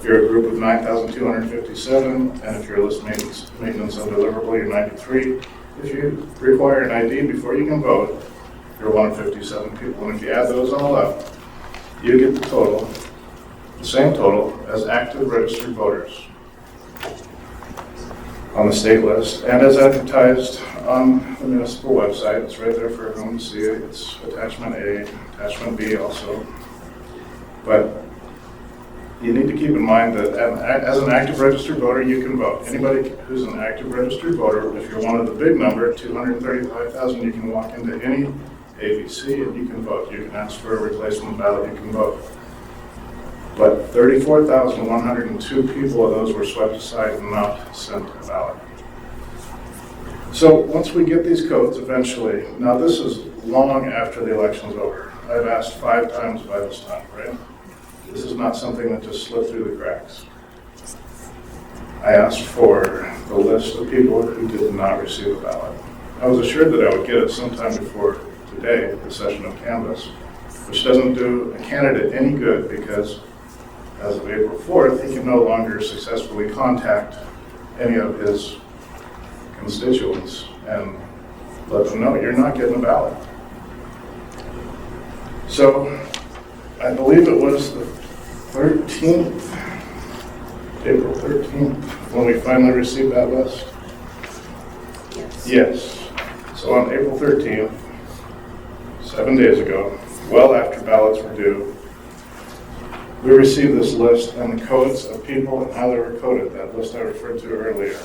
You're a group of 9,257. And if you're list maintenance undeliverable, you're 93. If you require an ID before you can vote, you're one of 57 people. And if you add those all up, you get the total, the same total as active registered voters on the state list, and as advertised on the municipal website. It's right there for everyone to see it. It's attachment A, attachment B also. But you need to keep in mind that as an active registered voter, you can vote. Anybody who's an active registered voter, if you're one of the big number, 235,000, you can walk into any ABC and you can vote. You can ask for a replacement ballot, you can vote. But 34,102 people of those were swept aside and not sent a ballot. So once we get these codes eventually, now this is long after the election's over. I've asked 5 times by this time, right? This is not something that just slipped through the cracks. I asked for the list of people who did not receive a ballot. I was assured that I would get it sometime before today, the session of canvass, which doesn't do a candidate any good because as of April 4th, he can no longer successfully contact any of his constituents and let them know you're not getting a ballot. So I believe it was the 13th, April 13th, when we finally received that list. Yes. So on April 13th, 7 days ago, well after ballots were due, we received this list and the codes of people and how they were coded, that list I referred to earlier.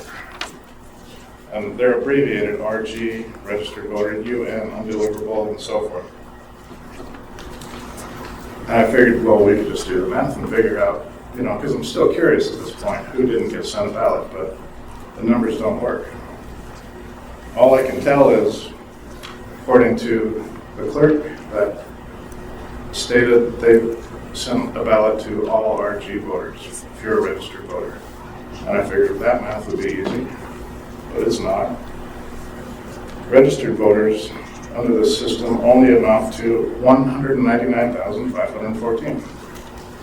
And they're abbreviated RG, registered voter, UN, undeliverable, and so forth. And I figured, well, we could just do the math and figure out, because I'm still curious at this point, who didn't get sent a ballot, but the numbers don't work. All I can tell is, according to the clerk, that stated they sent a ballot to all RG voters, if you're a registered voter. And I figured that math would be easy, but it's not. Registered voters under this system only amount to 199,514.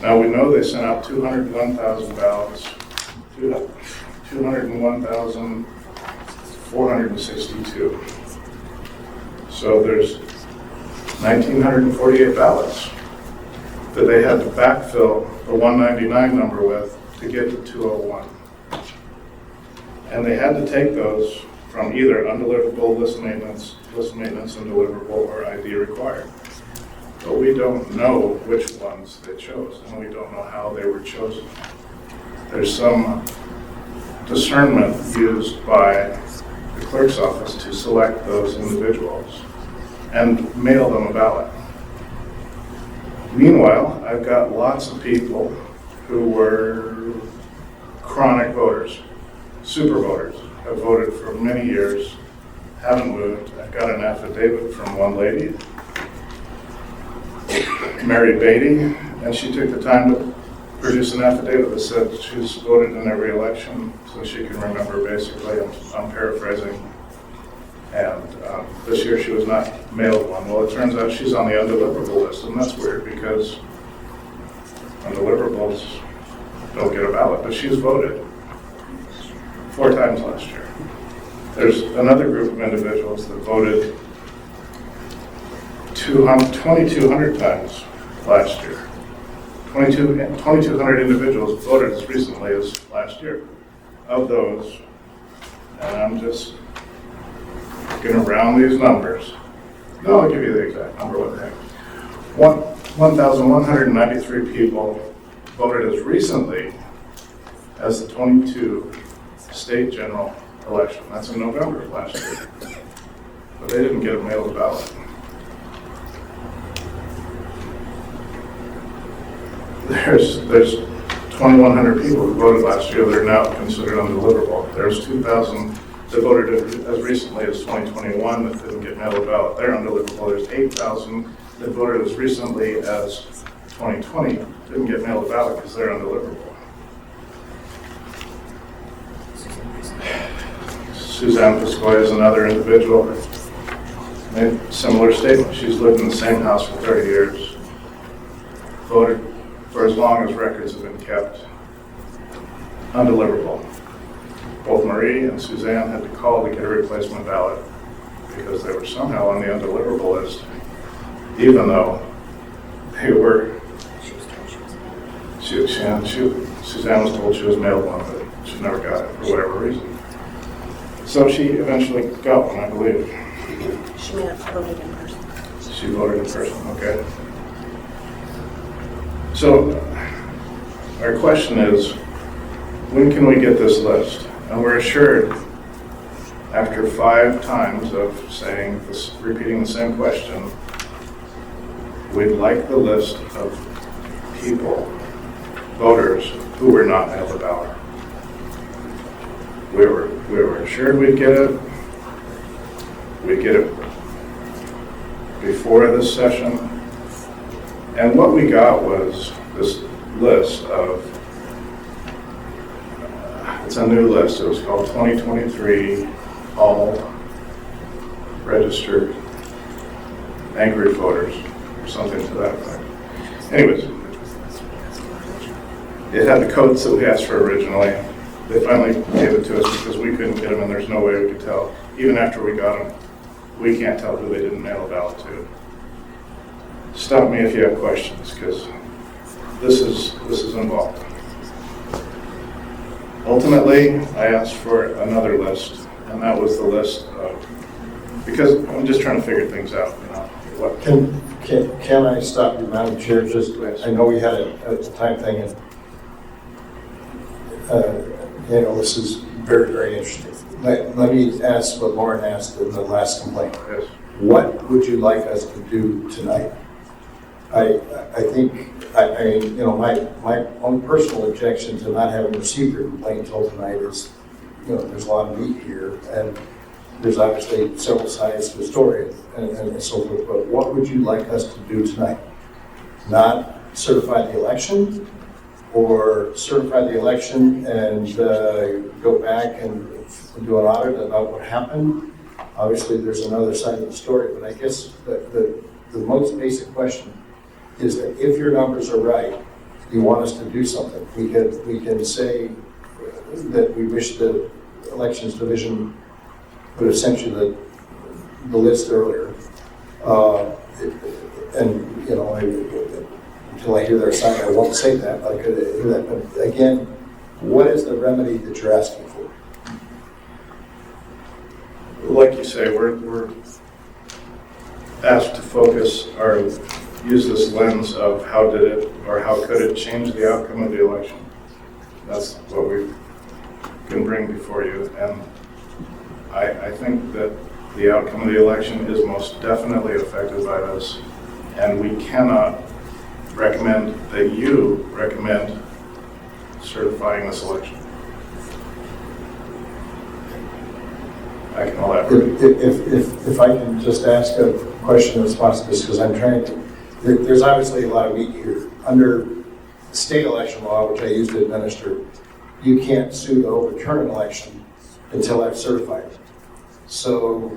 Now we know they sent out 201,000 ballots, 201,462. So there's 1,948 ballots that they had to backfill the 199 number with to get to 201. And they had to take those from either undeliverable, list maintenance undeliverable, or ID required. But we don't know which ones they chose, and we don't know how they were chosen. There's some discernment used by the clerk's office to select those individuals and mail them a ballot. Meanwhile, I've got lots of people who were chronic voters, super voters, have voted for many years, haven't moved. I've got an affidavit from one lady, Mary Beatty, and she took the time to produce an affidavit that said she's voted in every election so she can remember, basically. I'm paraphrasing. And this year she was not mailed one. Well, it turns out she's on the undeliverable list, and that's weird because undeliverables don't get a ballot, but she's voted 4 times last year. There's another group of individuals that voted 2,200 times last year. 2,200 individuals voted as recently as last year. Of those, and I'm just going to round these numbers. No, I'll give you the exact number. What the heck? 1,193 people voted as recently as the 22 state general election. That's in November of last year. but they didn't get a mailed ballot. There's 2,100 people who voted last year that are now considered undeliverable. There's 2,000 that voted as recently as 2021 that didn't get mailed ballot. They're undeliverable. There's 8,000 that voted as recently as 2020 didn't get mailed ballot because they're undeliverable. Suzanne Piscoya is another individual. Made a similar statement. She's lived in the same house for 30 years. Voted for as long as records have been kept. Undeliverable. Both Marie and Suzanne had to call to get a replacement ballot because they were somehow on the undeliverable list, even though they were. Suzanne was told she was mailed one, but she never got it for whatever reason. So she eventually got one, I believe. She may have voted in person. She voted in person, okay. So our question is, when can we get this list? And we're assured, after 5 times of saying this, repeating the same question, we'd like the list of people, voters, who were not mailed a ballot. We were assured we'd get it. We'd get it before this session. And what we got was this list of, it's a new list. It was called 2023 All Registered Anchorage Voters, or something to that effect. Anyways, it had the codes that we asked for originally. They finally gave it to us because we couldn't get them and there's no way we could tell. Even after we got them, we can't tell who they didn't mail a ballot to. Stop me if you have questions, because this is involved. Ultimately, I asked for another list, and that was the list of, because I'm just trying to figure things out, you know. What? Can I stop you, Madam Chair? Just, I know we had a time thing, and you know, this is very, very interesting. Let me ask what Lauren asked in the last complaint. Yes. What would you like us to do tonight? I think, I mean, you know, my own personal objection to not having received your complaint until tonight is, you know, there's a lot of meat here, and there's obviously several sides to the story and so forth, but what would you like us to do tonight? Not certify the election, or certify the election and go back and do an audit about what happened? Obviously, there's another side of the story, but I guess the most basic question is that if your numbers are right, you want us to do something. We can say that we wish the elections division would have sent you the list earlier. And, you know, until I hear their side, I won't say that. I could hear that. But again, what is the remedy that you're asking for? Like you say, we're asked to focus or use this lens of how did it or how could it change the outcome of the election. That's what we can bring before you. And I think that the outcome of the election is most definitely affected by this. And we cannot recommend that you recommend certifying this election. I can elaborate. If I can just ask a question in response to this, because I'm trying to, there's obviously a lot of meat here. Under state election law, which I used to administer, you can't sue to overturn an election until I've certified it. So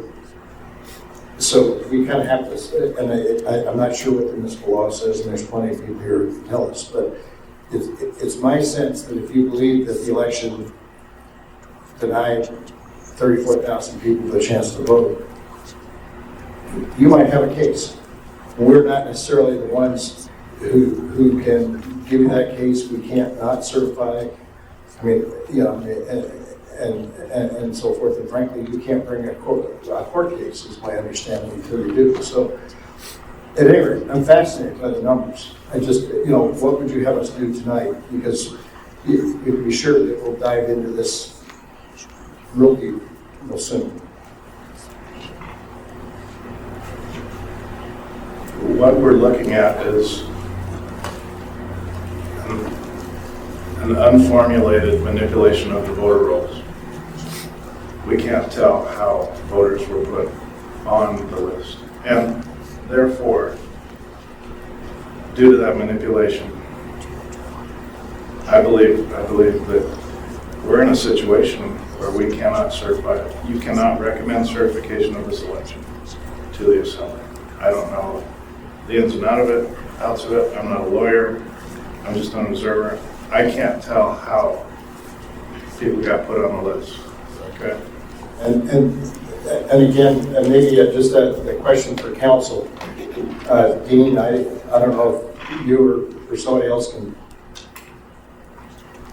we kind of have this, and I'm not sure what the municipal law says, and there's plenty of people here who can tell us, but it's my sense that if you believe that the election denied 34,000 people the chance to vote, you might have a case. We're not necessarily the ones who can give you that case. We can't not certify. I mean, you know, and so forth. And frankly, you can't bring a court case, is my understanding, until you do. So, at any rate, I'm fascinated by the numbers. I just, you know, what would you have us do tonight? Because you can be sure that we'll dive into this real deep real soon. what we're looking at is an unformulated manipulation of the voter rolls. We can't tell how voters were put on the list. And therefore, due to that manipulation, I believe that we're in a situation where we cannot certify, you cannot recommend certification of this election to the assembly. I don't know the ins and outs of it. I'm not a lawyer. I'm just an observer. I can't tell how people got put on the list. Okay. And again, and maybe just a question for council. Dean, I don't know if you or somebody else can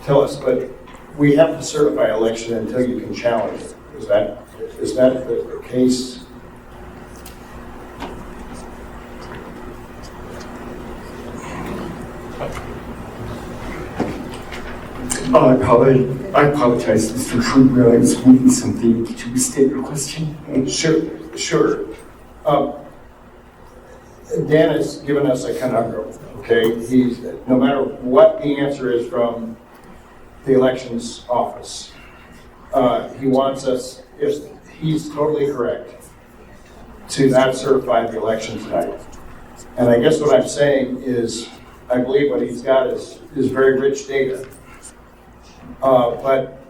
tell us, but we have to certify election until you can challenge it. Is that the case? I apologize, Mr. Schreiber. I was reading something. Could you state your question? Sure. Dan has given us a conundrum, okay? He's, no matter what the answer is from the elections office, he wants us, if he's totally correct, to not certify the election tonight. And I guess what I'm saying is, I believe what he's got is very rich data. But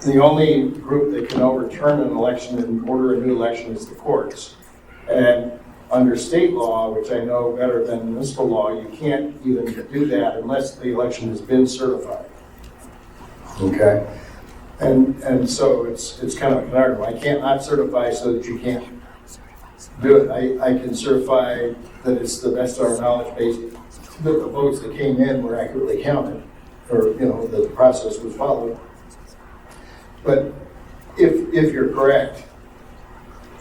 the only group that can overturn an election and order a new election is the courts. And under state law, which I know better than municipal law, you can't even do that unless the election has been certified. Okay? And so it's kind of a conundrum. I can't not certify so that you can't do it. I can certify that it's the best of our knowledge based that the votes that came in were accurately counted, or that the process was followed. But if you're correct,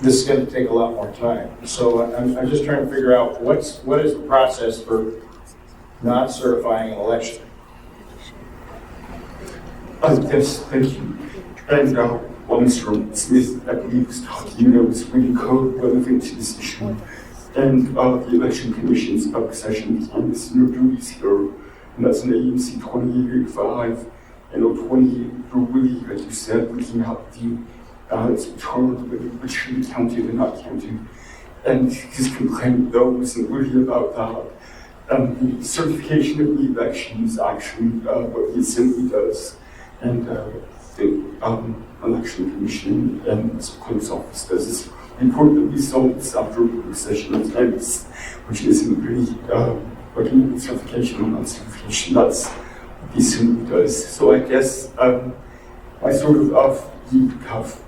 this is going to take a lot more time. So I'm just trying to figure out what is the process for not certifying an election. Yes, thank you. And while Mr. Smith, I believe, was talking, I was reading code relevant to this issue. And the Election Commission's public session time is no duties here. And that's in AMC 2885. And 28, you're really, like you said, looking at the term which should be counted and not counted. And his complaint, though, wasn't really about that. The certification of the election is actually what the Assembly does. And the Election Commission and the Clerk's Office does is report the results after the session ends, which isn't really certification or non-certification. That's what the Assembly does. So I guess I sort of have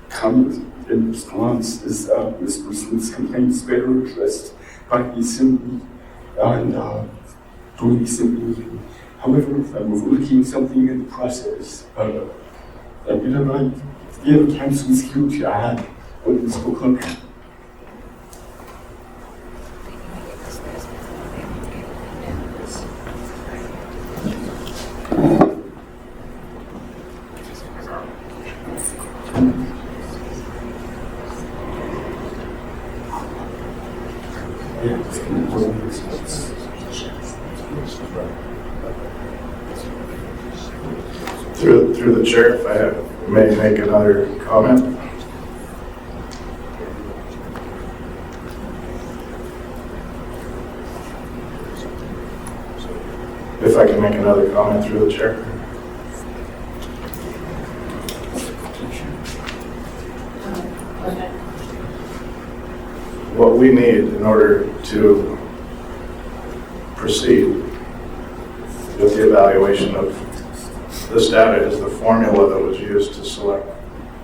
comment in response is this person's complaint is better addressed by the Assembly and during the Assembly meeting. However, if I'm overlooking something in the process, the other council is here to add what is spoken. Through the chair, if I may make another comment. If I can make another comment through the chair. What we need in order to proceed with the evaluation of this data is the formula that was used to select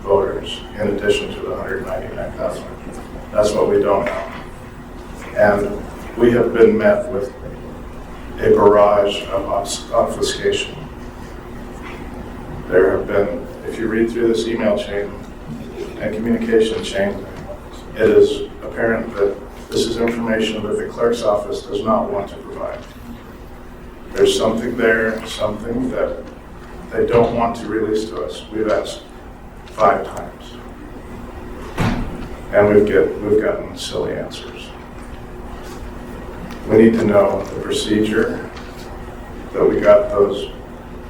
voters in addition to the 199,000. That's what we don't know. And we have been met with a barrage of obfuscation. There have been, if you read through this email chain and communication chain, it is apparent that this is information that the clerk's office does not want to provide. There's something there, something that they don't want to release to us. We've asked 5 times. and we've gotten silly answers. We need to know the procedure that we got those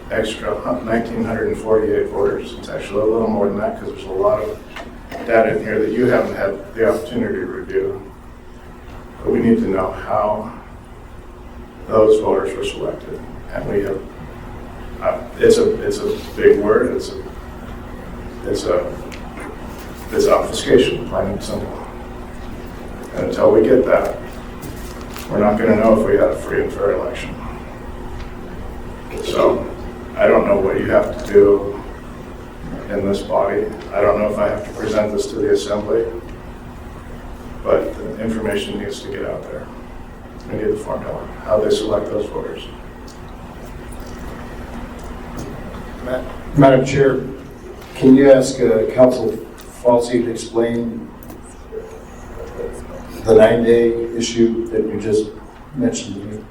extra 1,948 voters. It's actually a little more than that because there's a lot of data in here that you haven't had the opportunity to review. But we need to know how those voters were selected. And we have, it's a big word, it's obfuscation, plain and simple. And until we get that, we're not going to know if we had a free and fair election. So I don't know what you have to do in this body. I don't know if I have to present this to the assembly, but the information needs to get out there. We need the formula, how they select those voters. Madam Chair, can you ask Council Falsey to explain the 9-day issue that you just mentioned to me?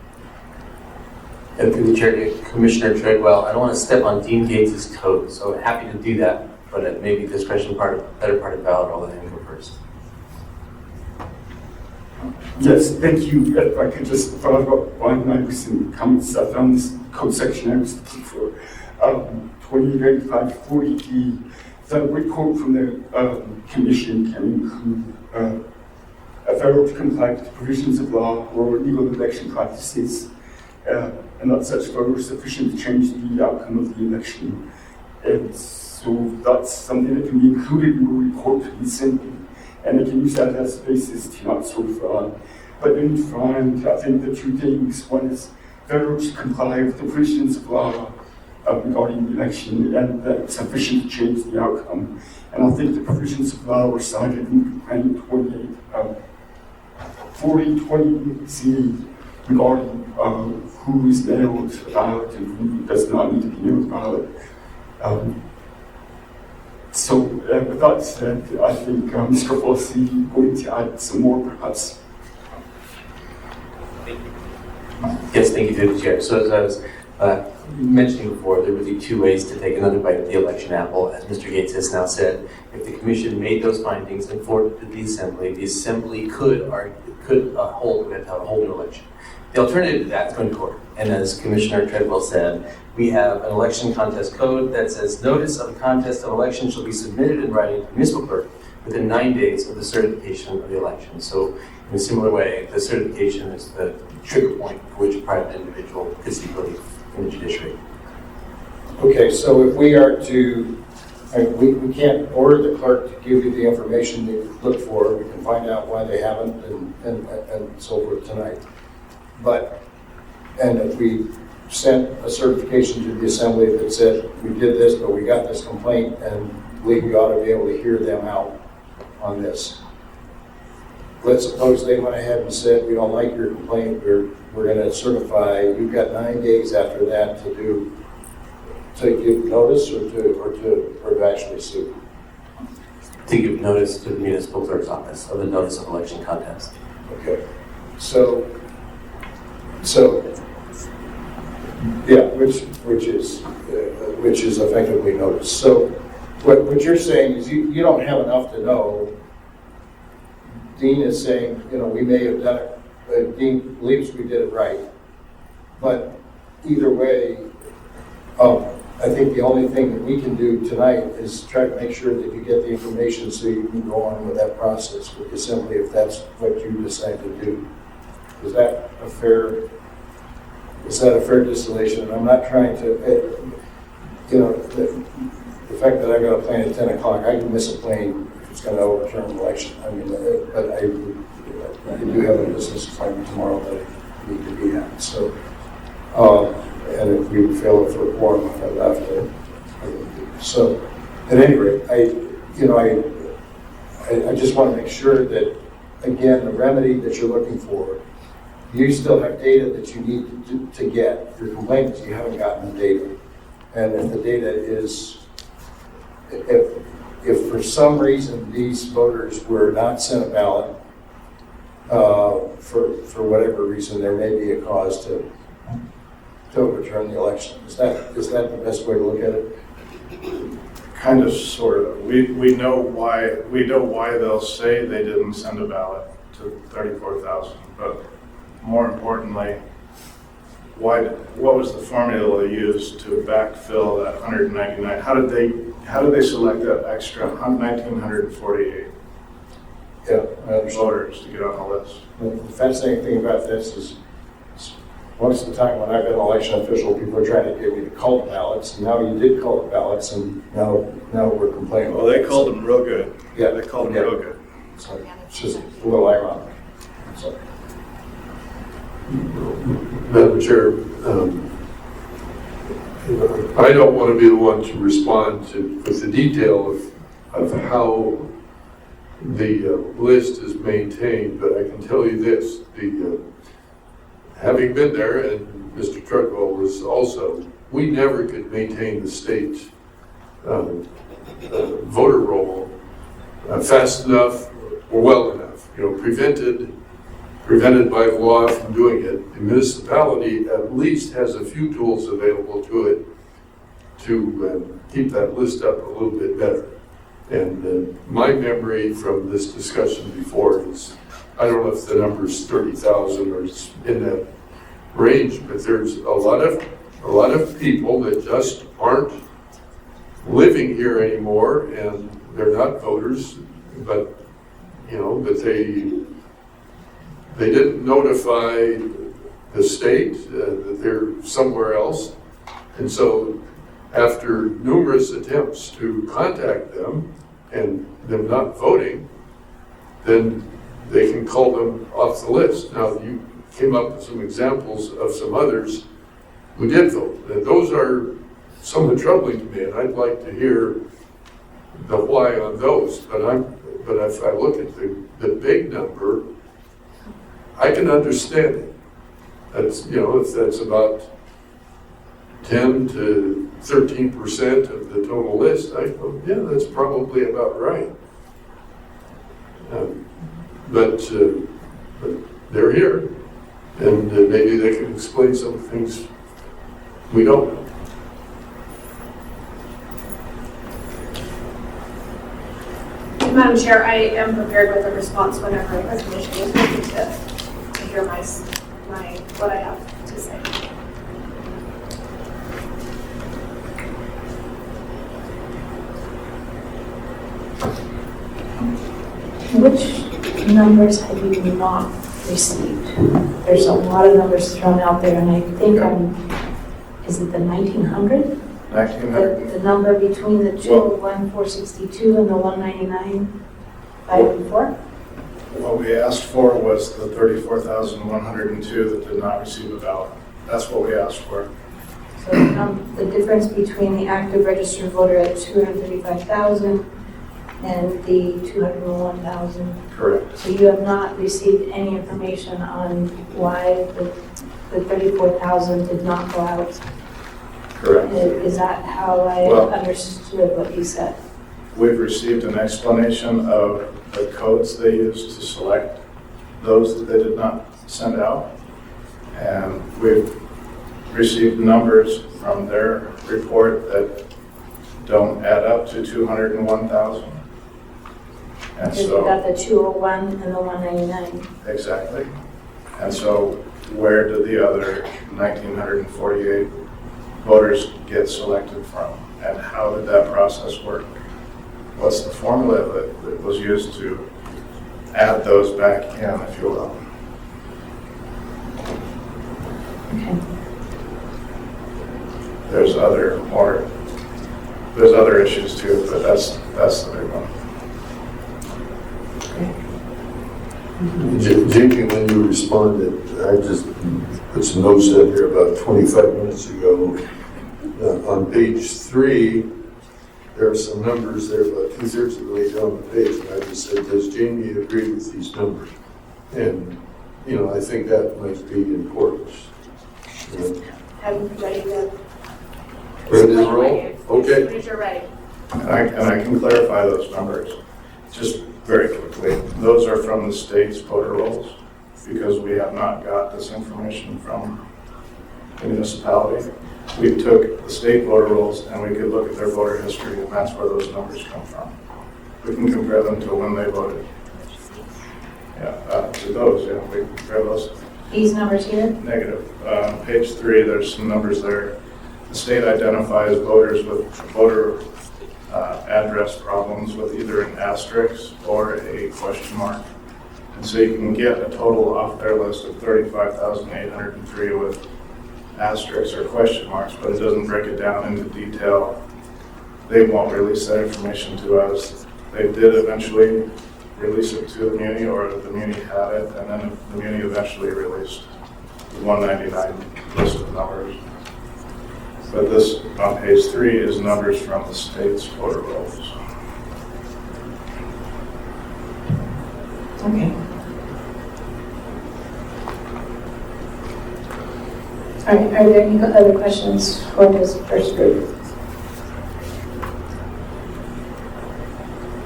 And through the chair to Commissioner Treadwell, I don't want to step on Dean Gates' code, so happy to do that, but it may be discretion better part of ballot, I'll let him go first. Yes, thank you. If I could just follow up on my recent comments, I found this code section I was looking for, 2095-40D. The report from the commission can include a failure to comply with the provisions of law or legal election practices, and that such failure is sufficient to change the outcome of the election. And so that's something that can be included in the report to the assembly, and they can use that as a basis to not certify. But then find, I think, the 2 things. One is failure to comply with the provisions of law regarding the election, and that it's sufficient to change the outcome. And I think the provisions of law were cited in Plan 28, 4020Z regarding who is nailed to the ballot and who does not need to be nailed to the ballot. So with that said, I think Mr. Falsey is going to add some more perhaps. Yes, thank you through the chair. So as I was mentioning before, there would be 2 ways to take another bite at the election apple. As Mr. Gates has now said, if the commission made those findings and forwarded to the assembly could hold an election. The alternative to that is going to court. And as Commissioner Treadwell said, we have an election contest code that says notice of a contest of election shall be submitted in writing to the municipal clerk within 9 days of the certification of the election. So in a similar way, the certification is the trigger point for which a private individual could seek relief in the judiciary. Okay, so if we are to, we can't order the clerk to give you the information that you look for. We can find out why they haven't and so forth tonight. And if we sent a certification to the assembly that said we did this, but we got this complaint, and believe we ought to be able to hear them out on this. Let's suppose they went ahead and said, we don't like your complaint, we're going to certify. You've got 9 days after that to give notice or to actually sue. To give notice to the municipal clerk's office of the notice of election contest. Okay. So yeah, which is effectively notice. So what you're saying is you don't have enough to know. Dean is saying, we may have done it, Dean believes we did it right. But either way, I think the only thing that we can do tonight is try to make sure that you get the information so you can go on with that process with the assembly if that's what you decide to do. Is that a fair distillation? And I'm not trying to, the fact that I got a plane at 10 o'clock, I can miss a plane if it's going to overturn the election. I mean, but I do have a business appointment tomorrow that I need to be at. So, and if we fail it for a quorum, if I left it. So, at any rate, I just want to make sure that, again, the remedy that you're looking for, you still have data that you need to get. Your complaint is you haven't gotten the data. And if the data is, if for some reason these voters were not sent a ballot, for whatever reason, there may be a cause to overturn the election. Is that the best way to look at it? Kind of, sort of. We know why they'll say they didn't send a ballot to 34,000, but more importantly, what was the formula they used to backfill that 199? How did they select that extra 1,948 voters to get on the list? The fascinating thing about this is most of the time when I've been an election official, people are trying to get me to call the ballots, and now you did call the ballots, and now we're complaining. Well, they called them real good. Yeah. They called them real good. So it's just a little ironic. So. Madam Chair, I don't want to be the one to respond with the detail of how the list is maintained, but I can tell you this, having been there, and Mr. Treadwell was also, we never could maintain the state voter roll fast enough or well enough, prevented by the law from doing it. The municipality at least has a few tools available to it to keep that list up a little bit better. And my memory from this discussion before is, I don't know if the number is 30,000 or it's in that range, but there's a lot of people that just aren't living here anymore, and they're not voters, but they didn't notify the state that they're somewhere else, and so after numerous attempts to contact them and them not voting, then they can call them off the list. Now, you came up with some examples of some others who did vote. And those are somewhat troubling to me, and I'd like to hear the why on those. But if I look at the big number, I can understand it. That's, if that's about 10 to 13% of the total list, I go, yeah, that's probably about right. But they're here, and maybe they can explain some things we don't. Madam Chair, I am prepared with a response whenever a commission is ready to hear what I have to say. Which numbers have you not received? There's a lot of numbers thrown out there, and I think is it the 1900? 1900. The number between the 201, 462 and the 199, 504? What we asked for was the 34,102 that did not receive a ballot. That's what we asked for. So the difference between the active registered voter at 235,000 and the 201,000. Correct. So you have not received any information on why the 34,000 did not go out? Correct. Is that how I understood what you said? We've received an explanation of the codes they used to select those that they did not send out. And we've received numbers from their report that don't add up to 201,000. And Because so, you got the 201 and the 199. exactly. And so where did the other 1,948 voters get selected from? And how did that process work? What's the formula that was used to add those back in, if you will? Okay. There's other issues too, but that's the big one. Jamie, when you responded, I just put some notes in here about 25 minutes ago. On page 3, there are some numbers there about 2/3 of the way down the page, and I just said, does Jamie agree with these numbers? And, I think that might be important. I'm ready to Ready to roll? Okay. As soon as you're ready. And I can clarify those numbers just very quickly. Those are from the state's voter rolls because we have not got this information from the municipality. we took the state voter rolls and we could look at their voter history, and that's where those numbers come from. We can compare them to when they voted. Yeah, to those, yeah, we can compare those. These numbers here? Negative. Page 3, there's some numbers there. The state identifies voters with voter address problems with either an asterisk or a question mark. And so you can get a total off their list of 35,803 with asterisks or question marks, but it doesn't break it down into detail. They won't release that information to us. They did eventually release it to the Muni, or the Muni had it, and then the Muni eventually released the 199 list of numbers. But this, on page 3, is numbers from the state's voter rolls. Okay. All right, are there any other questions for this first group?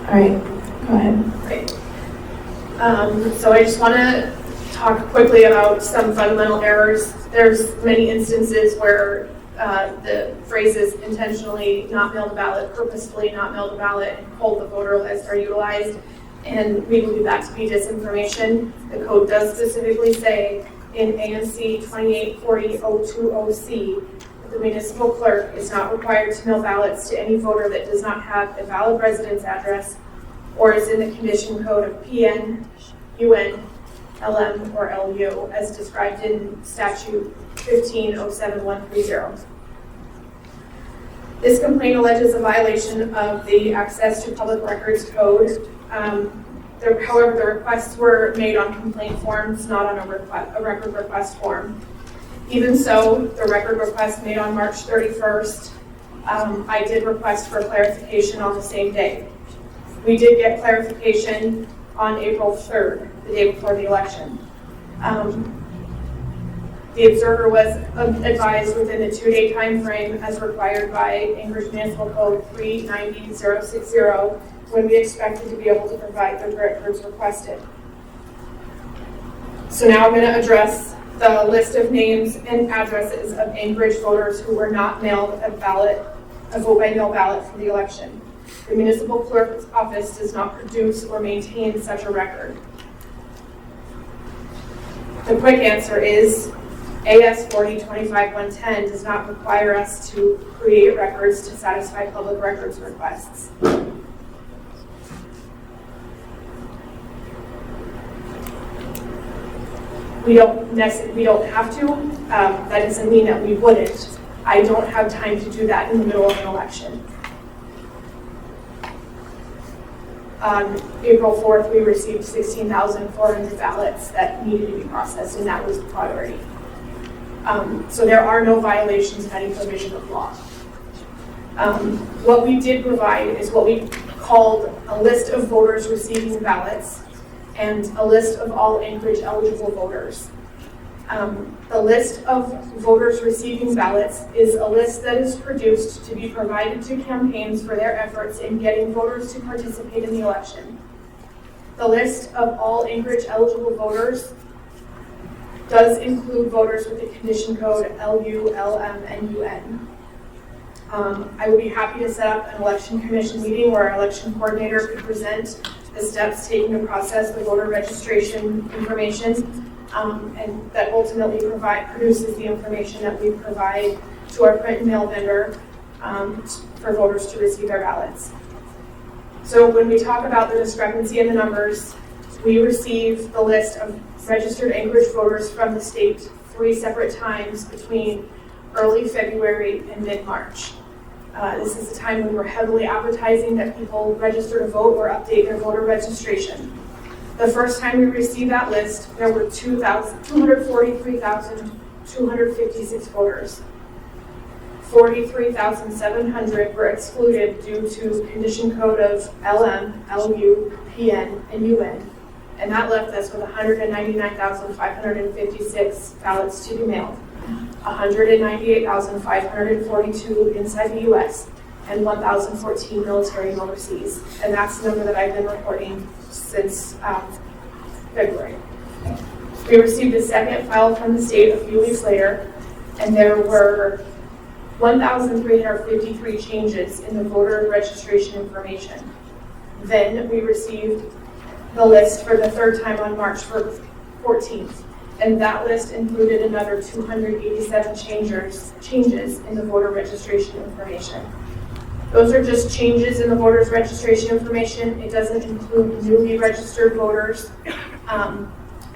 All right, go ahead. Okay. So I just want to talk quickly about some fundamental errors. There's many instances where the phrases intentionally not mailed a ballot, purposefully not mailed a ballot, and hold the voter list are utilized, and we believe that to be disinformation. The code does specifically say in ANC 2840.020C that the municipal clerk is not required to mail ballots to any voter that does not have a valid residence address or is in the condition code of PN, UN, LM, or LU as described in statute 1507130. This complaint alleges a violation of the Access to Public Records Code. However, the requests were made on complaint forms, not on a record request form. Even so, the record request made on March 31st, I did request for clarification on the same day. We did get clarification on April 3rd, the day before the election. The observer was advised within the 2-day time frame as required by Anchorage Municipal Code 390060 when we expected to be able to provide the records requested. So now I'm going to address the list of names and addresses of Anchorage voters who were not mailed a vote by mail ballot for the election. The municipal clerk's office does not produce or maintain such a record. The quick answer is AS 40-25-110 does not require us to create records to satisfy public records requests. We don't have to. That doesn't mean that we wouldn't. I don't have time to do that in the middle of an election. On April 4th, we received 16,400 ballots that needed to be processed, and that was the priority. So there are no violations of any provision of law. What we did provide is what we called a list of voters receiving ballots and a list of all Anchorage eligible voters. The list of voters receiving ballots is a list that is produced to be provided to campaigns for their efforts in getting voters to participate in the election. The list of all Anchorage eligible voters does include voters with the condition code LU, LM, and UN. I would be happy to set up an election commission meeting where our election coordinator could present the steps taken to process the voter registration information, and that ultimately produces the information that we provide to our print and mail vendor for voters to receive their ballots. So when we talk about the discrepancy in the numbers, we receive the list of registered Anchorage voters from the state 3 separate times between early February and mid-March. This is the time when we're heavily advertising that people register to vote or update their voter registration. The first time we received that list, there were 243,256 voters. 43,700 were excluded due to condition code of LM, LU, PN, and UN. And that left us with 199,556 ballots to be mailed, 198,542 inside the U.S., and 1,014 military and overseas. And that's the number that I've been reporting since February. We received a second file from the state a few weeks later, and there were 1,353 changes in the voter registration information. Then we received the list for the third time on March 14th, and that list included another 287 changes in the voter registration information. Those are just changes in the voters' registration information. It doesn't include newly registered voters.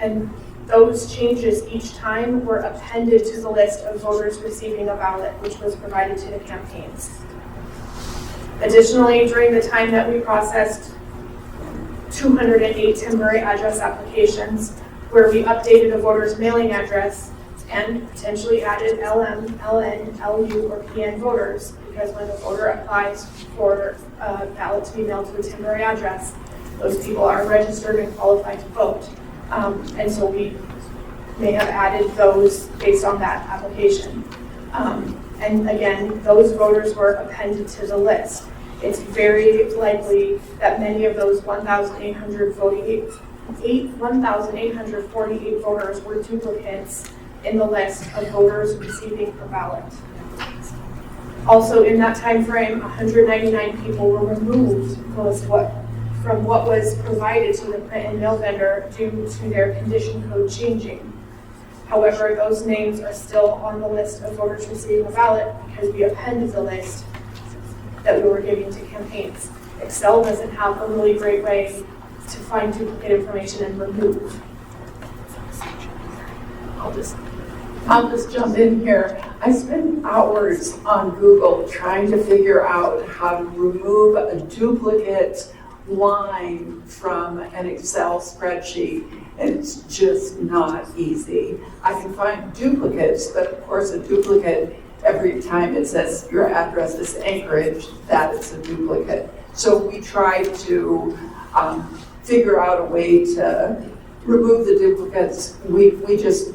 And those changes each time were appended to the list of voters receiving a ballot, which was provided to the campaigns. Additionally, during the time that we processed 208 temporary address applications, where we updated a voter's mailing address and potentially added LM, LN, LU, or PN voters, because when a voter applies for a ballot to be mailed to a temporary address, those people are registered and qualified to vote. And so we may have added those based on that application. And again, those voters were appended to the list. It's very likely that many of those 1,848 voters were duplicates in the list of voters receiving a ballot. Also, in that time frame, 199 people were removed from what was provided to the print and mail vendor due to their condition code changing. However, those names are still on the list of voters receiving a ballot because we appended the list that we were giving to campaigns. Excel doesn't have a really great way to find duplicate information and remove. I'll just jump in here. I spent hours on Google trying to figure out how to remove a duplicate line from an Excel spreadsheet. It's just not easy. I can find duplicates, but of course a duplicate, every time it says your address is Anchorage, that is a duplicate. So we tried to figure out a way to remove the duplicates. We just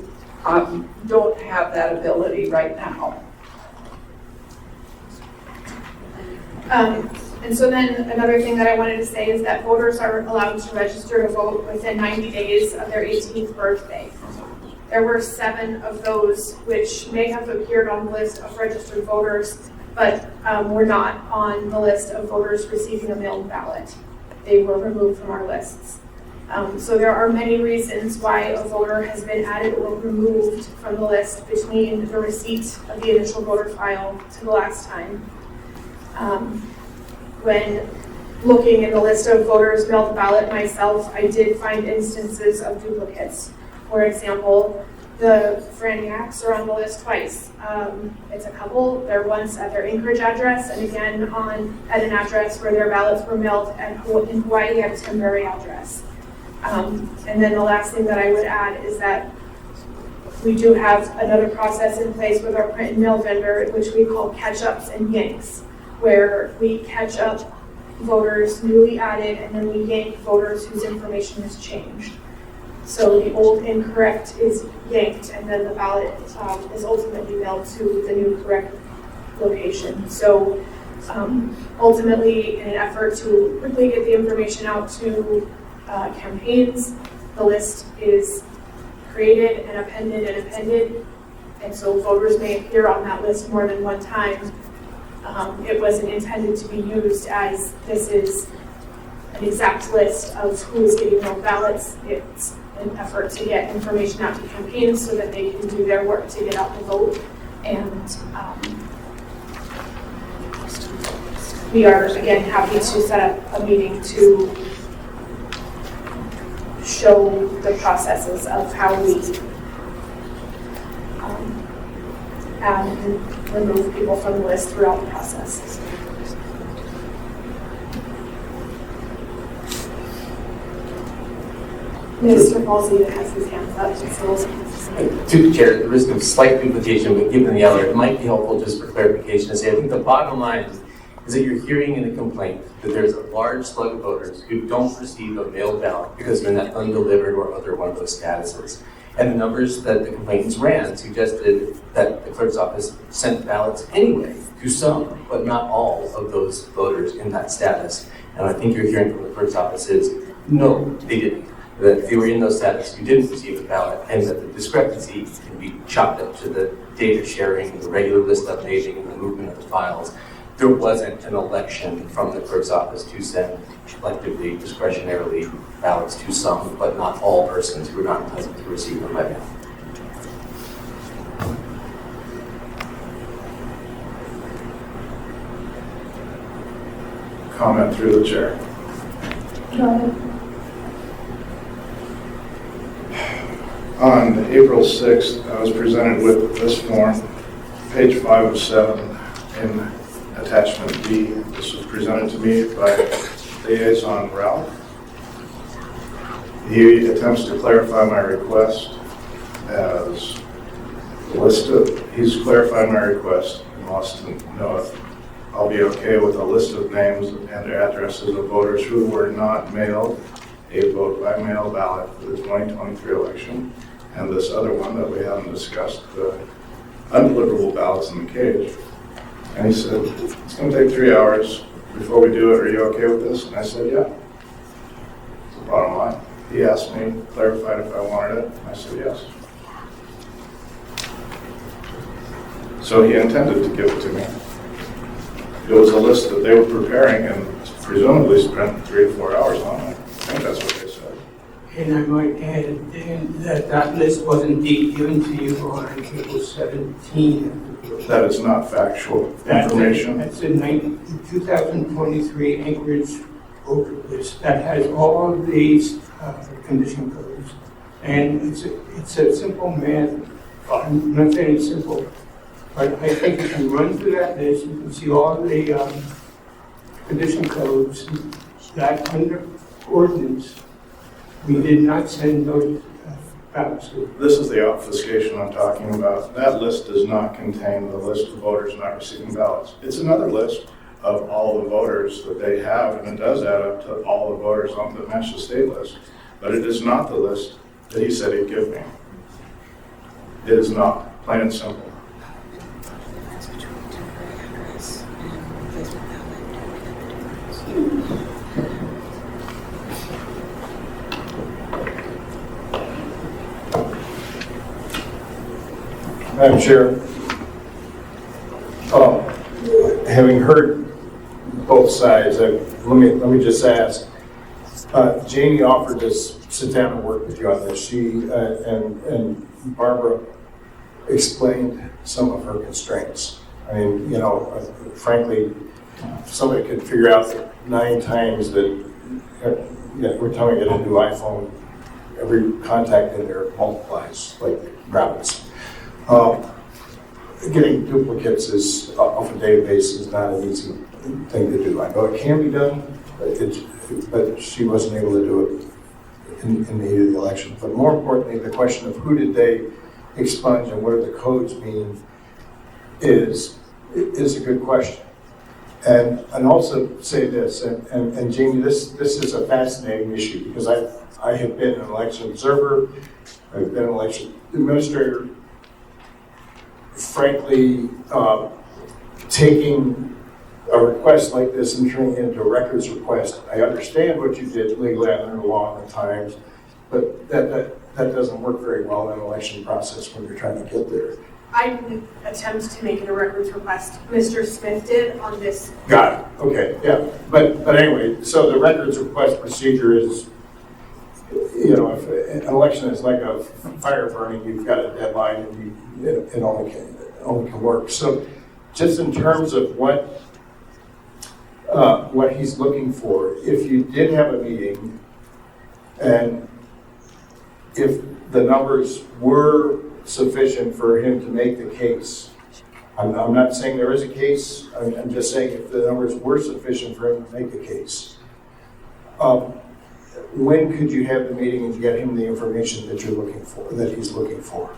don't have that ability right now. And so then another thing that I wanted to say is that voters are allowed to register to vote within 90 days of their 18th birthday. There were 7 of those which may have appeared on the list of registered voters, but were not on the list of voters receiving a mailed ballot. They were removed from our lists. So there are many reasons why a voter has been added or removed from the list between the receipt of the initial voter file to the last time. When looking in the list of voters mailed the ballot myself, I did find instances of duplicates. For example, the Franiacs are on the list twice. It's a couple. They're once at their Anchorage address and again at an address where their ballots were mailed in Hawaii at a temporary address. And then the last thing that I would add is that we do have another process in place with our print and mail vendor, which we call catch-ups and yanks, where we catch up voters newly added and then we yank voters whose information has changed. So the old incorrect is yanked and then the ballot is ultimately mailed to the new correct location. So ultimately, in an effort to quickly get the information out to campaigns, the list is created and appended, and so voters may appear on that list more than one time. It wasn't intended to be used as this is an exact list of who is getting mailed ballots. It's an effort to get information out to campaigns so that they can do their work to get out the vote. And we are, again, happy to set up a meeting to show the processes of how we add and remove people from the list throughout the process. Mr. Halsey has his hands up. To the chair, at the risk of slight duplication, but given the other, it might be helpful just for clarification to say, I think the bottom line is that you're hearing in the complaint that there's a large slug of voters who don't receive a mailed ballot because they're in that undelivered or other one of those statuses. And the numbers that the complainants ran suggested that the clerk's office sent ballots anyway to some, but not all of those voters in that status. And I think you're hearing from the clerk's office is, no, they didn't. that if you were in those status, you didn't receive a ballot, and that the discrepancy can be chopped up to the data sharing, the regular list updating, and the movement of the files. There wasn't an election from the clerk's office to send collectively, discretionarily ballots to some, but not all persons who were not entitled to receive them by mail. Comment through the chair. On April 6th, I was presented with this form, page 5 of 7, in attachment B. This was presented to me by Liaison Ralph. He attempts to clarify my request as listed. He's clarified my request and wants to know if I'll be okay with a list of names and addresses of voters who were not mailed a vote by mail ballot for the 2023 election, and this other one that we haven't discussed, the undeliverable ballots in the cage. And he said, it's going to take 3 hours before we do it. Are you okay with this? And I said, yeah. It's the bottom line. He asked me, clarified if I wanted it, and I said yes. So he intended to give it to me. It was a list that they were preparing and presumably spent 3 to 4 hours on it. I think that's what they said. And I might add then that that list was indeed given to you on April 17. That is not factual information. That's in 2023 Anchorage voter list that has all of these condition codes. And it's a simple math. I'm not saying it's simple, but I think if you run through that list, you can see all of the condition codes that under ordinance, we did not send those ballots. This is the obfuscation I'm talking about. That list does not contain the list of voters not receiving ballots. It's another list of all the voters that they have, and it does add up to all the voters on the match the state list. But it is not the list that he said he'd give me. It is not, plain and simple. Madam Chair, having heard both sides, let me just ask. Jamie offered to sit down and work with you on this. She and Barbara explained some of her constraints. I mean, you know, frankly, somebody could figure out 9 times that we're telling you to get a new iPhone. Every contact in there multiplies like rabbits. Getting duplicates off a database is not an easy thing to do. I know it can be done, but she wasn't able to do it in the heat of the election. But more importantly, the question of who did they expunge and what do the codes mean is a good question. And also say this, and Jamie, this is a fascinating issue because I have been an election observer, I've been an election administrator. Frankly, taking a request like this and turning it into a records request, I understand what you did legally, I learned the law at the times, but that doesn't work very well in an election process when you're trying to get there. I didn't attempt to make it a records request. Mr. Smith did on this. Got it. Okay, yeah. But anyway, so the records request procedure is, you know, if an election is like a fire burning, you've got a deadline and it only can work. So just in terms of what he's looking for, if you did have a meeting and if the numbers were sufficient for him to make the case, I'm not saying there is a case, I'm just saying if the numbers were sufficient for him to make the case, when could you have the meeting and get him the information that you're looking for, that he's looking for?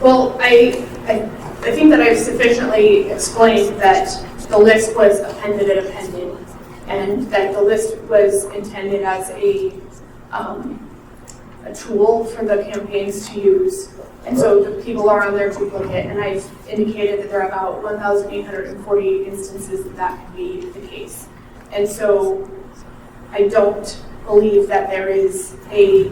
Well, I think that I've sufficiently explained that the list was appended, and that the list was intended as a a tool for the campaigns to use. And so the people are on their duplicate, and I've indicated that there are about 1,848 instances that could be the case. And so I don't believe that there is a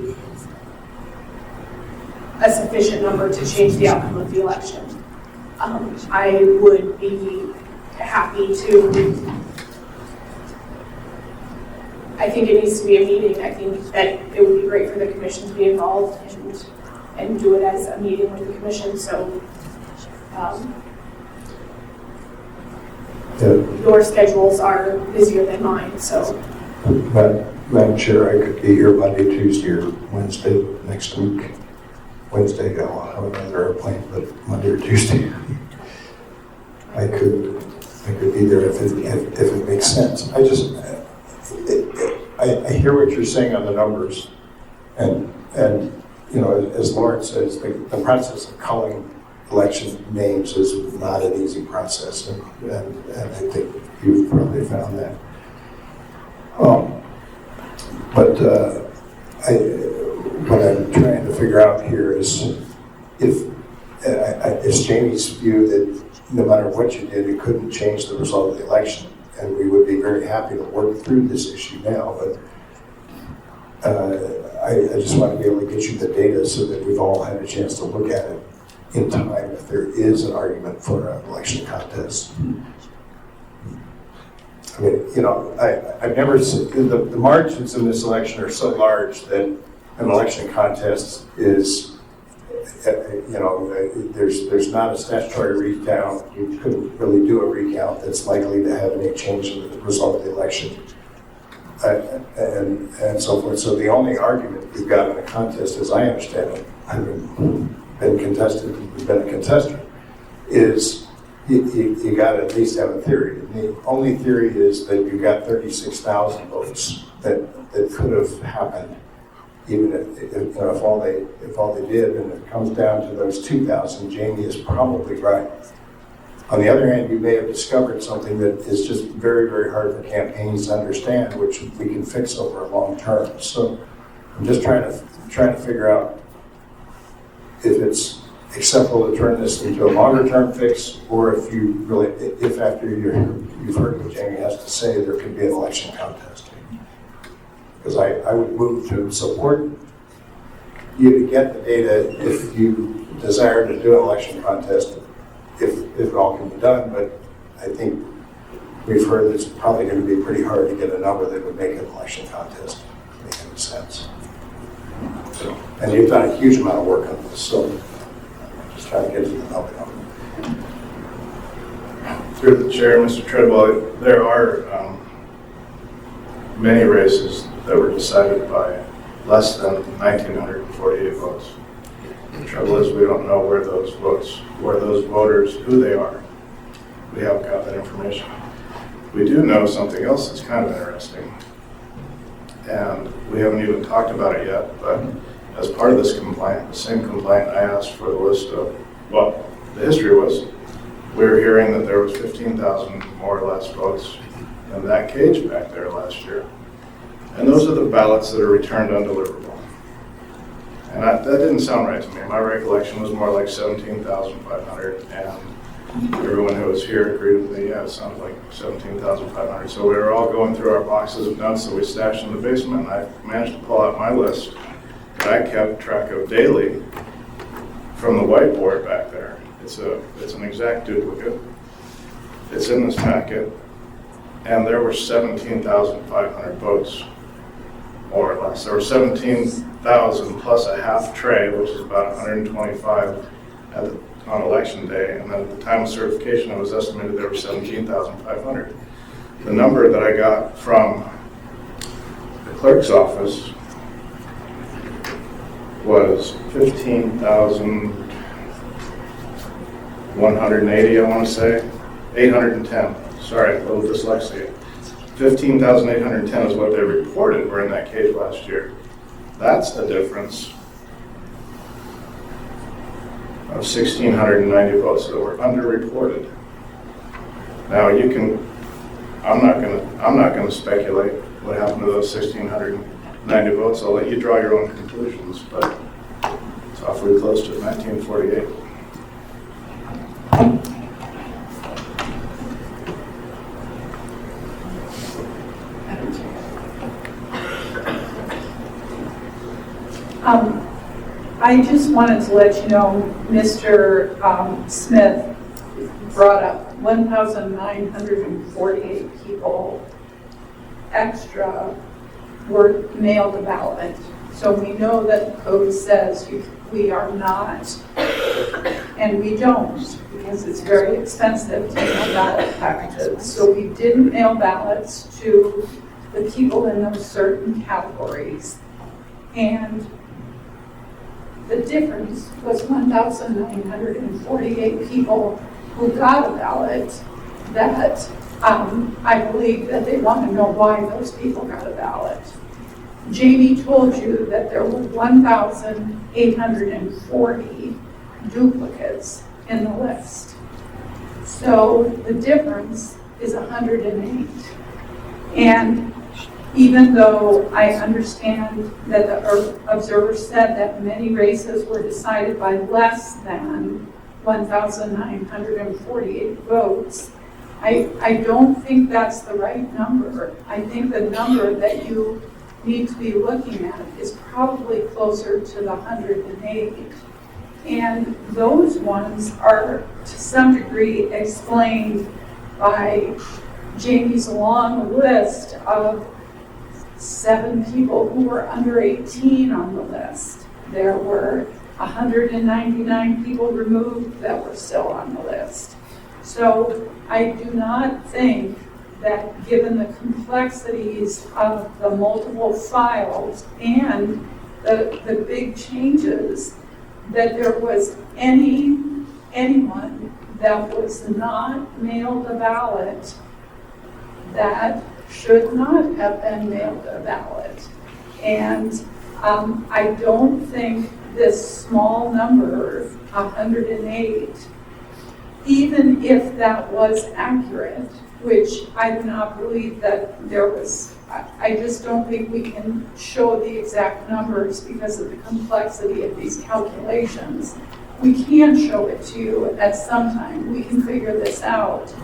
sufficient number to change the outcome of the election. I would be happy to, I think it needs to be a meeting. I think that it would be great for the commission to be involved and do it as a meeting with the commission. So your schedules are busier than mine, so. Madam Chair, I could be here Monday, Tuesday, or Wednesday next week. Wednesday, I'll have another airplane, but Monday or Tuesday, I could be there if it makes sense. I hear what you're saying on the numbers, and you know, as Lauren says, the process of culling election names is not an easy process, and I think you've probably found that. What I'm trying to figure out here is if it's Jamie's view that no matter what you did, it couldn't change the result of the election, and we would be very happy to work through this issue now, but I just want to be able to get you the data so that we've all had a chance to look at it in time if there is an argument for an election contest. I mean, you know, I've never seen, the margins in this election are so large that an election contest is, you know, there's not a statutory recount. You couldn't really do a recount that's likely to have any change in the result of the election, and so forth. So the only argument you've got in a contest, as I understand it, having been a contestant, is you got to at least have a theory. And the only theory is that you got 36,000 votes that could have happened, even if all they did, and it comes down to those 2,000. Jamie is probably right. On the other hand, you may have discovered something that is just very, very hard for campaigns to understand, which we can fix over a long term. So I'm just trying to figure out if it's acceptable to turn this into a longer term fix, or if after you've heard what Jamie has to say, there could be an election contest. Because I would move to support you to get the data if you desire to do an election contest, if it all can be done. But I think we've heard that it's probably going to be pretty hard to get a number that would make an election contest make any sense. So, and you've done a huge amount of work on this, so I'm just trying to get to the number. Through the chair, Mr. Treadwell, there are many races that were decided by less than 1,948 votes. The trouble is we don't know where those voters, who they are. We haven't got that information. We do know something else that's kind of interesting, and we haven't even talked about it yet, but as part of this complaint, the same complaint I asked for the list of, well, the history was, we were hearing that there was 15,000 more or less votes in that cage back there last year. And those are the ballots that are returned undeliverable. And that didn't sound right to me. My recollection was more like 17,500, and everyone who was here agreed with me, yeah, it sounded like 17,500. So we were all going through our boxes of notes that we stashed in the basement, and I managed to pull out my list that I kept track of daily from the whiteboard back there. It's an exact duplicate. It's in this packet, and there were 17,500 votes, more or less. There were 17,000 plus a half tray, which is about 125 on election day, and then at the time of certification, it was estimated there were 17,500. The number that I got from the clerk's office was 15,180, I want to say. 810. Sorry, a little dyslexia. 15,810 is what they reported were in that cage last year. That's a difference of 1,690 votes that were underreported. Now I'm not going to speculate what happened to those 1,690 90 votes, I'll let you draw your own conclusions, but it's awfully close to 1948. I just wanted to let you know, Mr. Smith brought up 1,948 people extra were mailed a ballot. So we know that the code says we are not, and we don't, because it's very expensive to mail ballot packages. So we didn't mail ballots to the people in those certain categories. And the difference was 1,948 people who got a ballot that I believe that they want to know why those people got a ballot. Jamie told you that there were 1,840 duplicates in the list. So the difference is 108. And even though I understand that the observer said that many races were decided by less than 1,948 votes, I don't think that's the right number. I think the number that you need to be looking at is probably closer to the 108. And those ones are to some degree explained by Jamie's long list of 7 people who were under 18 on the list. There were 199 people removed that were still on the list. So I do not think that given the complexities of the multiple files and the big changes, that there was anyone that was not mailed a ballot that should not have been mailed a ballot. And I don't think this small number, 108, even if that was accurate, which I do not believe that there was, I just don't think we can show the exact numbers because of the complexity of these calculations. We can show it to you at some time. We can figure this out.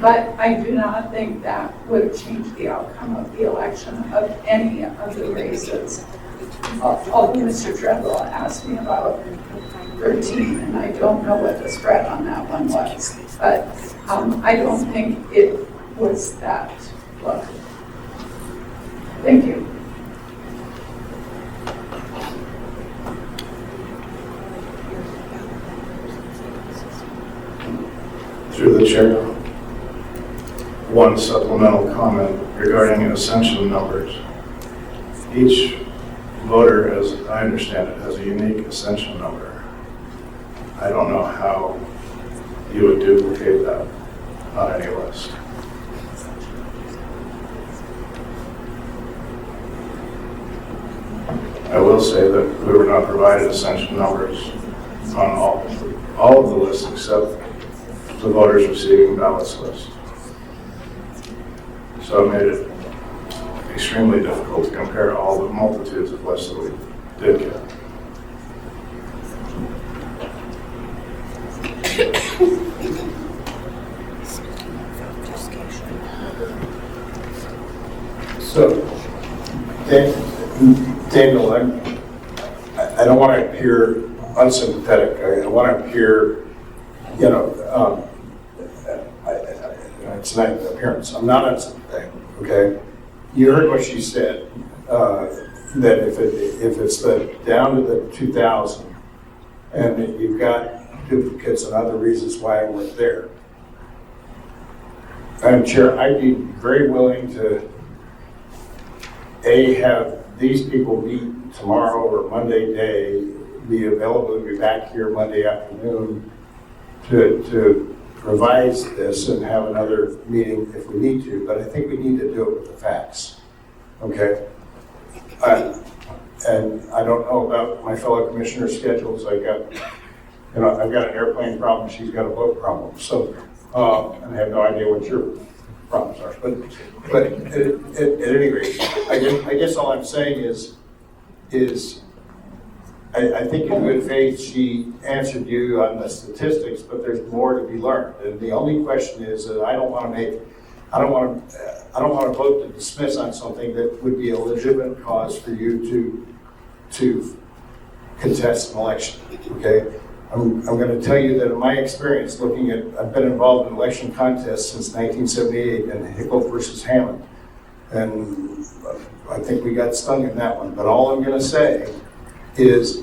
But I do not think that would have changed the outcome of the election of any of the races. Although Mr. Treadwell asked me about 13, and I don't know what the spread on that one was. But I don't think it was that low. Thank you. Through the chair, one supplemental comment regarding ascension numbers. Each voter, as I understand it, has a unique ascension number. I don't know how you would duplicate that on any list. I will say that we were not provided ascension numbers on all of the lists except the voters receiving ballots list. So it made it extremely difficult to compare all the multitudes of lists that we did get. So, Daniel, I don't want to appear unsympathetic. I want to appear, it's not an appearance. I'm not unsympathetic, okay? You heard what she said, that if it's down to the 2,000 and that you've got duplicates and other reasons why I weren't there. Madam Chair, I'd be very willing to have these people meet tomorrow or Monday day, be available to be back here Monday afternoon to revise this and have another meeting if we need to, but I think we need to do it with the facts, okay? And I don't know about my fellow commissioner's schedules. I've got an airplane problem, she's got a boat problem, so, and I have no idea what your problems are. But at any rate, I guess all I'm saying is I think in good faith, she answered you on the statistics, but there's more to be learned. And the only question is that I don't want to vote to dismiss on something that would be a legitimate cause for you to contest an election, okay? I'm going to tell you that in my experience looking at, I've been involved in election contests since 1978 in Hickel versus Hammond. And I think we got stung in that one. But all I'm going to say is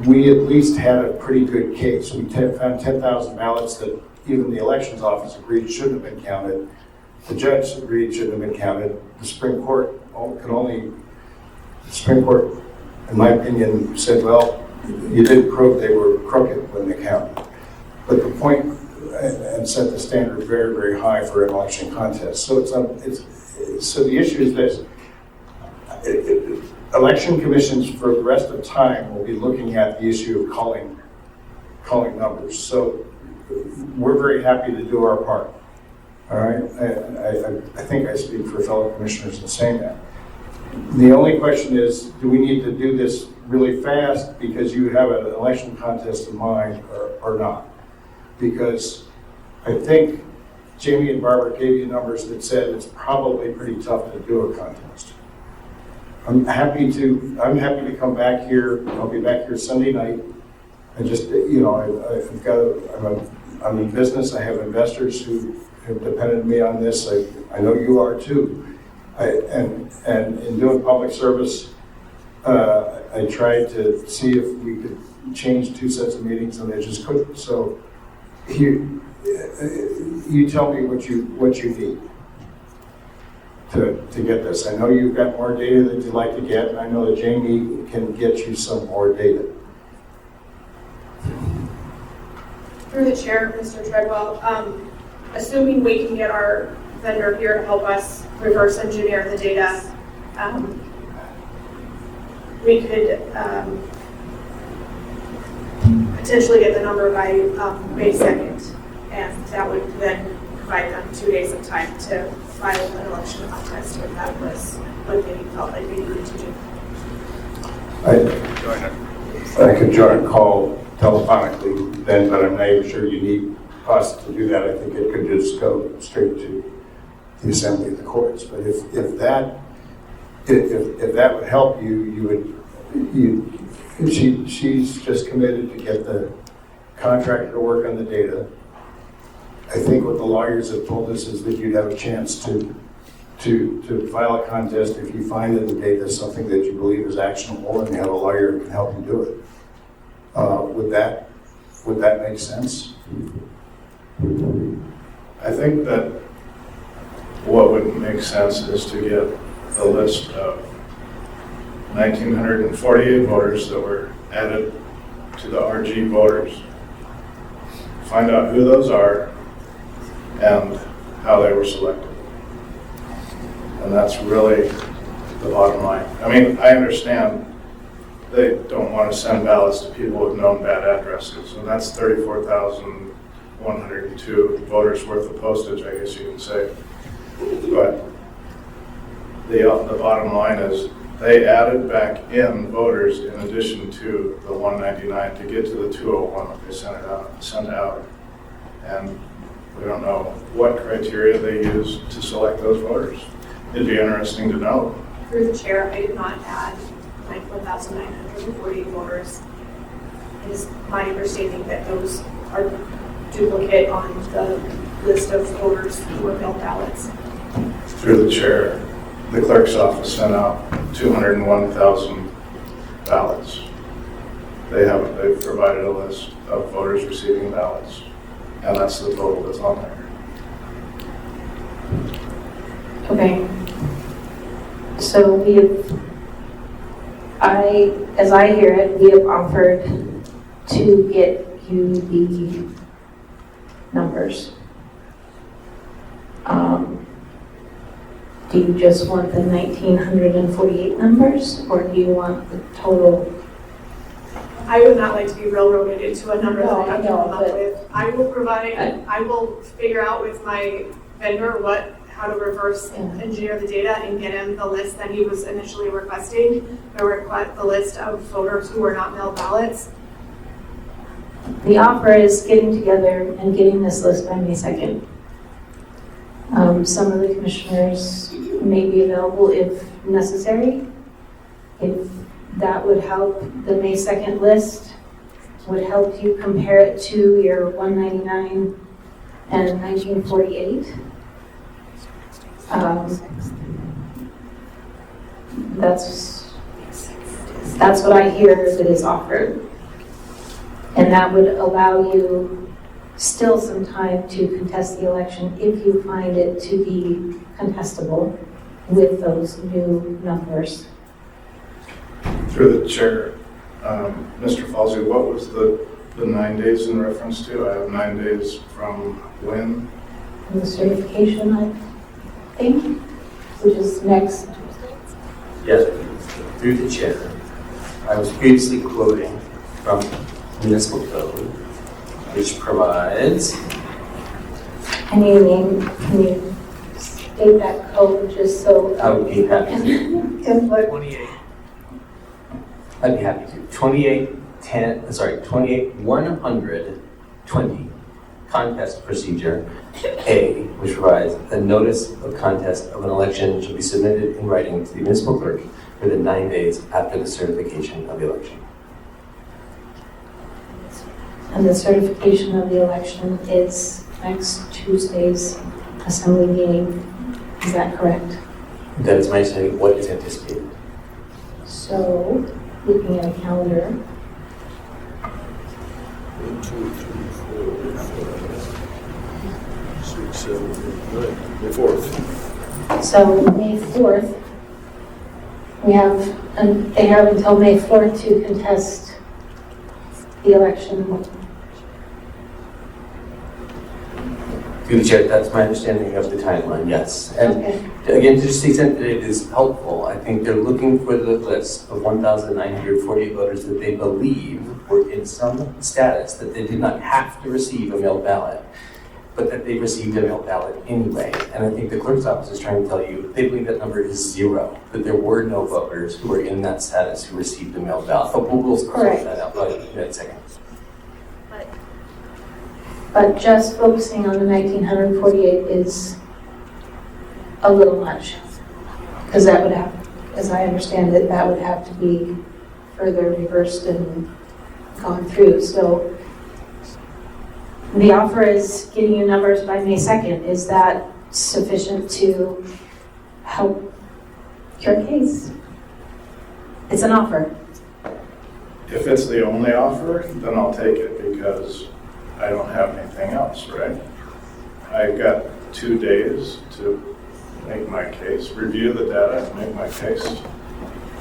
we at least had a pretty good case. We found 10,000 ballots that even the elections office agreed shouldn't have been counted. The judge agreed shouldn't have been counted. The Supreme Court in my opinion, said, well, you didn't prove they were crooked when they counted. But the point, and set the standard very, very high for an election contest. So so the issue is this. Election commissions for the rest of time will be looking at the issue of calling numbers. So we're very happy to do our part. All right, I think I speak for fellow commissioners in saying that. The only question is, do we need to do this really fast because you have an election contest in mind or not? Because I think Jamie and Barbara gave you numbers that said it's probably pretty tough to do a contest. I'm happy to come back here. I'll be back here Sunday night. I just, I'm in business. I have investors who have depended on me on this. I know you are too. And in doing public service, I tried to see if we could change 2 sets of meetings, and they just couldn't. So you tell me what you need to get this. I know you've got more data that you'd like to get, and I know that Jamie can get you some more data. Through the chair, Mr. Treadwell, assuming we can get our vendor here to help us reverse engineer the data, we could potentially get the number by May 2nd, and that would then provide them 2 days of time to file an election contest if that was what they felt like they needed to do. I could join a call telephonically then, but I'm not even sure you need us to do that. I think it could just go straight to the assembly of the courts. But if that would help you, she's just committed to get the contractor to work on the data. I think what the lawyers have told us is that you'd have a chance to file a contest if you find that the data is something that you believe is actionable and you have a lawyer who can help you do it. Would that make sense? I think that what would make sense is to get a list of 1,948 voters that were added to the RG voters. Find out who those are and how they were selected. And that's really the bottom line. I mean, I understand they don't want to send ballots to people with known bad addresses, and that's 34,102 voters worth of postage, I guess you can say. But the bottom line is they added back in voters in addition to the 199 to get to the 201 that they sent out. And we don't know what criteria they use to select those voters. It'd be interesting to know. Through the chair, I did not add 1,948 voters. It is my understanding that those are duplicate on the list of voters who were mailed ballots. Through the chair, the clerk's office sent out 201,000 ballots. They've provided a list of voters receiving ballots, and that's the total that's on there. Okay. So as I hear it, we have offered to get you the numbers. Do you just want the 1,948 numbers, or do you want the total I would not like to be railroaded into a number that No, I have I to know, come up but- with. I will provide, I will figure out with my vendor how to reverse engineer the data and get him the list that he was initially requesting, the list of voters who were not mailed ballots. The offer is getting together and getting this list by May 2nd. Some of the commissioners may be available if necessary. If that would help, the May 2nd list would help you compare it to your 199 and 1948. That's what I hear that is offered. And that would allow you still some time to contest the election if you find it to be contestable with those new numbers. Through the chair, Mr. Falsey, what was the 9 days in reference to? I have 9 days from when? And the certification, I think, which is next. Yes, through the chair. I was previously quoting from municipal code, which provides. Can you state that code just so? I would be happy to. Can look. 28. I'd be happy to. 28-120 contest procedure A, which provides a notice of contest of an election shall be submitted in writing to the municipal clerk within 9 days after the certification of the election. And the certification of the election is next Tuesday's assembly meeting. Is that correct? That is my understanding of what is anticipated. So, looking at a calendar, 1, 2, 3, 4, 5, 6, 7, 8, 9. May 4th. so May 4th, they have until May 4th to contest the election. Through the chair, that's my understanding of the timeline, yes. And Okay. again, just to the extent that it is helpful, I think they're looking for the list of 1,948 voters that they believe were in some status that they did not have to receive a mail ballot, but that they received a mail ballot anyway. And I think the clerk's office is trying to tell you they believe that number is 0, that there were no voters who were in that status who received a mail ballot. But we'll sort that out in a second. But just focusing on the 1948 is a little much. Because that would have, as I understand it, that would have to be further reversed and gone through. So the offer is getting you numbers by May 2nd. Is that sufficient to help your case? It's an offer. If it's the only offer, then I'll take it because I don't have anything else, right? I've got 2 days to make my case, review the data and make my case.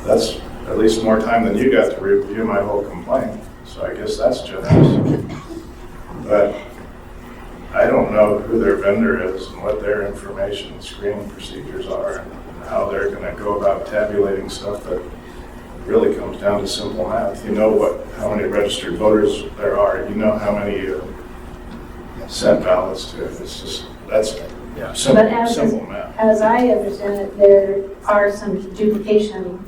That's at least more time than you got to review my whole complaint. So I guess that's generous. But I don't know who their vendor is and what their information screening procedures are and how they're going to go about tabulating stuff that really comes down to simple math. You know how many registered voters there are. You know how many sent ballots to. It's just, that's simple math. As I understand it, there are some duplication.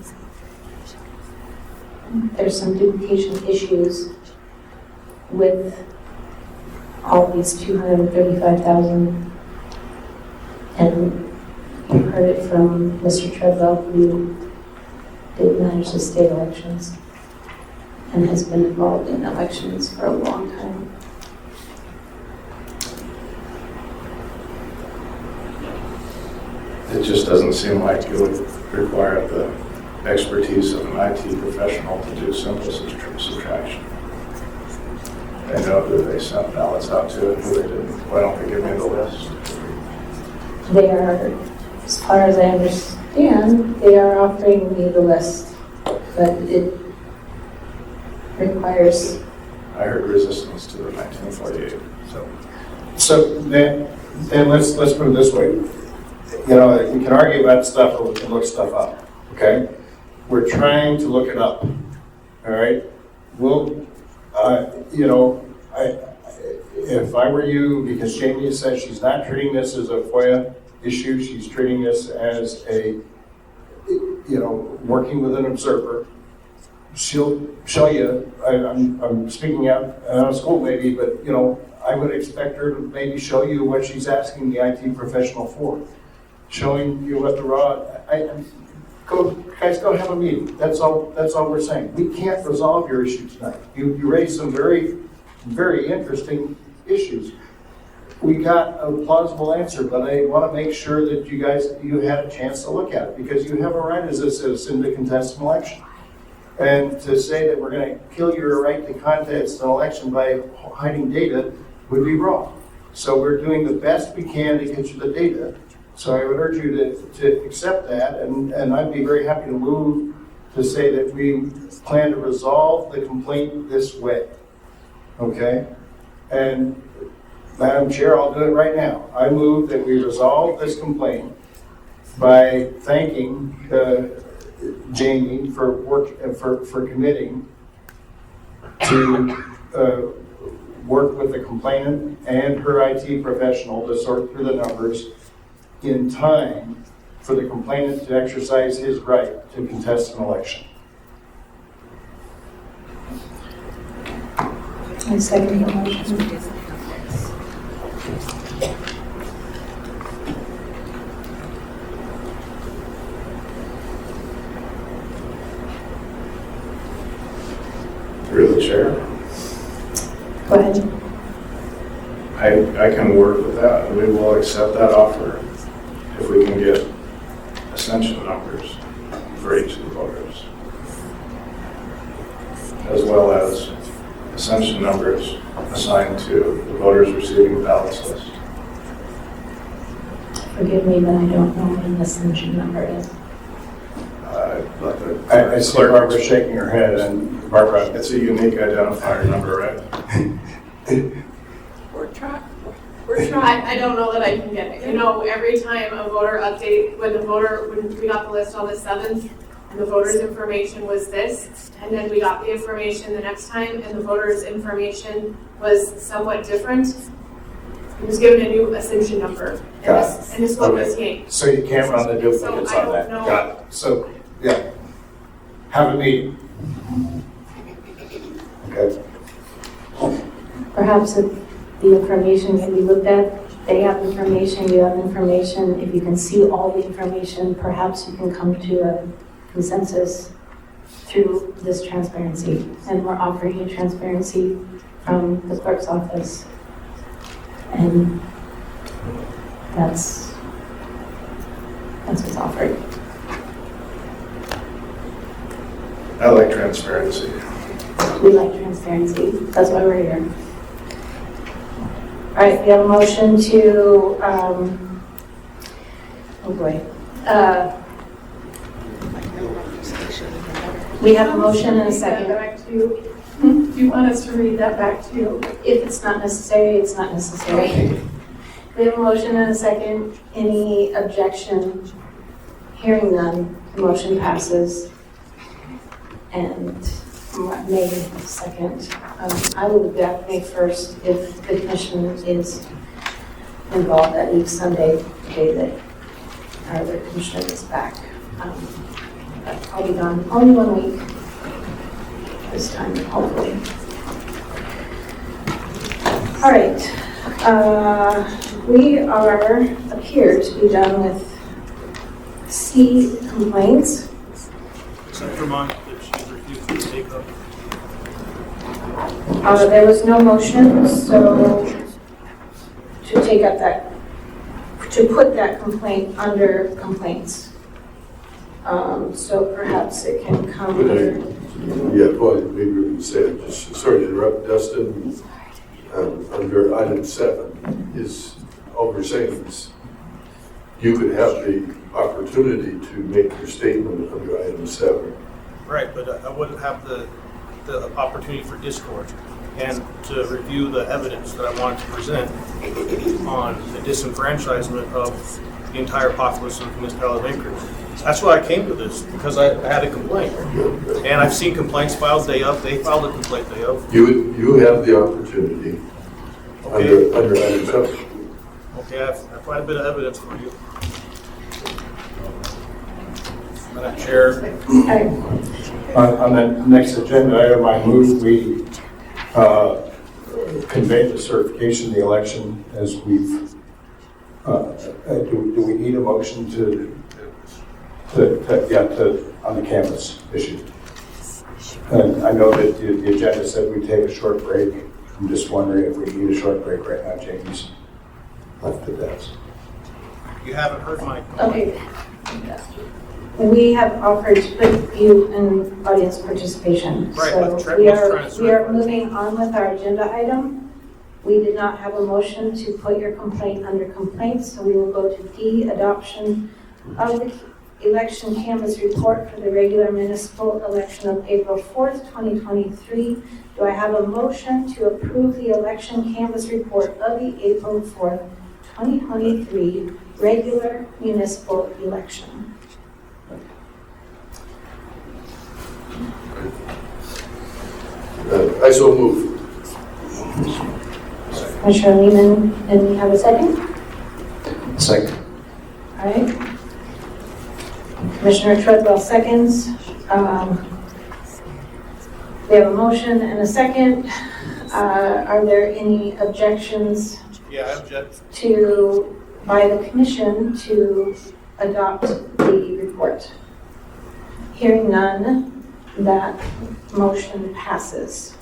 There's some duplication issues with all these 235,000. And you heard it from Mr. Treadwell, who did manage the state elections and has been involved in elections for a long time. It just doesn't seem like it would require the expertise of an IT professional to do simple subtraction. They know who they sent ballots out to and who they didn't. Why don't they give me the list? They are, as far as I understand, they are offering me the list, but it requires. I heard resistance to the 1948. So then let's put it this way. You know, you can argue about stuff or we can look stuff up, okay? We're trying to look it up, all right? Well, if I were you, because Jamie says she's not treating this as a FOIA issue, she's treating this as a, working with an observer. She'll show you, I'm speaking out of school maybe, but, I would expect her to maybe show you what she's asking the IT professional for. Showing you what the raw, guys, go have a meeting. That's all we're saying. We can't resolve your issue tonight. You raised some very, very interesting issues. We got a plausible answer, but I want to make sure that you had a chance to look at it, because you have a right as a citizen to contest an election. And to say that we're going to kill your right to contest an election by hiding data would be wrong. So we're doing the best we can to get you the data. So I would urge you to accept that, and I'd be very happy to move to say that we plan to resolve the complaint this way. Okay? And Madam Chair, I'll do it right now. I move that we resolve this complaint by thanking Jamie for committing to work with the complainant and her IT professional to sort through the numbers in time for the complainant to exercise his right to contest an election. I second the motion. Through the chair, Go ahead. I can work with that. We will accept that offer if we can get ascension numbers for each of the voters, as well as ascension numbers assigned to the voters receiving the ballots list. Forgive me, but I don't know what an ascension number is. I see Barbara shaking her head, and Barbara, It's a unique identifier number, right? We're trying. I don't know that I can get it. Every time a voter update, when we got the list on the 7th, and the voter's information was this, and then we got the information the next time, and the voter's information was somewhat different, he was given a new ascension number, and this one was yanked. so you can't run the duplicates on that. Got it. So, yeah, have a meeting. Okay. Perhaps if the information can be looked at, they have information, you have information. If you can see all the information, perhaps you can come to a consensus through this transparency. And we're offering you transparency from the clerk's office. And that's what's offered. I like transparency. We like transparency. That's why we're here. All right, we have a motion to, we have a motion and a second. Do you want us to read that back to you? If it's not necessary, it's not necessary. Okay. We have a motion and a second. Any objection? Hearing none, the motion passes. And May 2nd. I will be back May 1st if the commission is involved. That week, Sunday, the day that our other commissioner is back. But I'll be gone only 1 week this time, hopefully. All right. We appear to be done with C complaints. Except for mine, that she refused to take up. There was no motion, so to take up to put that complaint under complaints. So perhaps it can come under. Yeah, well, maybe we can say, just sorry to interrupt, Dustin. Under item 7 is all we're saying is you could have the opportunity to make your statement under item 7. Right, but I wouldn't have the opportunity for discourse. and to review the evidence that I wanted to present on the disenfranchisement of the entire populace of the municipality of Anchorage. That's why I came to this, because I had a complaint. And I've seen complaints filed day of, they filed a complaint day of. You have the opportunity under item 7. Okay, I have quite a bit of evidence for you. Madam Chair. On the next agenda item, I move we convey the certification of the election as we've, do we need a motion on the canvas issue? And I know that the agenda said we take a short break. I'm just wondering if we need a short break right now. Jamie's left the desk. You haven't heard my Okay. We have offered to put you in audience participation. Right, So but we Trent was trying to are moving on with our agenda item. We did not have a motion to put your complaint under complaints, so we will go to D, adoption of the election canvas report for the regular municipal election of April 4th, 2023. Do I have a motion to approve the election canvas report of the April 4th, 2023 regular municipal election? I so move. Commissioner Lehman, and we have a second? Second. All right. Commissioner Treadwell seconds. We have a motion and a second. Are there any objections Yeah, I object. by the commission to adopt the report? Hearing none, that motion passes.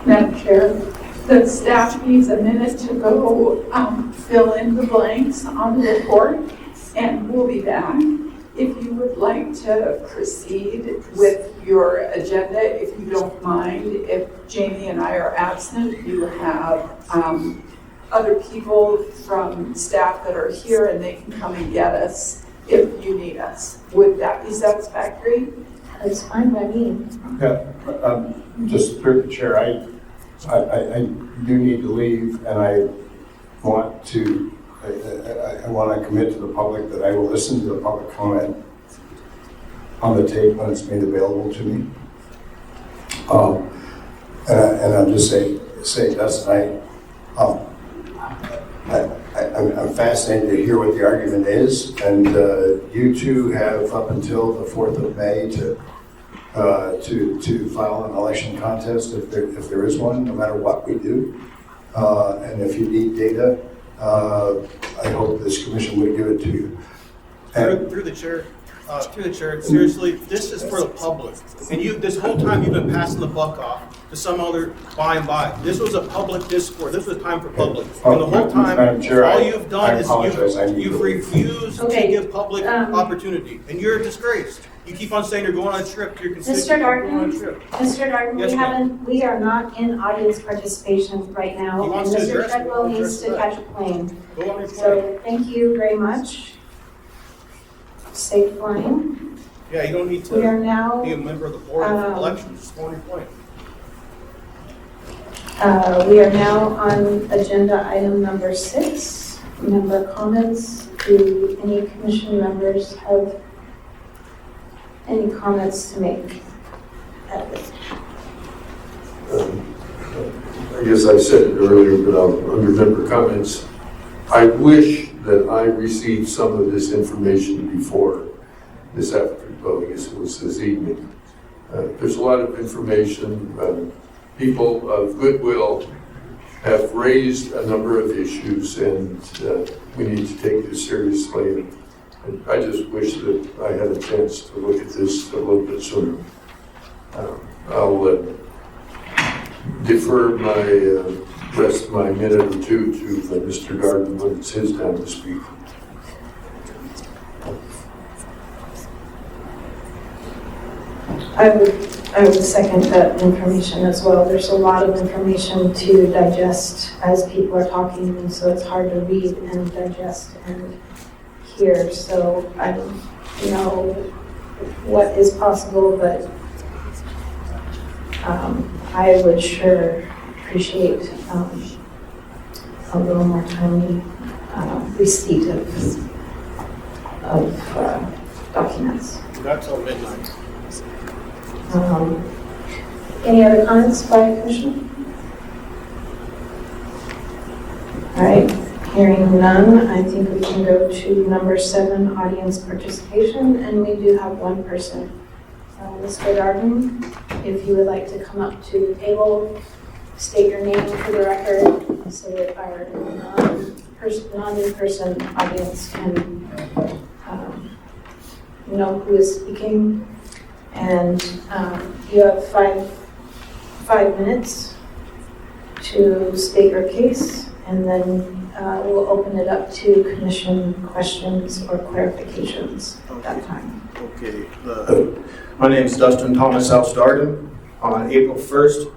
Madam Chair, the staff needs a minute to go fill in the blanks on the report, and we'll be back. If you would like to proceed with your agenda, if you don't mind, if Jamie and I are absent, you have other people from staff that are here, and they can come and get us if you need us. Would that be satisfactory? That's fine by me. Yeah, just through the chair, I do need to leave, and I want to commit to the public that I will listen to the public comment on the tape when it's made available to me. And I'll just say this, I'm fascinated to hear what the argument is, and you two have up until the 4th of May to file an election contest if there is one, no matter what we do. And if you need data, I hope this commission would give it to you. Through the chair, seriously, this is for the public. And this whole time you've been passing the buck off to some other by and by. This was a public discourse. This was time for public. And the whole time, all you've done is you've refused to give public opportunity. And you're a disgrace. You keep on saying you're going on a trip to your constituents. Mr. Darden, Yes, we are not in audience participation right now, and Mr. Treadwell needs to catch a plane. Go on your plane. So thank you very much. Safe flying. Yeah, you don't need to We are now, be a member of the board of elections. Just go on your plane. we are now on agenda item number 6, member comments. Do any commission members have any comments to make at this? I guess I said it earlier, but under member comments, I wish that I received some of this information before this afternoon. Well, I guess it was this evening. There's a lot of information. People of goodwill have raised a number of issues, and we need to take this seriously. And I just wish that I had a chance to look at this a little bit sooner. I'll defer my rest of my minute or two to Mr. Darden when it's his time to speak. I would second that information as well. There's a lot of information to digest as people are talking, and so it's hard to read and digest and hear. So I don't know what is possible, but I would sure appreciate a little more timely receipt of documents. Not till midnight. Any other comments by Commissioner? All right, hearing none, I think we can go to number 7, audience participation, and we do have one person. Mr. Darden, if you would like to come up to the table, state your name for the record so that our non-in-person audience can know who is speaking. And you have five minutes to state your case, and then we'll open it up to commission questions or clarifications at that time. Okay. My name is Dustin Thomas House Darden. On April 1st,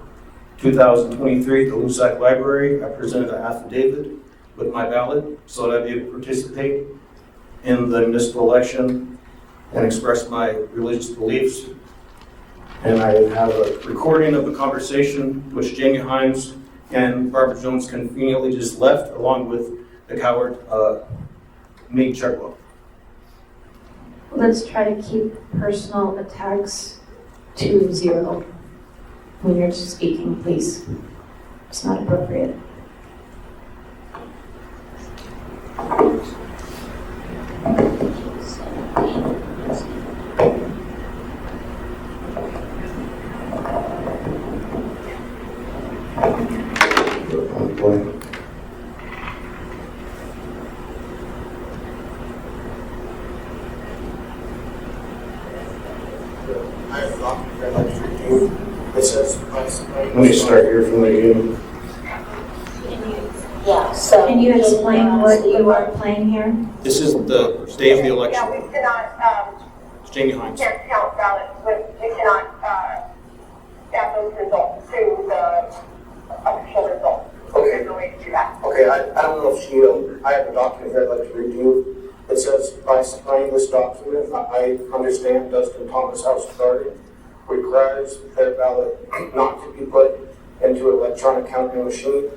2023, at the Lusac Library, I presented an affidavit with my ballot so that I'd be able to participate in the municipal election and express my religious beliefs. And I have a recording of the conversation which Jamie Hines and Barbara Jones conveniently just left, along with the coward Mig Chadwell. Let's try to keep personal attacks to 0 when you're speaking, please. It's not appropriate. Let me start here from the beginning. Can you explain what you are playing here? This is the day of the election. Yeah, we cannot, It's Jamie Hines. can't count ballots, we cannot, add those results to the official results. Okay. There's no way to do that. Okay, I don't know if she, I have a document that I'd like to read to you. It says, by signing this document, I understand Dustin Thomas House Garden requires their ballot not to be put into an electronic counting machine,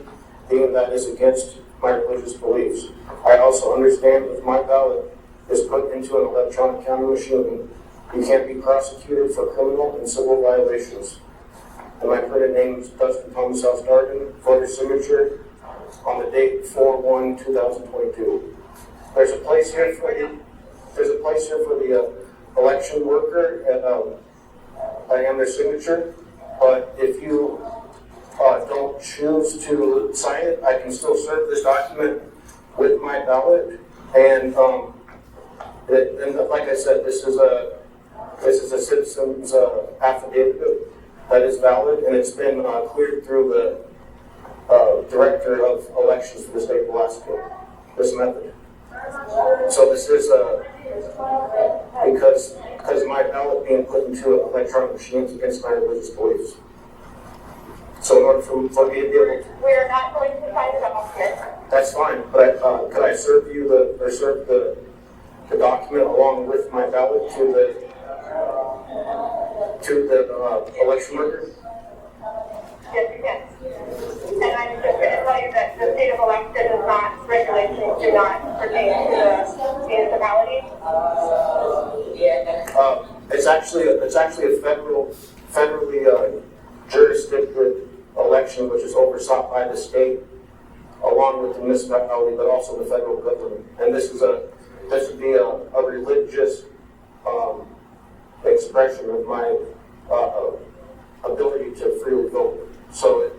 being that is against my religious beliefs. I also understand if my ballot is put into an electronic counting machine, you can't be prosecuted for criminal and civil violations. And my printed name is Dustin Thomas House Garden, voter signature on the date 4/1/2022. There's a place here for the election worker, and I am their signature. But if you don't choose to sign it, I can still serve this document with my ballot. And like I said, this is a citizen's affidavit that is valid, and it's been cleared through the director of elections for the state of Alaska. This method. So this is because my ballot being put into electronic machines against my religious beliefs. So in order for me to be able to, We're not going to sign the document. that's fine. But could I serve you the document along with my ballot to the election worker? Yes, you can. And I'm just going to tell you that the state of Alaska does not, regulations do not pertain to the municipality. It's actually a federally jurisdicted election, which is oversaw by the state, along with the municipality, but also the federal government. And this would be a religious expression of my ability to freely vote. So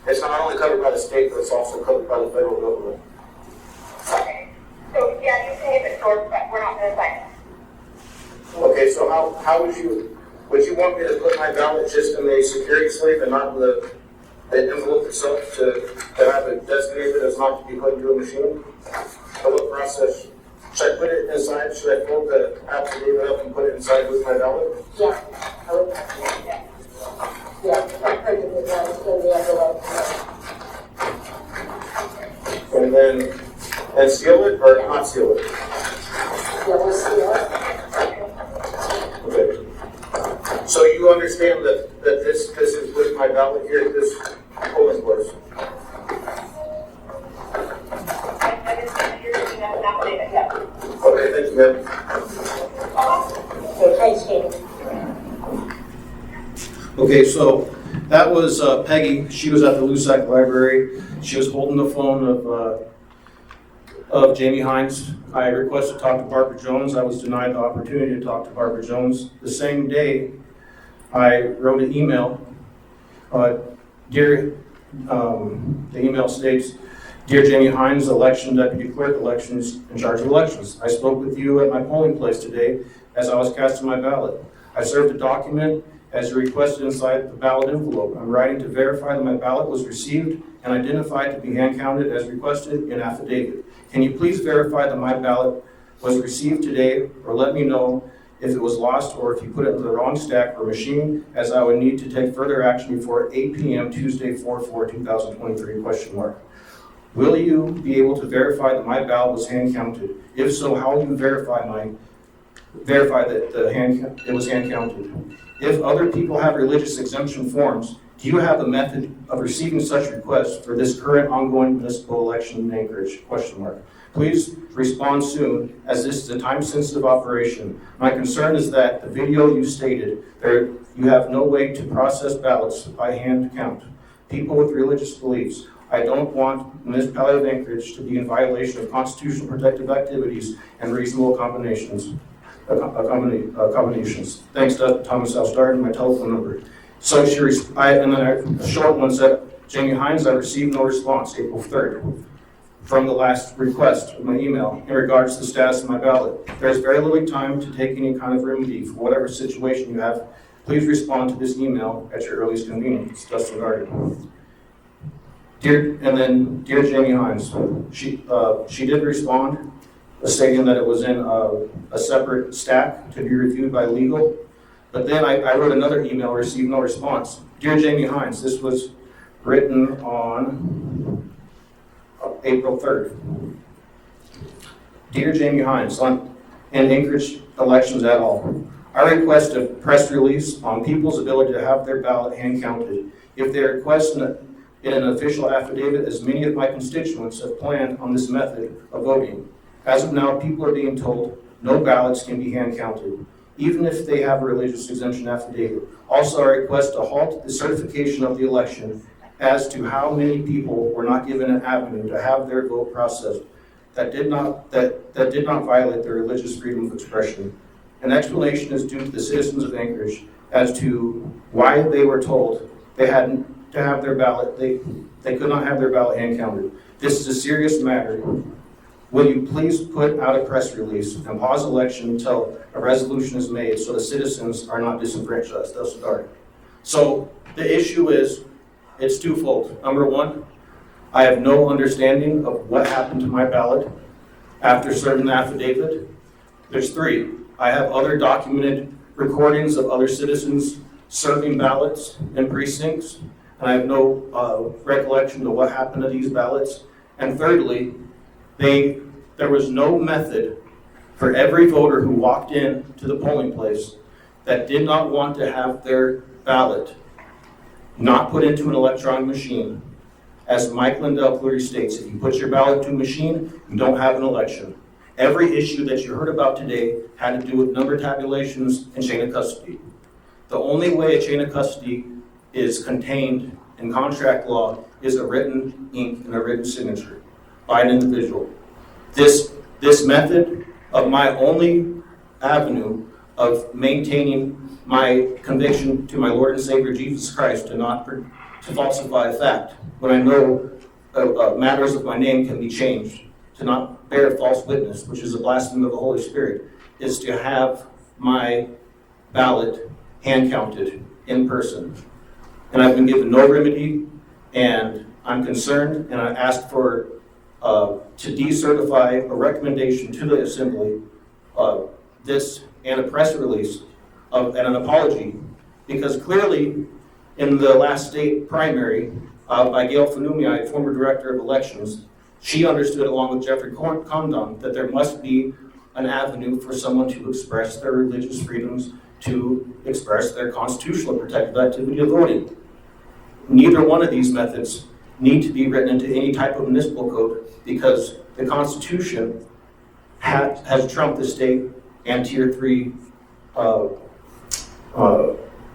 it's not only covered by the state, but it's also covered by the federal government. Okay. So, yeah, you can give it to us, but we're not going to sign it. Okay, so how would you want me to put my ballot just in the security sleeve and not in the envelope itself to have it designated as not to be put into a machine? Or what process? Should I put it inside? Should I fold the affidavit up and put it inside with my ballot? Yeah. I would have to, yeah. Yeah, I'm pretty good at it, so the other way. And then seal it or not seal it? Yeah, we'll seal it. Okay. So you understand that this my ballot here at this polling place. I understand that you're doing that affidavit, yes. Okay, thank you, ma'am. Okay, thanks, Katie. Okay, so that was Peggy. She was at the Lusac Library. She was holding the phone of Jamie Hines. I requested to talk to Barbara Jones. I was denied the opportunity to talk to Barbara Jones. The same day, I wrote an email. The email states, Dear Jamie Hines, Election Deputy Clerk, Elections, in charge of elections. I spoke with you at my polling place today as I was casting my ballot. I served a document as requested inside the ballot envelope. I'm writing to verify that my ballot was received and identified to be hand counted as requested in affidavit. Can you please verify that my ballot was received today, or let me know if it was lost or if you put it in the wrong stack or machine, as I would need to take further action before 8 p.m. Tuesday, 4/4/2023, question mark. Will you be able to verify that my ballot was hand counted? If so, how will you verify that it was hand counted? If other people have religious exemption forms, do you have a method of receiving such requests for this current ongoing municipal election in Anchorage? Question mark. Please respond soon, as this is a time-sensitive operation. My concern is that the video you stated, you have no way to process ballots by hand count. People with religious beliefs. I don't want the municipality of Anchorage to be in violation of constitutional protective activities and reasonable accommodations. Thanks to Thomas L. Starden, my telephone number. So and then a short one said, Jamie Hines, I received no response April 3rd from the last request of my email in regards to the status of my ballot. There's very little time to take any kind of remedy for whatever situation you have. Please respond to this email at your earliest convenience. Dustin Garden. Dear Jamie Hines, she did respond, stating that it was in a separate stack to be reviewed by legal. But then I wrote another email, received no response. Dear Jamie Hines, this was written on April 3rd. Dear Jamie Hines, on Anchorage elections at all, I request a press release on people's ability to have their ballot hand counted. If they request in an official affidavit, as many of my constituents have planned on this method of voting. As of now, people are being told no ballots can be hand counted, even if they have a religious exemption affidavit. Also, I request to halt the certification of the election as to how many people were not given an avenue to have their vote processed that did not violate their religious freedom of expression. An explanation is due to the citizens of Anchorage as to why they were told they had to have their ballot, they could not have their ballot hand counted. This is a serious matter. Will you please put out a press release and pause election until a resolution is made so the citizens are not disenfranchised? Thus started. So the issue is, it's twofold. Number one, I have no understanding of what happened to my ballot after serving the affidavit. There's three. I have other documented recordings of other citizens serving ballots in precincts, and I have no recollection of what happened to these ballots. And thirdly, there was no method for every voter who walked in to the polling place that did not want to have their ballot not put into an electronic machine. As Mike Lindell clearly states, if you put your ballot into a machine, you don't have an election. Every issue that you heard about today had to do with number tabulations and chain of custody. The only way a chain of custody is contained in contract law is a written ink and a written signature by an individual. This method of my only avenue of maintaining my conviction to my Lord and Savior Jesus Christ to falsify a fact when I know matters of my name can be changed, to not bear false witness, which is a blasphemy of the Holy Spirit, is to have my ballot hand counted in person. And I've been given no remedy, and I'm concerned, and I ask for to decertify a recommendation to the Assembly, this and a press release and an apology, because clearly in the last state primary by Gail Fanumi, former director of elections, she understood along with Jeffrey Condon that there must be an avenue for someone to express their religious freedoms, to express their constitutional protected activity of voting. neither one of these methods need to be written into any type of municipal code because the Constitution has trumped the state and Tier 3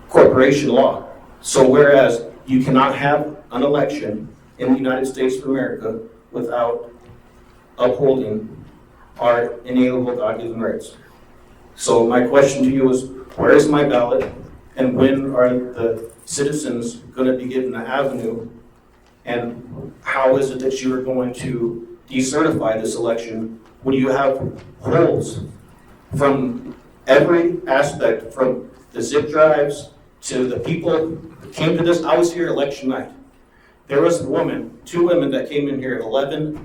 corporation law. So whereas you cannot have an election in the United States of America without upholding our inalienable God-given rights. So my question to you is, where is my ballot, and when are the citizens going to be given an avenue, and how is it that you are going to decertify this election when you have holes from every aspect, from the zip drives to the people that came to this? I was here election night. There was a woman, 2 women that came in here at 11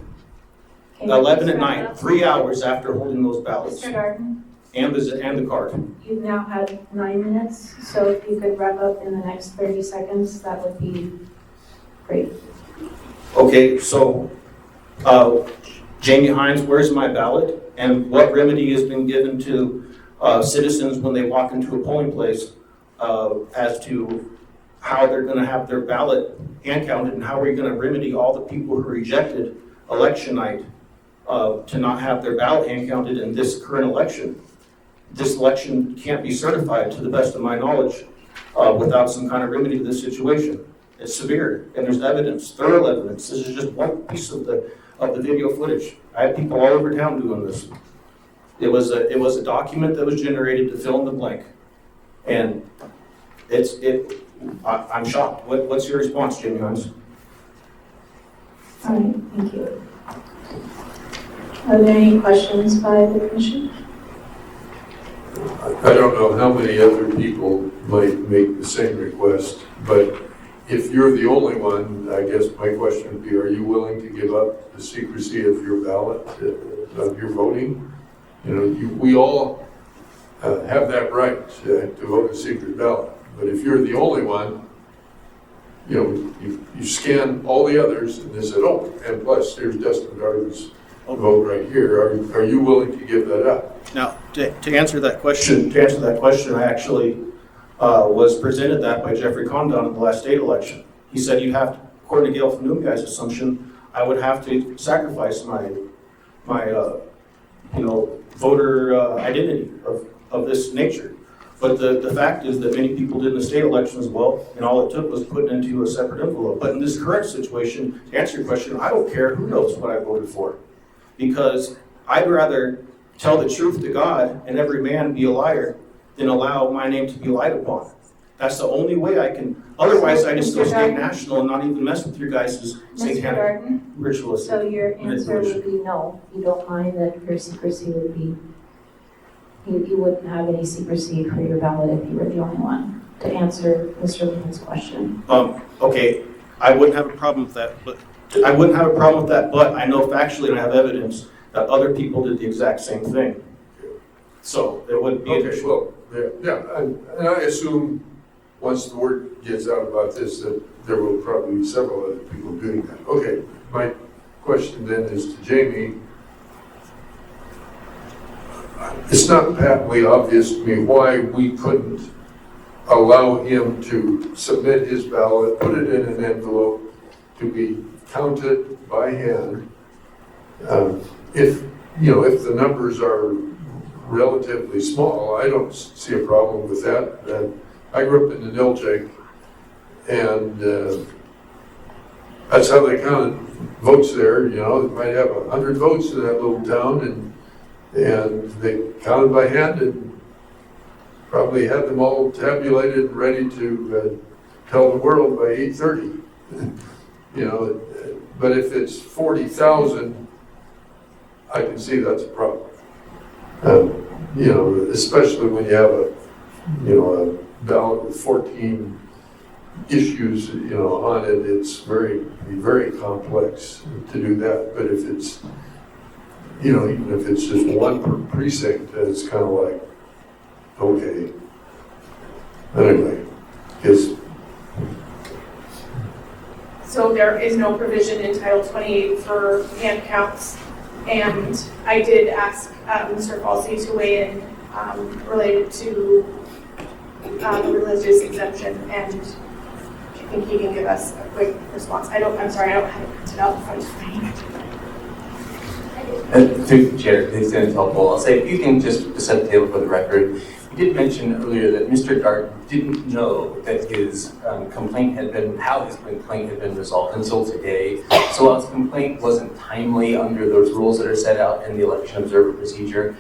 at night, 3 hours after holding those ballots. Mr. Darden, And the card. you've now had 9 minutes, so if you could wrap up in the next 30 seconds, that would be great. Okay, so, Jamie Hines, where's my ballot? And what remedy has been given to citizens when they walk into a polling place as to how they're gonna have their ballot hand counted, and how are you gonna remedy all the people who rejected election night to not have their ballot hand counted in this current election? This election can't be certified, to the best of my knowledge, without some kind of remedy to this situation. It's severe, and there's evidence, thorough evidence. This is just one piece of the video footage. I had people all over town doing this. It was a document that was generated to fill in the blank, and I'm shocked. What's your response, Jimmy Hines? All right, thank you. Are there any questions by the commission? I don't know how many other people might make the same request, but if you're the only one, I guess my question would be, are you willing to give up the secrecy of your ballot, of your voting? You know, we all have that right to vote a secret ballot, but if you're the only one, you know, you scan all the others and they said, oh, and plus there's Dustin Darden's vote right here. Are you willing to give that up? Now, to answer that question, I actually was presented that by Jeffrey Condon at the last state election. He said you have to, according to Gail Van Noonguy's assumption, I would have to sacrifice my voter identity of this nature. But the fact is that many people did in the state election as well, and all it took was put into a separate envelope. But in this current situation, to answer your question, I don't care who knows what I voted for, because I'd rather tell the truth to God and every man be a liar than allow my name to be lied upon. That's the only way I can. Otherwise, I just go state national and not even mess with your guys' satanic ritualistic. So your answer would be no, you don't mind that your secrecy would be, you wouldn't have any secrecy for your ballot if you were the only one, to answer Mr. Lehman's question. Okay, I wouldn't have a problem with that, but I know factually and I have evidence that other people did the exact same thing. So it wouldn't be an issue. Well, yeah, and I assume once the word gets out about this that there will probably be several other people doing that. Okay, my question then is to Jamie. It's not patently obvious to me why we couldn't allow him to submit his ballot, put it in an envelope to be counted by hand. If the numbers are relatively small, I don't see a problem with that. I grew up in the Nilchek, and that's how they counted votes there. You know, they might have 100 votes in that little town, and they counted by hand and probably had them all tabulated and ready to tell the world by 8:30. You know, but if it's 40,000, I can see that's a problem. You know, especially when you have a ballot with 14 issues, you know, on it, it's very, very complex to do that. But if it's, you know, even if it's just one per precinct, it's kind of like, okay. Anyway, yes. So there is no provision in Title 28 for hand counts, and I did ask Mr. Falsey to weigh in related to the religious exemption, and think he can give us a quick response. I'm sorry, I don't have it printed out in front of me. Through the chair, to the extent it's helpful, I'll say, if you can just set the table for the record, you did mention earlier that Mr. Dart didn't know that his complaint had been, how his complaint had been resolved until today. So while his complaint wasn't timely under those rules that are set out in the election observer procedure,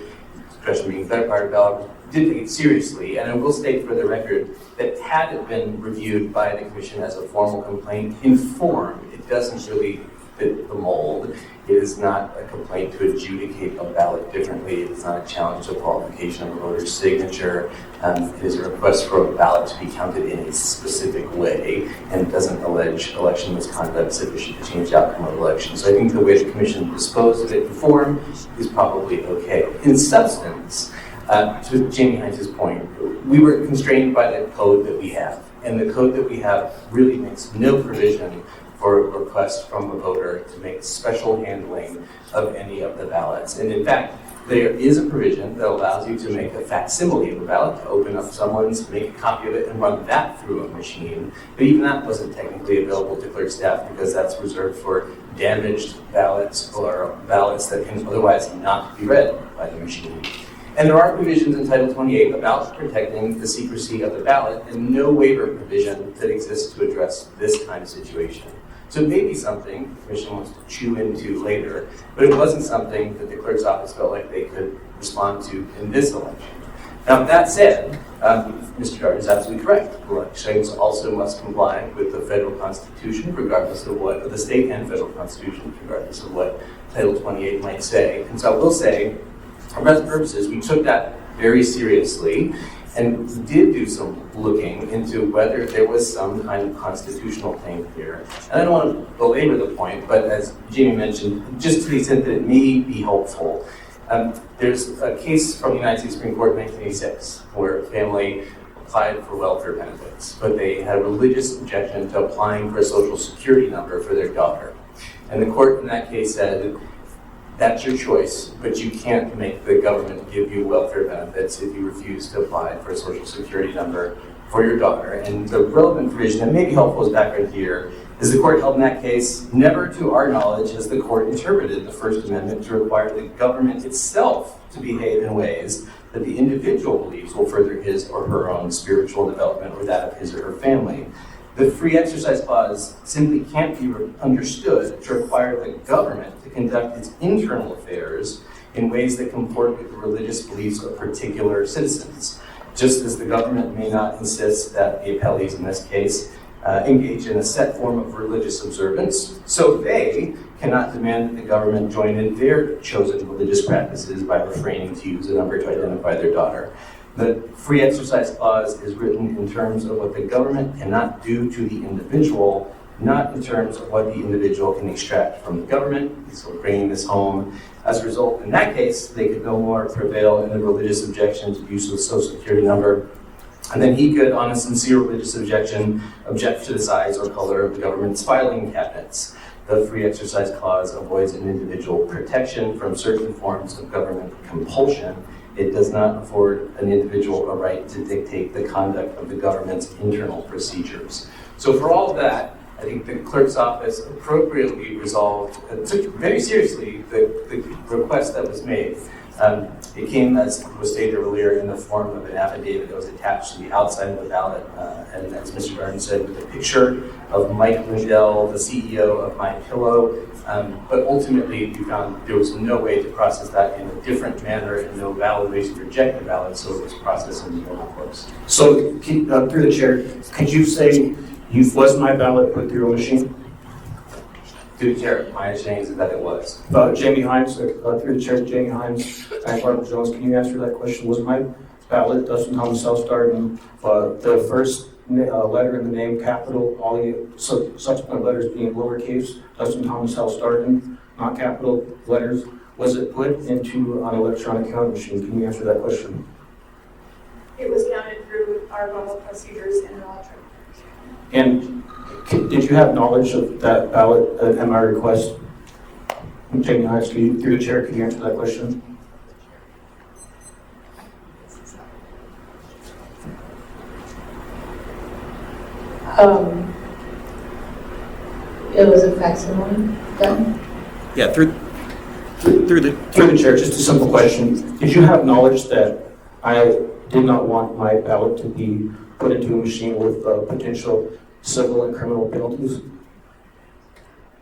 especially being clarified about, did take it seriously. And I will state for the record that had it been reviewed by the commission as a formal complaint in form, it doesn't really fit the mold. It is not a complaint to adjudicate a ballot differently. It's not a challenge to qualification of a voter's signature. It is a request for a ballot to be counted in a specific way and doesn't allege election misconduct sufficient to change the outcome of the election. So I think the way the commission disposed of it in form is probably okay. In substance, to Jamie Hines' point, we were constrained by the code that we have. And the code that we have really makes no provision for a request from a voter to make special handling of any of the ballots. And in fact, there is a provision that allows you to make a facsimile of a ballot, to open up someone's, make a copy of it, and run that through a machine. But even that wasn't technically available to clerk staff because that's reserved for damaged ballots or ballots that can otherwise not be read by the machine. And there are provisions in Title 28 about protecting the secrecy of the ballot and no waiver provision that exists to address this kind of situation. So it may be something the commission wants to chew into later, but it wasn't something that the clerk's office felt like they could respond to in this election. Now, that said, Mr. Dart is absolutely correct. Elections also must comply with the federal constitution, regardless of what, the state and federal constitution, regardless of what Title 28 might say. And so I will say, for present purposes, we took that very seriously and did do some looking into whether there was some kind of constitutional claim here. And I don't want to belabor the point, but as Jamie mentioned, just to the extent that it may be helpful, there's a case from the United States Supreme Court in 1986 where a family applied for welfare benefits, but they had a religious objection to applying for a social security number for their daughter. And the court in that case said, that's your choice, but you can't make the government give you welfare benefits if you refuse to apply for a social security number for your daughter. And the relevant provision that may be helpful is back right here, is the court held in that case, never to our knowledge has the court interpreted the First Amendment to require the government itself to behave in ways that the individual believes will further his or her own spiritual development or that of his or her family. The Free Exercise Clause simply can't be understood to require the government to conduct its internal affairs in ways that comport with the religious beliefs of particular citizens. Just as the government may not insist that the appellees in this case engage in a set form of religious observance, so they cannot demand that the government join in their chosen religious practices by refraining to use a number to identify their daughter. The Free Exercise Clause is written in terms of what the government cannot do to the individual, not in terms of what the individual can extract from the government. So bringing this home, as a result, in that case, they could no more prevail in the religious objection to use of the Social Security number. And then he could, on a sincere religious objection, object to the size or color of the government's filing cabinets. The Free Exercise Clause avoids an individual protection from certain forms of government compulsion. It does not afford an individual a right to dictate the conduct of the government's internal procedures. So for all of that, I think the clerk's office appropriately resolved, took very seriously the request that was made. It came, as was stated earlier, in the form of an affidavit that was attached to the outside of the ballot, and as Mr. Garden said, with a picture of Mike Lindell, the CEO of MyPillow. But ultimately, we found there was no way to process that in a different manner and no valid ways to reject the ballot, so it was processed in the normal course. So, through the chair, could you say, was my ballot put through a machine? Through the chair, my understanding is that it was. Jamie Hines, through the chair, Jamie Hines, and Barbara Jones, can you answer that question? Was my ballot, Dustin Thomas Self-Starting, the first letter in the name capital, all the subsequent letters being lowercase, Dustin Thomas Self-Starting, not capital letters, was it put into an electronic counting machine? Can you answer that question? It was counted through our normal procedures in the electronic. And did you have knowledge of that ballot at my request? Jamie Hines, through the chair, could you answer that question? It was a facsimile done? Yeah, through the chair, just a simple question. Did you have knowledge that I did not want my ballot to be put into a machine with potential civil and criminal penalties?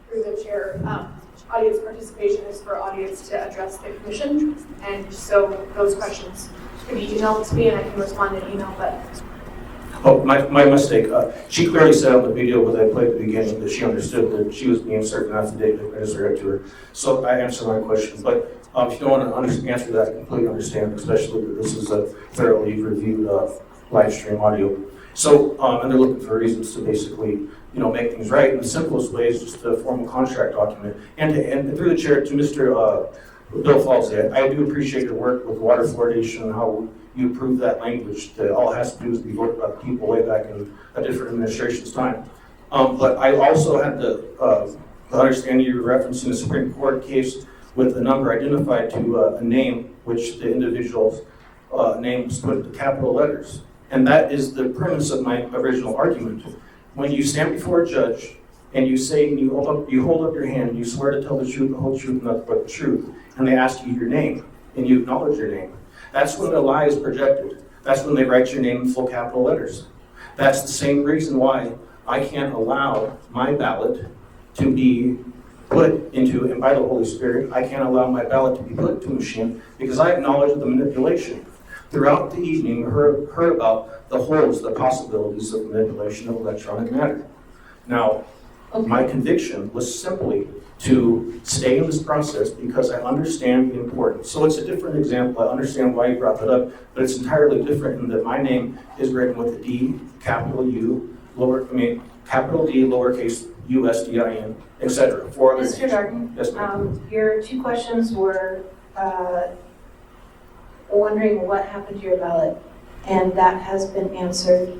Through the chair, audience participation is for audience to address the commission, and so those questions can be emailed to me and I can respond in email, but Oh, my mistake. She clearly said on the video when I played at the beginning that she understood that she was being served an affidavit as I read to her. So I answered my question. But if you don't want to answer that, I completely understand, especially that this is a thoroughly reviewed live stream audio. So, and they're looking for reasons to basically, make things right. And the simplest way is just a formal contract document. And through the chair to Mr. Bill Falsey, I do appreciate your work with water fluoridation and how you approve that language that all it has to do is be voted by the people way back in a different administration's time. But I also had the understanding you were referencing a Supreme Court case with a number identified to a name, which the individual's name was put in capital letters. And that is the premise of my original argument. When you stand before a judge and you say, and you hold up your hand, and you swear to tell the truth, the whole truth, and nothing but the truth, and they ask you your name, and you acknowledge your name, that's when the lie is projected. That's when they write your name in full capital letters. That's the same reason why I can't allow my ballot to be put into, and by the Holy Spirit, I can't allow my ballot to be put into a machine because I acknowledge the manipulation. Throughout the evening, we heard about the holes, the possibilities of manipulation of electronic matter. Now, my conviction was simply to stay in this process because I understand the importance. So it's a different example. I understand why you brought that up, but it's entirely different in that my name is written with a D, capital U, capital D, lowercase u, S-D-I-N, etc. Mr. Darden, Yes, ma'am. your two questions were wondering what happened to your ballot, and that has been answered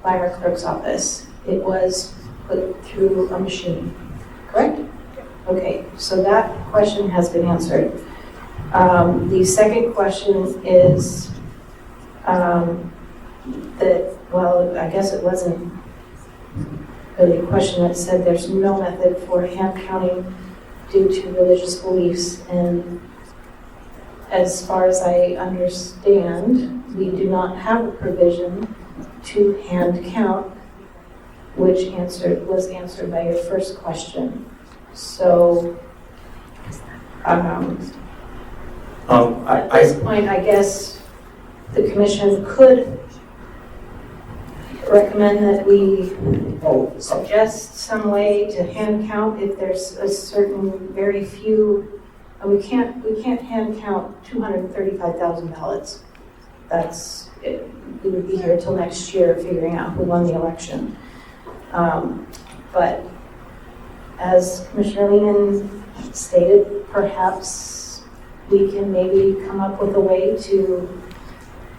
by our clerk's office. It was put through a machine, correct? Okay, so that question has been answered. The second question is I guess it wasn't really a question that said there's no method for hand counting due to religious beliefs. And as far as I understand, we do not have a provision to hand count, which was answered by your first question. So, at this point, I guess the commission could recommend that we suggest some way to hand count if there's a certain very few, and we can't hand count 235,000 ballots. That's it. We would be here till next year figuring out who won the election. But as Commissioner Lehman stated, perhaps we can maybe come up with a way to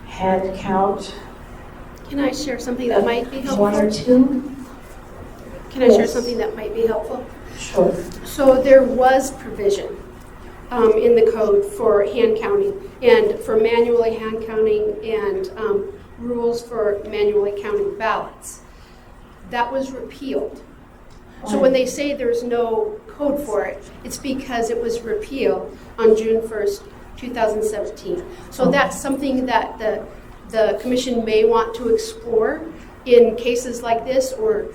hand count. Can I share something that might be helpful? One or two? Can I share something that might be helpful? Sure. So there was provision in the code for hand counting and for manually hand counting and rules for manually counting ballots. That was repealed. So when they say there's no code for it, it's because it was repealed on June 1st, 2017. So that's something that the commission may want to explore in cases like this, or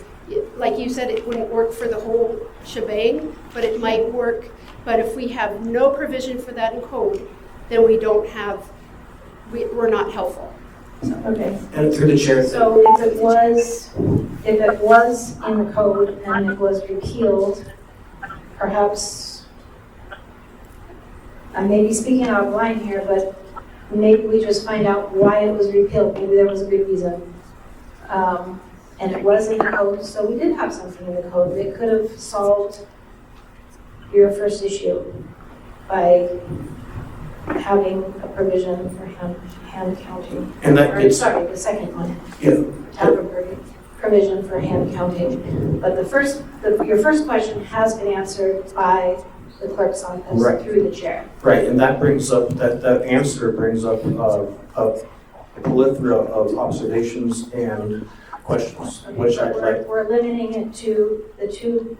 like you said, it wouldn't work for the whole shebang, but it might work. But if we have no provision for that in code, then we're not helpful. Okay. And through the chair. So if it was in the code and it was repealed, perhaps, I may be speaking out of line here, but maybe we just find out why it was repealed. Maybe there was a good reason. And it was in the code, so we did have something in the code that could have solved your first issue by having a provision for hand counting. And that gets, sorry, the second one. Yeah. Have a provision for hand counting. But your first question has been answered by the clerk's office through the chair. Right, and that brings up, that answer brings up a plethora of observations and questions, which I'd like. We're limiting it to the two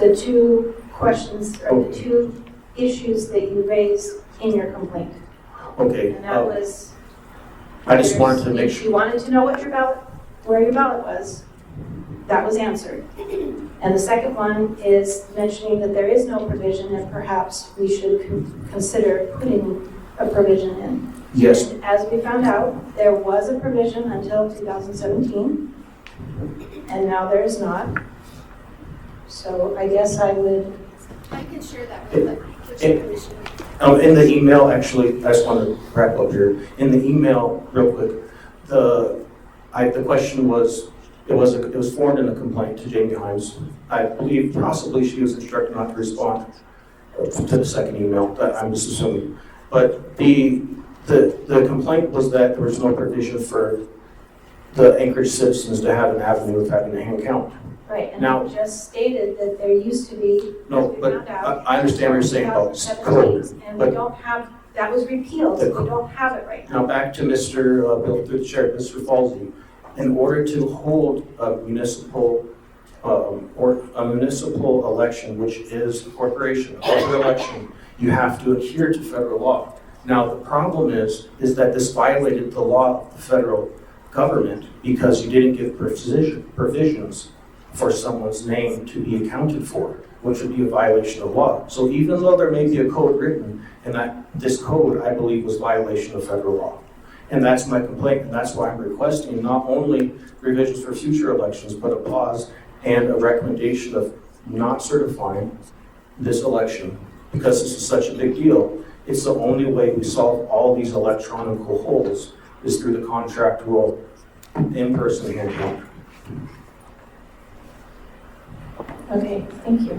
the two questions, or the two issues that you raised in your complaint. Okay. And that was. I just wanted to make sure. You wanted to know what your ballot, where your ballot was. That was answered. And the second one is mentioning that there is no provision and perhaps we should consider putting a provision in. Yes. And as we found out, there was a provision until 2017, and now there is not. So I guess I would. I can share that with the commission. In the email, actually, I just want to wrap up here. In the email, real quick, the question was, it was formed in a complaint to Jamie Hines. I believe possibly she was instructed not to respond to the second email. I'm just assuming. But the complaint was that there was no provision for the Anchorage citizens to have an avenue of having a hand count. Right, and Now- I just stated that there used to be. No, as we but found out, I understand what you're saying about code. 2017, and we but- don't have, that was repealed, so we don't have it right now. Now back to Mr. Bill, through the chair, Mr. Falsey. In order to hold a municipal election, which is a corporation, a corporate election, you have to adhere to federal law. Now the problem is that this violated the law of the federal government because you didn't give provisions for someone's name to be accounted for, which would be a violation of law. So even though there may be a code written, and that this code, I believe, was violation of federal law. And that's my complaint, and that's why I'm requesting not only revisions for future elections, but a pause and a recommendation of not certifying this election, because this is such a big deal. It's the only way we solve all these electronic holes is through the contractual in-person hand count. Okay, thank you.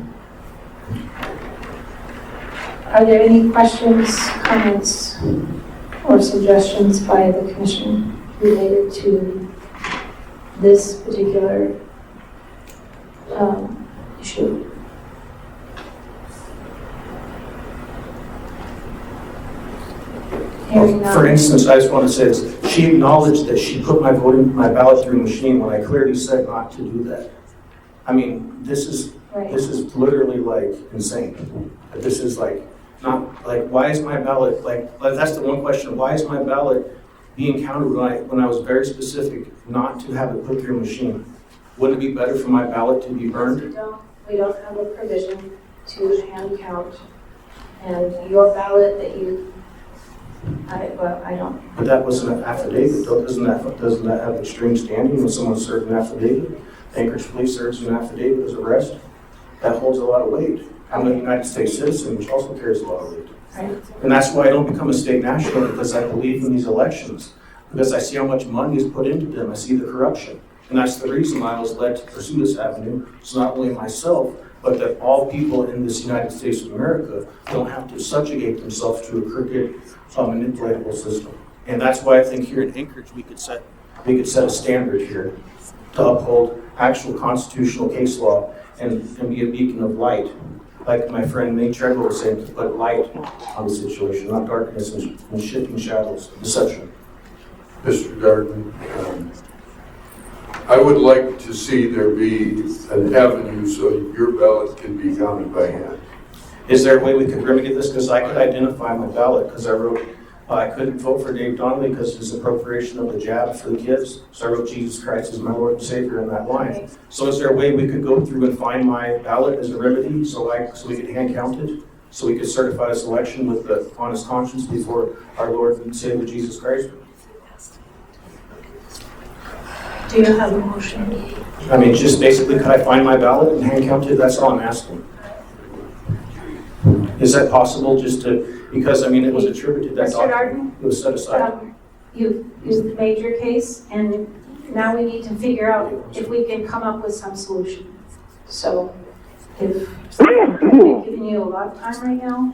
Are there any questions, comments, or suggestions by the commission related to this particular issue? Hearing none. For instance, I just want to say this. She acknowledged that she put my ballot through a machine when I clearly said not to do that. I mean, this is literally like insane. This is like, not, like, why is my ballot, like, that's the one question, why is my ballot being counted when I was very specific not to have it put through a machine? Wouldn't it be better for my ballot to be burned? We don't have a provision to hand count, and your ballot that you, I don't. But that wasn't an affidavit, though. Doesn't that have extreme standing when someone served an affidavit? Anchorage Police serves an affidavit as arrest. That holds a lot of weight. I'm a United States citizen, which also carries a lot of weight. Right. And that's why I don't become a state national, because I believe in these elections. Because I see how much money is put into them. I see the corruption. And that's the reason I was led to pursue this avenue. So not only myself, but that all people in this United States of America don't have to subjugate themselves to a crooked, manipulatable system. And that's why I think here in Anchorage we could set a standard here to uphold actual constitutional case law and be a beacon of light. Like my friend Nate Treadwell was saying, to put light on the situation, not darkness and shifting shadows, deception. Mr. Darden, I would like to see there be an avenue so your ballot can be counted by hand. Is there a way we could remedy this? Because I could identify my ballot, because I wrote, I couldn't vote for Dave Donnelly because of his appropriation of the jab for the kids. So I wrote Jesus Christ as my Lord and Savior in that line. So is there a way we could go through and find my ballot as a remedy so we could hand count it? So we could certify this election with the honest conscience before our Lord and Savior Jesus Christ? Do you have a motion? I mean, just basically, could I find my ballot and hand count it? That's all I'm asking. Is that possible, just to, because, I mean, it was attributed, that Mr. Darden? it was set aside. You've made your case, and now we need to figure out if we can come up with some solution. So, if I'm giving you a lot of time right now,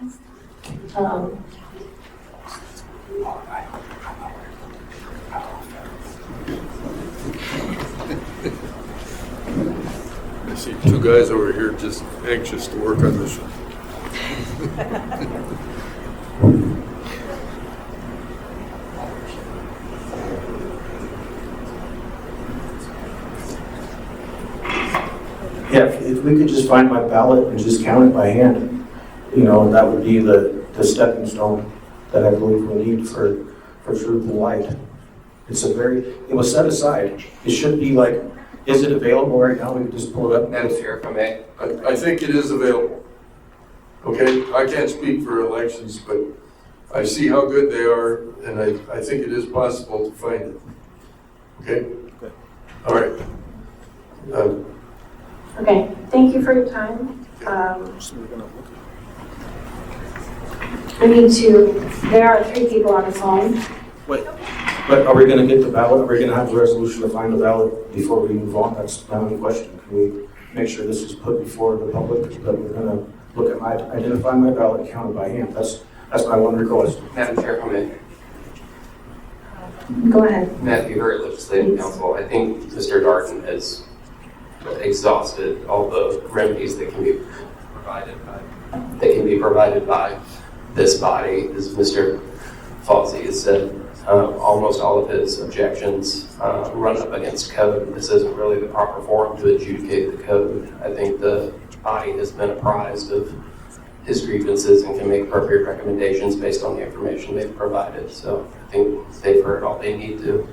I see two guys over here just anxious to work on this one. Yeah, if we we could just find my ballot and just count it by hand, you know, that would be the stepping stone that I believe we need for truth and light. It was set aside. It should be like, is it available right now? We could just pull it up. Madam Chair, if I may. I think it is available. Okay, I can't speak for elections, but I see how good they are, and I think it is possible to find it. Okay? Good. All right. Okay, thank you for your time. We need to, there are 3 people on the phone. Wait, but are we gonna get the ballot? Are we gonna have the resolution to find the ballot before we move on? That's my only question. Can we make sure this is put before the public, that we're gonna look at identify my ballot and count it by hand? That's my one request. Madam Chair, if I may. Go ahead. Matthew Hurt, Legislative Council. I think Mr. Darden has exhausted all the remedies that can be provided by this body. As Mr. Falsey has said, almost all of his objections run up against code. This isn't really the proper forum to adjudicate the code. I think the body has been apprised of his grievances and can make appropriate recommendations based on the information they've provided. So I think they've heard all they need to.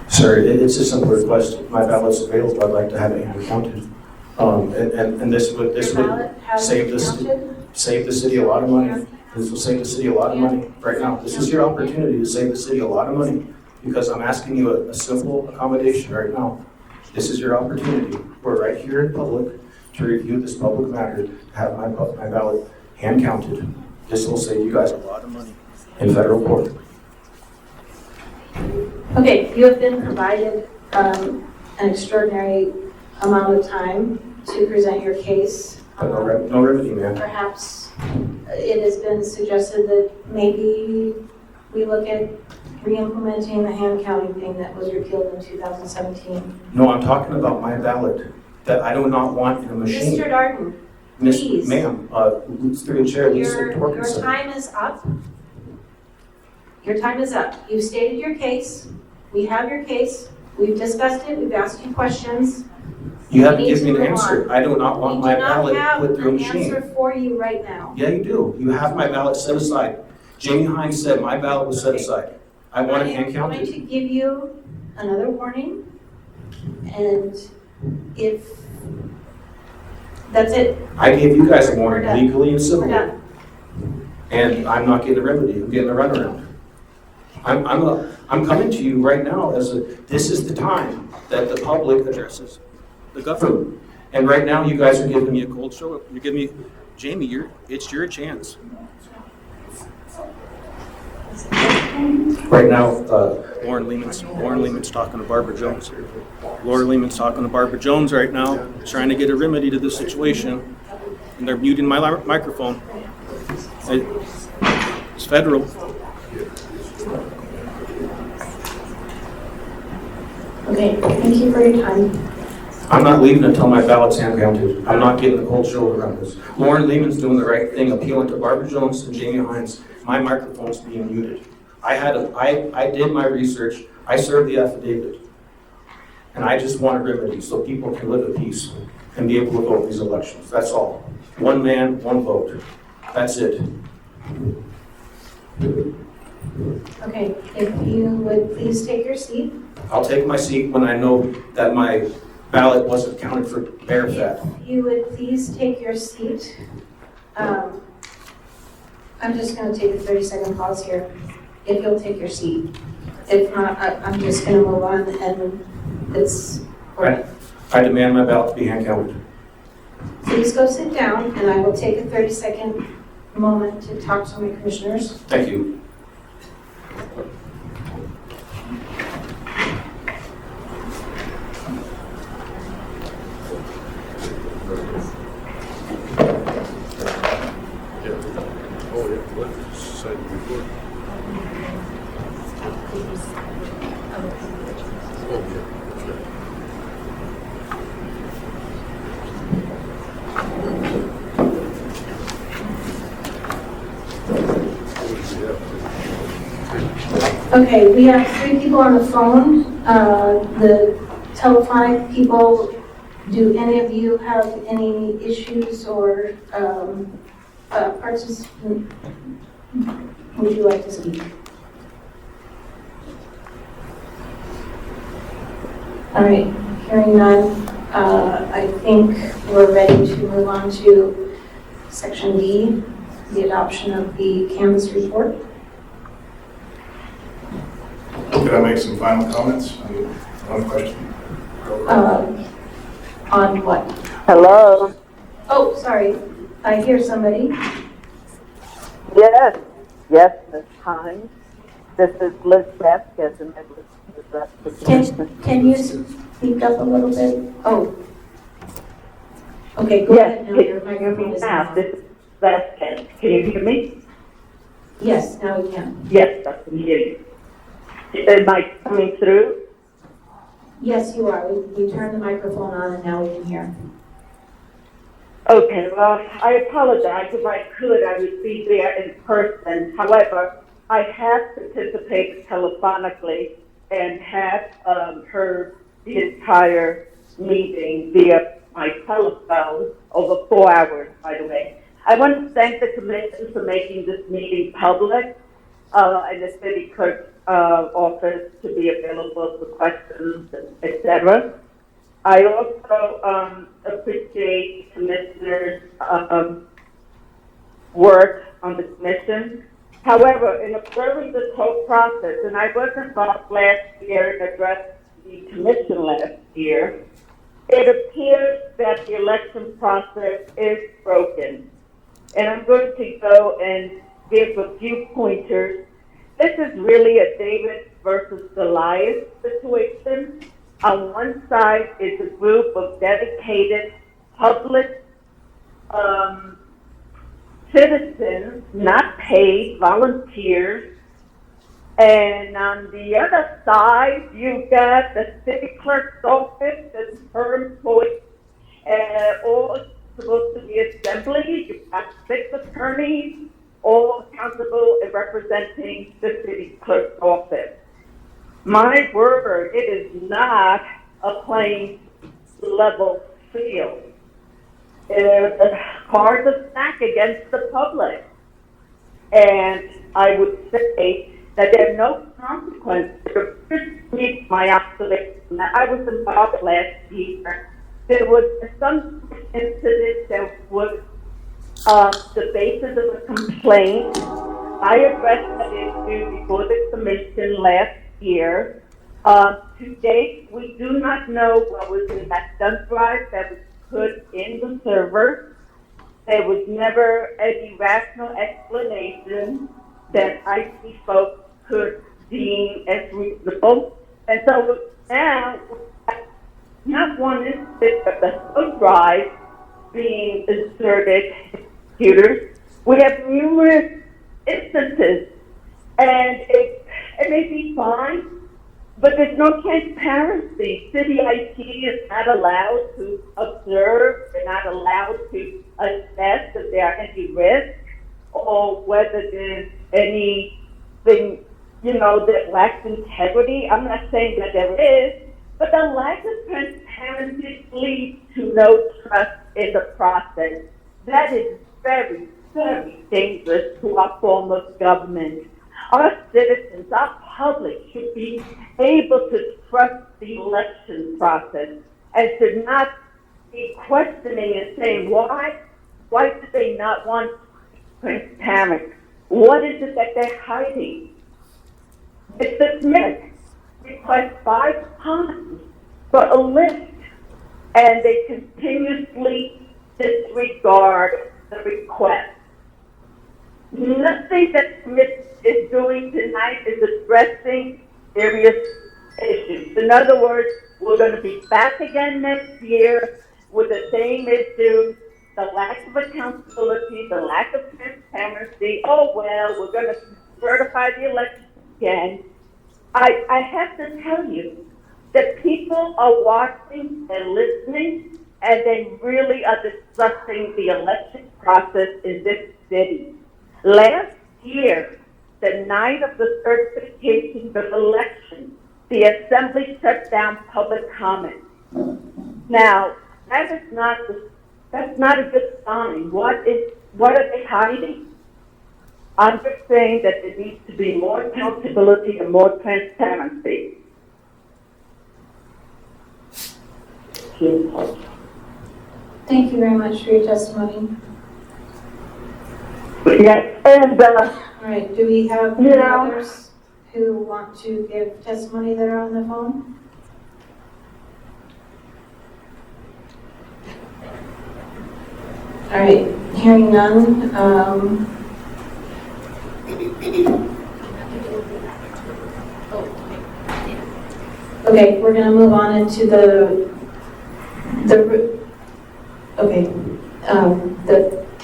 Sir, it's a simple request. My ballot's available. I'd like to have it hand counted. And this would save the city a lot of money. This will save the city a lot of money right now. This is your opportunity to save the city a lot of money because I'm asking you a simple accommodation right now. This is your opportunity. We're right here in public to review this public matter, to have my ballot hand counted. This will save you guys a lot of money in federal court. Okay, you have been provided an extraordinary amount of time to present your case. No remedy, ma'am. Perhaps it has been suggested that maybe we look at re-implementing the hand counting thing that was repealed in 2017. No, I'm talking about my ballot that I do not want in a machine. Mr. Darden, please. Ma'am, through the chair, Lisa Your Torkinson. time is up. Your time is up. You've stated your case. We have your case. We've discussed it. We've asked you questions. You haven't given me an answer. I do not want my ballot put through a We do not have machine. an answer for you right now. Yeah, you do. You have my ballot set aside. Jamie Hines said my ballot was set aside. I want it hand I'm going counted. to give you another warning, and if that's it. I gave you guys a warning We're done. legally and We're civilly, done. and I'm not getting a remedy. I'm getting a runaround. I'm coming to you right now this is the time that the public addresses the government. And right now, you guys are giving me a cold shoulder. You're giving me, Jamie, it's your chance. Right now, Lauren Lehman's talking to Barbara Jones. Laura Lehman's talking to Barbara Jones right now, trying to get a remedy to this situation, and they're muting my microphone. It's federal. Okay, thank you for your time. I'm not leaving until my ballot's hand counted. I'm not getting the cold shoulder on this. Lauren Lehman's doing the right thing, appealing to Barbara Jones and Jamie Hines. My microphone's being muted. I did my research. I served the affidavit. And I just want a remedy so people can live at peace and be able to vote these elections. That's all. One man, one vote. That's it. Okay, if you would please take your seat. I'll take my seat when I know that my ballot wasn't counted for bear fat. If you would please take your seat. I'm just going to take a 30-second pause here. If you'll take your seat. If not, I'm just going to move on, and it's... I demand my ballot to be hand counted. Please go sit down, and I will take a 30-second moment to talk to my commissioners. Thank you. Okay, we have 3 people on the phone. The telephonic people Do any of you have any issues or participant? Would you like to speak? All right, hearing none, I think we're ready to move on to section D, the adoption of the Canvas report. Could I make some final comments on one question? On what? Hello? Oh, sorry, I hear somebody. Yes, Ms. Hines. This is Liz Vasquez, and I was Can you speak up a little bit? Oh. Okay, go Yes, ahead now. can Your you microphone hear me is now? on. This is Vasquez. Can you hear me? Yes, now we can. Yes, I can hear you. Am I coming through? Yes, you are. We turned the microphone on and now we can hear. Okay, well, I apologize. If I could, I would be there in person. However, I have participated telephonically and have heard the entire meeting via my telephone over 4 hours, by the way. I want to thank the commission for making this meeting public and the city clerk's office to be available for questions, etc. I also appreciate Commissioner's work on the commission. However, in observing this whole process, and I was involved last year and addressed the commission last year, it appears that the election process is broken. And I'm going to go and give a few pointers. This is really a David versus Goliath situation. On one side is a group of dedicated public citizens, not paid, volunteers. And on the other side, you've got the city clerk's office and her employees, all supposed to be assembly. You've got 6 attorneys, all accountable and representing the city clerk's office. My word, it is not a plain level field. The cards are stacked against the public. And I would say that there are no consequences. To meet my observation, I was involved last year. There was some incident that was the basis of a complaint. I addressed that issue before the commission last year. To date, we do not know what was in that thumb drive that was put in the server. There was never any rational explanation that IT folks could deem as reasonable. And so now, not one instance of the thumb drive being inserted in computers. We have numerous instances, and it may be fine, but there's no transparency. City IT is not allowed to observe, they're not allowed to assess if there are any risks or whether there's anything, that lacks integrity. I'm not saying that there is, but the lack of transparency leads to no trust in the process. That is very, very dangerous to our form of government. Our citizens, our public should be able to trust the election process and should not be questioning and saying, why do they not want transparent? What is it that they're hiding? Mr. Smith requests 5 times for a list, and they continuously disregard the request. Nothing that Smith is doing tonight is addressing serious issues. In other words, we're going to be back again next year with the same issues, the lack of accountability, the lack of transparency. Oh, well, we're going to certify the election again. I have to tell you that people are watching and listening, and they really are discussing the election process in this city. Last year, the night of the certification of the election, the Assembly shut down public comment. Now, that's not a good sign. What are they hiding? I'm just saying that there needs to be more accountability and more transparency. Thank you very much for your testimony. Yes, and, All right, do we have any Yeah. others who want to give testimony that are on the phone? All right, hearing none, okay, we're gonna move on into the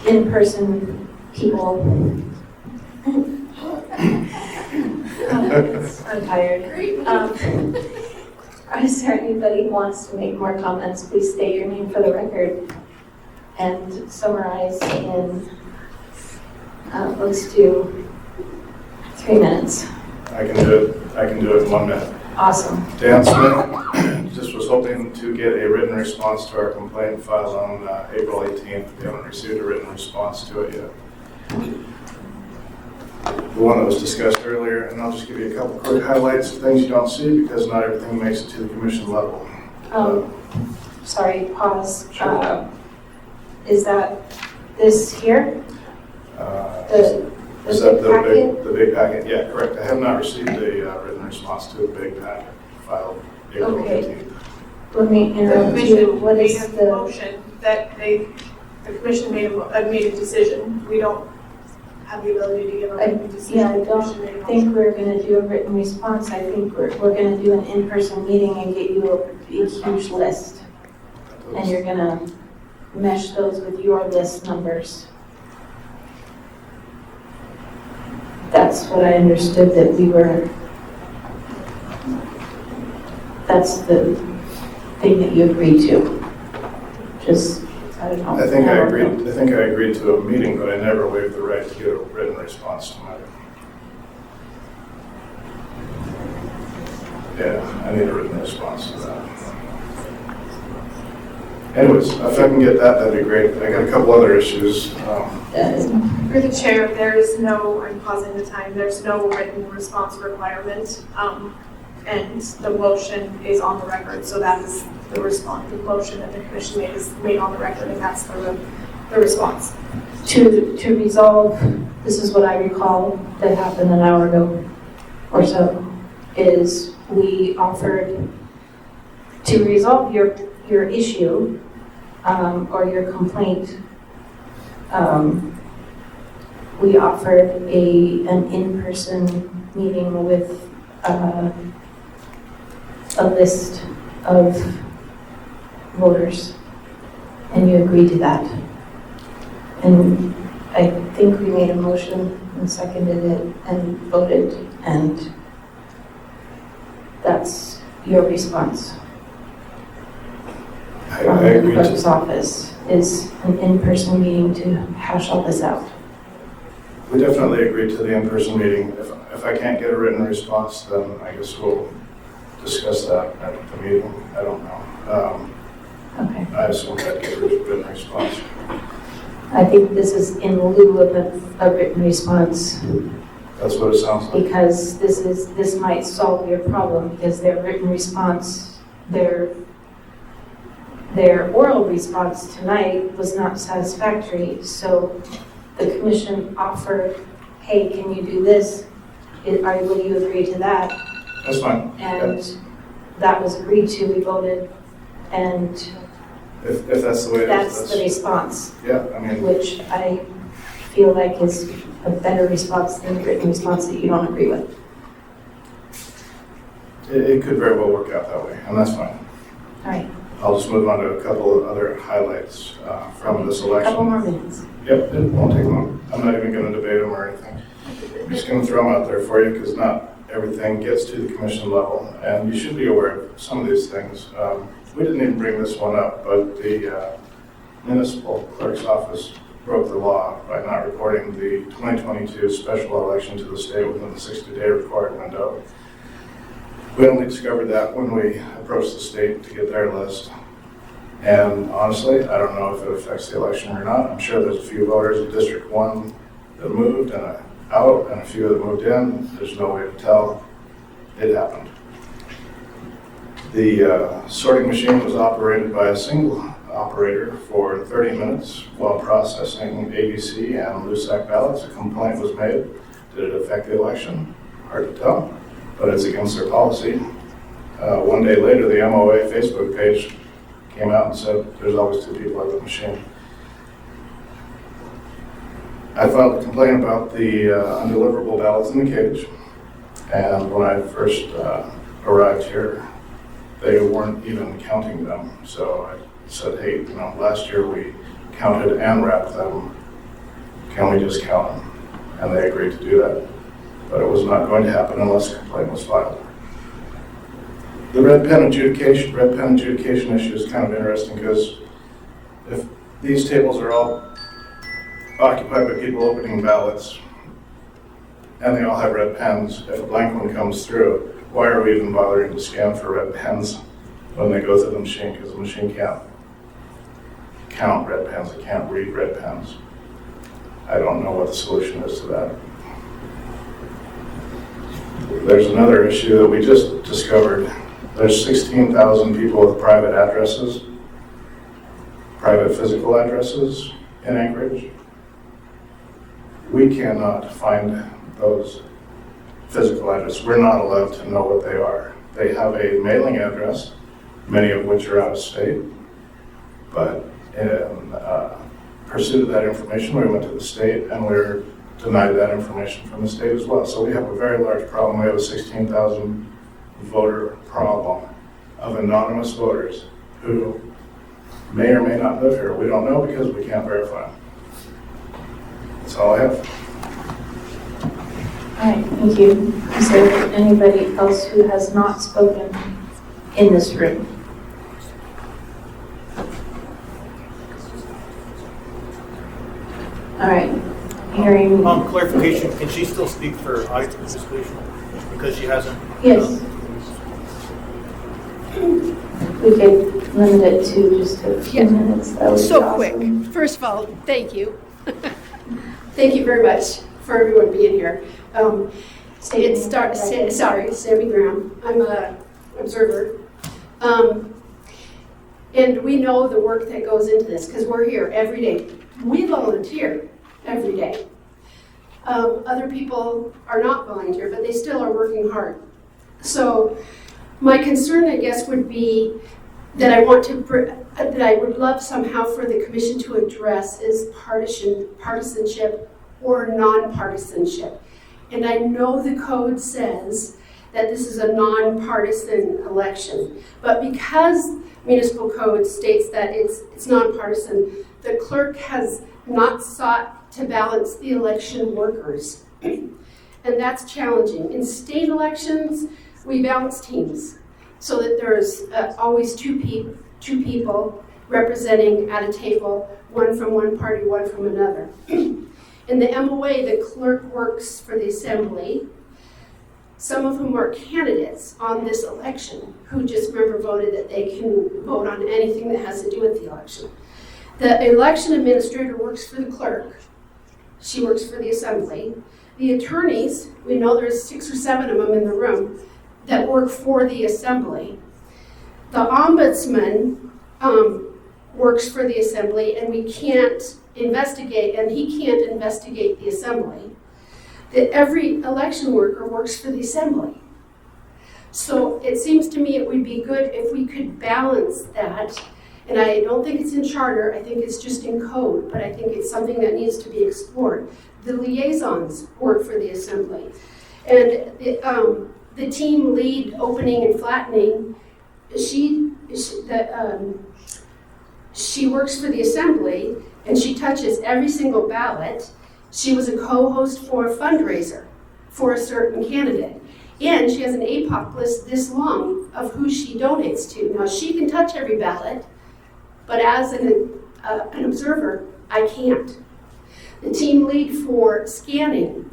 in-person people. I'm tired. Is there anybody who wants to make more comments? Please state your name for the record and summarize in, let's do 3 minutes. I can do it in 1 minute. Awesome. Dan Smith, just was hoping to get a written response to our complaint filed on April 18th. We haven't received a written response to it yet. The one that was discussed earlier, and I'll just give you a couple quick highlights of things you don't see because not everything makes it to the commission level. Sorry, pause. Is that this here? Is that the big packet? Yeah, correct. I have not received a written response to the big packet filed April Okay. 18th. Let me The interrupt you. commission What made is a the, motion that the commission made a decision. We don't have the ability to give a written decision. yeah, I The commission made a don't motion. think we're gonna do a written response. I think we're gonna do an in-person meeting and get you a huge list. And you're gonna mesh those with your list numbers. That's what I understood that we were, that's the thing that you agreed to. Just, I don't know. I think I agreed to a meeting, but I never waived the right to get a written response tonight. Yeah, I need a written response to that. Anyways, if I can get that, that'd be great. I got a couple other issues. For the chair, there is no, I'm pausing the time, there's no written response requirement. And the motion is on the record, so that is the response. The motion that the commission made is made on the record, and that's the response. To resolve, this is what I recall that happened an hour ago or so, is we offered to resolve your issue or your complaint. We offered an in-person meeting with a list of voters, and you agreed to that. And I think we made a motion and seconded it and voted, and that's your response I from the agreed clerk's to, office, is an in-person meeting to hash all this out. we definitely agreed to the in-person meeting. If I can't get a written response, then I guess we'll discuss that at the meeting. I don't know. Okay. I assume I'd get a written response. I think this is in lieu of a written response, That's what it sounds like. because this might solve your problem, because their written response, their oral response tonight was not satisfactory, so the commission offered, hey, can you do this? Will you agree to that? That's fine. And that was agreed to, we voted, and If that's the way it is, that's the response, yeah, I mean, which I feel like is a better response than the written response that you don't agree with. it could very well work out that way, and that's fine. All right, I'll just move on to a couple of other highlights from this a couple election. more minutes. Yep, it won't take long. I'm not even going to debate them or anything. I'm just going to throw them out there for you because not everything gets to the commission level, and you should be aware of some of these things. We didn't even bring this one up, but the municipal clerk's office broke the law by not reporting the 2022 special election to the state within the 60-day required window. We only discovered that when we approached the state to get their list. And honestly, I don't know if it affects the election or not. I'm sure there's a few voters in District 1 that moved and out, and a few that moved in. There's no way to tell. It happened. The sorting machine was operated by a single operator for 30 minutes while processing ABC and LUSAC ballots. A complaint was made. Did it affect the election? Hard to tell, but it's against their policy. One day later, the MOA Facebook page came out and said there's always 2 people at the machine. I filed a complaint about the undeliverable ballots in the cage, and when I first arrived here, they weren't even counting them. So I said, hey, last year we counted and wrapped them. Can we just count them? And they agreed to do that. But it was not going to happen unless a complaint was filed. The red pen adjudication issue is kind of interesting because if these tables are all occupied by people opening ballots and they all have red pens, if a blank one comes through, why are we even bothering to scan for red pens when they go through the machine? Because the machine can't count red pens, it can't read red pens. I don't know what the solution is to that. There's another issue that we just discovered. There's 16,000 people with private addresses, private physical addresses in Anchorage. We cannot find those physical addresses. We're not allowed to know what they are. They have a mailing address, many of which are out of state, but in pursuit of that information, we went to the state and we were denied that information from the state as well. So we have a very large problem. We have a 16,000 voter problem of anonymous voters who may or may not live here. We don't know because we can't verify them. That's all I have. All right, thank you. Is there anybody else who has not spoken in this room? All right, hearing. Clarification, can she still speak for audience participation? Because she hasn't. Yes. We could limit it to just a few minutes. That would be So awesome. quick. First of all, thank you. Thank you very much for everyone being here. Sammy Graham. I'm an observer. And we know the work that goes into this because we're here every day. We volunteer every day. Other people are not volunteer, but they still are working hard. So my concern, I guess, would be that I would love somehow for the commission to address is partisanship or non-partisanship. And I know the code says that this is a non-partisan election, but because municipal code states that it's non-partisan, the clerk has not sought to balance the election workers. And that's challenging. In state elections, we balance teams so that there's always two people representing at a table, one from one party, one from another. In the MOA, the clerk works for the assembly, some of whom are candidates on this election who just voted that they can vote on anything that has to do with the election. The election administrator works for the clerk. She works for the assembly. The attorneys, we know there's 6 or 7 of them in the room that work for the assembly. The ombudsman works for the assembly, and we can't investigate, and he can't investigate the assembly. That every election worker works for the assembly. So it seems to me it would be good if we could balance that. And I don't think it's in charter, I think it's just in code, but I think it's something that needs to be explored. The liaisons work for the assembly. And the team lead opening and flattening, she works for the assembly and she touches every single ballot. She was a co-host for a fundraiser for a certain candidate. And she has an APOC list this long of who she donates to. Now she can touch every ballot, but as an observer, I can't. The team lead for scanning,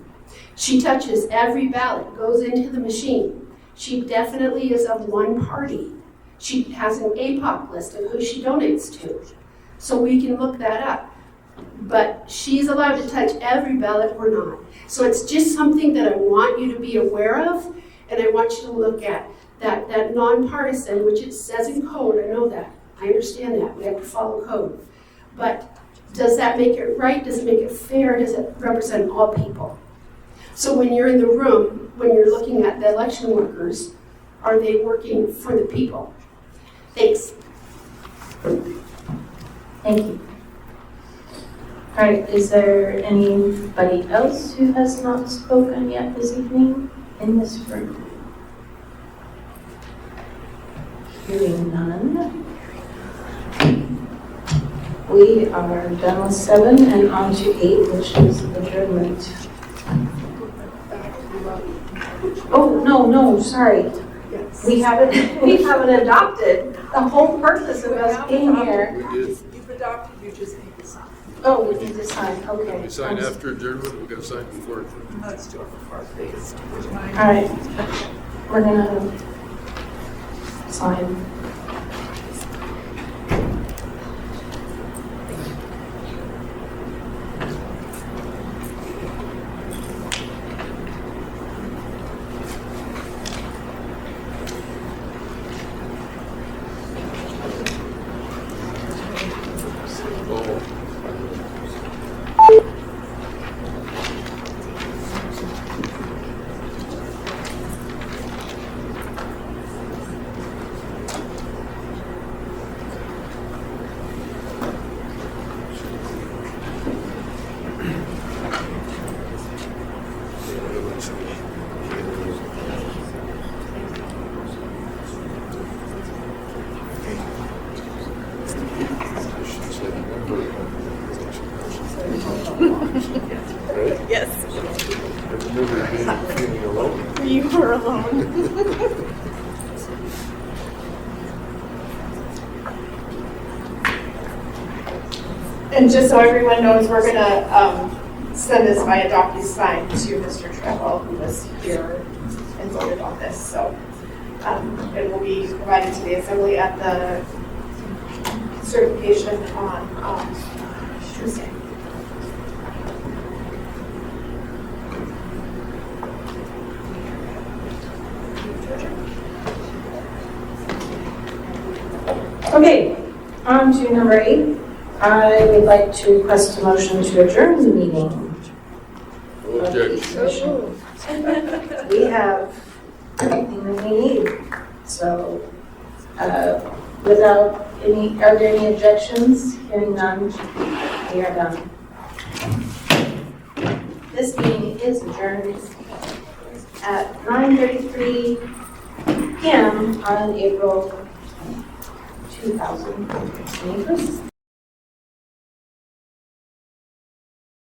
she touches every ballot, goes into the machine. She definitely is of one party. She has an APOC list of who she donates to, so we can look that up. But she's allowed to touch every ballot or not. So it's just something that I want you to be aware of, and I want you to look at that nonpartisan, which it says in code. I know that. I understand that. We have to follow code. But does that make it right? Does it make it fair? Does it represent all people? So when you're in the room, when you're looking at the election workers, are they working for the people? Thanks. Thank you. All right, is there anybody else who has not spoken yet this evening in this room? Hearing none. We are done with 7 and on to 8, which is adjournment. Oh, no, sorry. We haven't adopted the whole purpose of us being here. We did. You've adopted, you just need to sign. Oh, we need to sign, okay. We sign after adjournment, we're gonna sign before adjournment. Let's do it before, please. All right, we're gonna sign. Yes. I remember feeling alone. You were alone. And just so everyone knows, we're gonna send this via DocuSign to Mr. Trevel, who was here and voted on this. So it will be provided to the assembly at the certification on Tuesday. Okay, on to number 8. I would like to request a motion to adjourn the meeting. No objection. We have everything that we need. So, without are there any objections? Hearing none, we are done. This meeting is adjourned at 9:33 p.m. on April 2021.